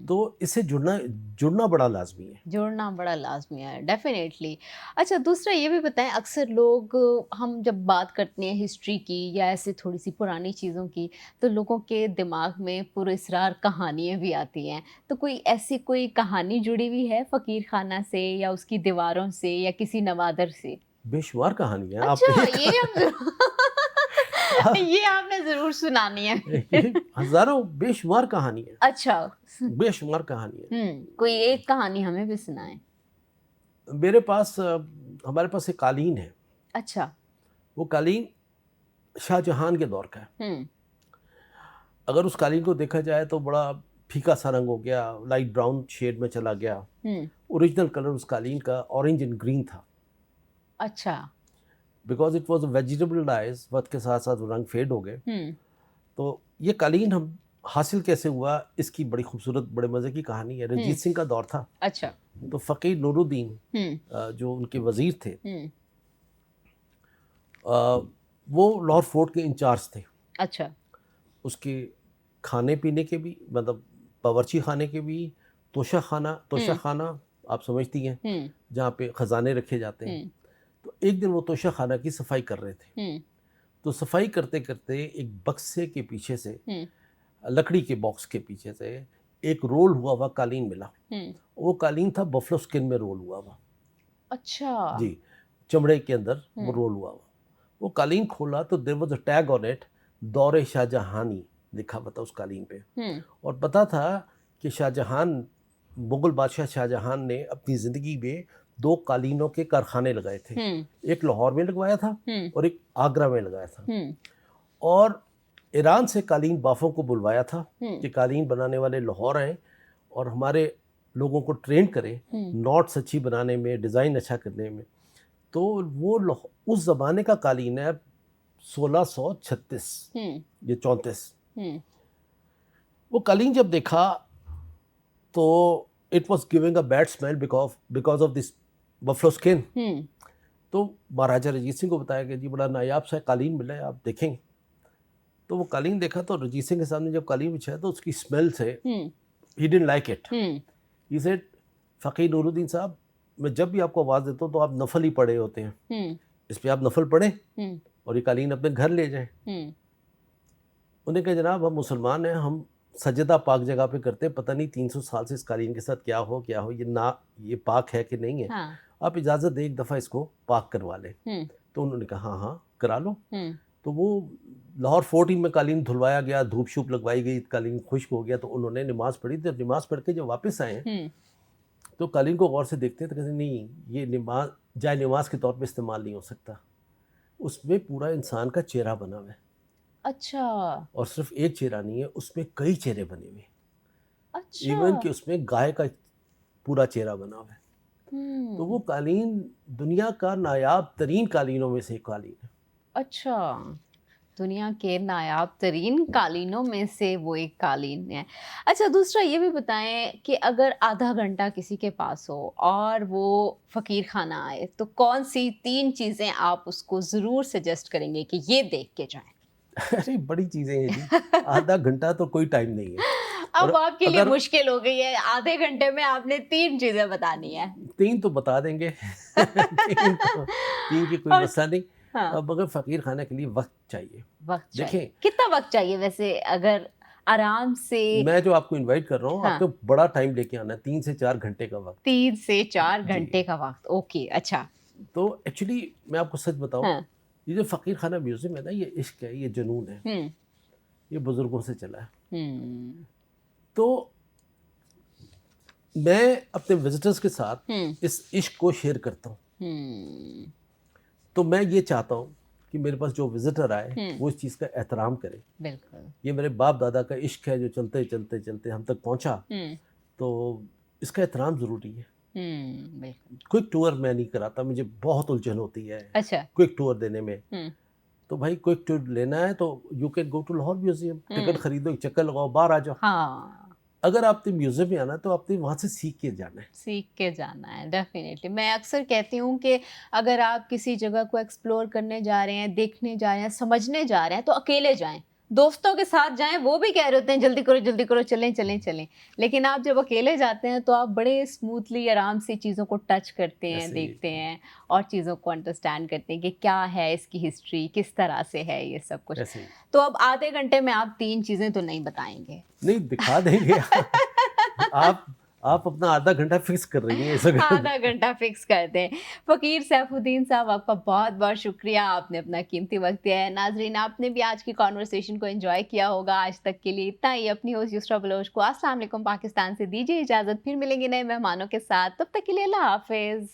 तो इससे जुड़ना बड़ा लाजमी है। जुड़ना बड़ा लाजमी है, डेफिनेटली। अच्छा, दूसरा ये भी बताएं, अक्सर लोग, हम जब बात करते हैं हिस्ट्री की या ऐसे थोड़ी सी पुरानी चीज़ों की, तो लोगों के दिमाग में पुरस्रार कहानियाँ भी आती हैं। तो कोई ऐसी कोई कहानी जुड़ी हुई है फ़कीर खाना से या उसकी दीवारों से या किसी नवादर से? बेशुमार कहानियां। अच्छा, ये आपने जरूर सुनानी है। हजारों बेशुमार कहानियां। अच्छा। बेशुमार कहानियां। कोई एक कहानी हमें भी सुनाएं। मेरे पास हमारे पास एक कालीन है। अच्छा। वो कालीन शाहजहां के दौर का है। अगर उस कालीन को देखा जाए तो बड़ा फीका सा रंग हो गया, लाइट ब्राउन शेड में चला गया। ओरिजिनल कलर उस कालीन का ऑरेंज एंड ग्रीन था। अच्छा। Because it was vegetable dyes, वक्त के साथ साथ रंग फेड हो गए। तो ये कालीन हम हासिल कैसे हुआ, इसकी बड़ी खूबसूरत, बड़े मज़े की कहानी है। रंजीत सिंह का दौर था। अच्छा। तो फ़कीर नूरुद्दीन जो उनके वज़ीर थे, वो लाहौर फोर्ट के इंचार्ज थे। अच्छा। उसके खाने पीने के भी, मतलब बावर्ची खाने के भी, तोशा खाना आप समझती हैं, जहाँ पे ख़जाने रखे जाते हैं। तो एक दिन वो तोशा खाना की सफाई कर रहे थे। तो सफाई करते करते एक बक्से के पीछे से, लकड़ी के बॉक्स के पीछे से एक रोल हुआ कालीन मिला। वो कालीन था बफलो स्किन में रोल हुआ हुआ। अच्छा। जी, चमड़े के अंदर वो रोल हुआ हुआ। वो कालीन खोला तो there was a tag on it, दौरे शाहजहानी लिखा हुआ था उस कालीन पे। और पता था कि शाहजहां, मुगल बादशाह शाहजहां ने अपनी ज़िंदगी में 2 कालीनों के कारखाने लगाए थे। एक लाहौर में लगवाया था और एक आगरा में लगाया था। और ईरान से कालीन बाफों को बुलवाया था कि कालीन बनाने वाले लाहौर आए और हमारे लोगों को ट्रेन करें नॉट्स अच्छी बनाने में, डिज़ाइन अच्छा करने में। तो वो उस ज़माने का कालीन है 1636 ये 34। वो कालीन जब देखा तो it was giving a bad smell because of this buffalo skin. तो महाराजा रंजीत सिंह को बताया कि जी बड़ा नायाब सा कालीन मिला है, आप देखेंगे। तो वो कालीन देखा तो रंजीत सिंह के सामने जब कालीन बिछाया तो उसकी स्मेल से he didn't like it. He said फ़कीर नूरुद्दीन साहब, मैं जब भी आपको आवाज़ देता हूँ तो आप नफल ही पढ़े होते हैं, इस पे आप नफल पढ़ें और ये कालीन अपने घर ले जाएं। उन्हें कहा जनाब हम मुसलमान हैं, हम सजदा पाक जगह पे करते हैं, पता नहीं 300 साल से इस कालीन के साथ क्या हो ये पाक है कि नहीं है। हाँ। आप इजाज़त दें एक दफ़ा इसको पाक करवा लें। तो उन्होंने कहा हाँ करा लो। तो वो लाहौर 14 में कालीन धुलवाया गया, धूप शूप लगवाई गई, कालीन खुश्क हो गया। तो उन्होंने नमाज़ पढ़ी। जब नमाज़ पढ़ के जब वापस आए तो कालीन को गौर से देखते हैं तो कहते नहीं, ये नमाज के तौर पे इस्तेमाल नहीं हो सकता। उसमें पूरा इंसान का चेहरा बना हुआ है। अच्छा। और सिर्फ एक चेहरा नहीं है, उसमें कई चेहरे बने हुए। अच्छा। इवन कि उसमें गाय का पूरा चेहरा बना हुआ है। तो वो कालीन दुनिया का नायाब तरीन कालीनों में से एक कालीन है। अच्छा, दुनिया के नायाब तरीन कालीनों में से वो एक कालीन है। अच्छा, दूसरा ये भी बताएं कि अगर आधा घंटा किसी के पास हो और वो फ़कीर खाना आए तो कौन सी 3 चीज़ें आप उसको ज़रूर सजेस्ट करेंगे कि ये देख के जाएं? अरे बड़ी चीज़ें हैं जी। आधा घंटा तो कोई टाइम नहीं है। अब आपके लिए मुश्किल हो गई है, आधे घंटे में आपने 3 चीज़ें बतानी है। 3 तो बता देंगे। 3 की कोई मसला नहीं। हाँ। अब अगर फ़कीर खाने के लिए वक्त चाहिए, देखें कितना वक्त चाहिए वैसे, अगर आराम से मैं जो आपको इनवाइट कर रहा हूँ, हाँ। आपको बड़ा टाइम लेके आना है, 3 से 4 घंटे का वक्त। 3 से 4 घंटे का वक्त, ओके। अच्छा, तो एक्चुअली मैं आपको सच बताऊँ, हाँ। ये जो फ़कीर खाना म्यूजियम है ना, ये इश्क है, ये जुनून है, ये बुजुर्गों से चला है। तो मैं अपने विजिटर्स के साथ इस इश्क को शेयर करता हूँ। तो मैं ये चाहता हूँ कि मेरे पास जो विजिटर आए वो इस चीज़ का एहतराम करे। बिल्कुल। ये मेरे बाप दादा का इश्क है जो चलते चलते चलते हम तक पहुँचा, तो इसका एहतराम ज़रूरी है। क्विक टूर मैं नहीं कराता, मुझे बहुत उलझन होती है। अच्छा। क्विक टूर देने में। तो भाई क्विक टूर लेना है तो you can go to Lahore museum, ticket खरीदो, एक चक्कर लगाओ, बाहर आ जाओ। हाँ। अगर आपने म्यूजियम में आना है तो आपने वहाँ से सीख के जाना है। डेफिनेटली। मैं अक्सर कहती हूँ कि अगर आप किसी जगह को एक्सप्लोर करने जा रहे हैं, देखने जा रहे हैं, समझने जा रहे हैं तो अकेले जाएं। दोस्तों के साथ जाएं, वो भी कह रहे होते हैं जल्दी करो, चलें। लेकिन आप जब अकेले जाते हैं तो आप बड़े स्मूथली आराम से चीज़ों को टच करते हैं, देखते हैं और चीज़ों को अंडरस्टैंड करते हैं कि क्या है इसकी हिस्ट्री, किस तरह से है ये सब कुछ। तो अब आधे घंटे में आप 3 चीज़ें तो नहीं बताएंगे? नहीं, दिखा देंगे। आप अपना आधा घंटा फिक्स कर रही हैं। आधा घंटा फिक्स कर दें। फ़कीर सैफुद्दीन साहब, आपका बहुत बहुत शुक्रिया, आपने अपना कीमती वक्त दिया है। नाजरीन, आपने भी आज की कॉन्वर्सेशन को एंजॉय किया होगा। आज तक के लिए इतना ही। अपनी होस्ट युसरा बलोच को अस्सलाम वालेकुम पाकिस्तान से दीजिए इजाज़त। फिर मिलेंगे नए मेहमानों के साथ, तब तक के लिए अल्लाह हाफ़िज़।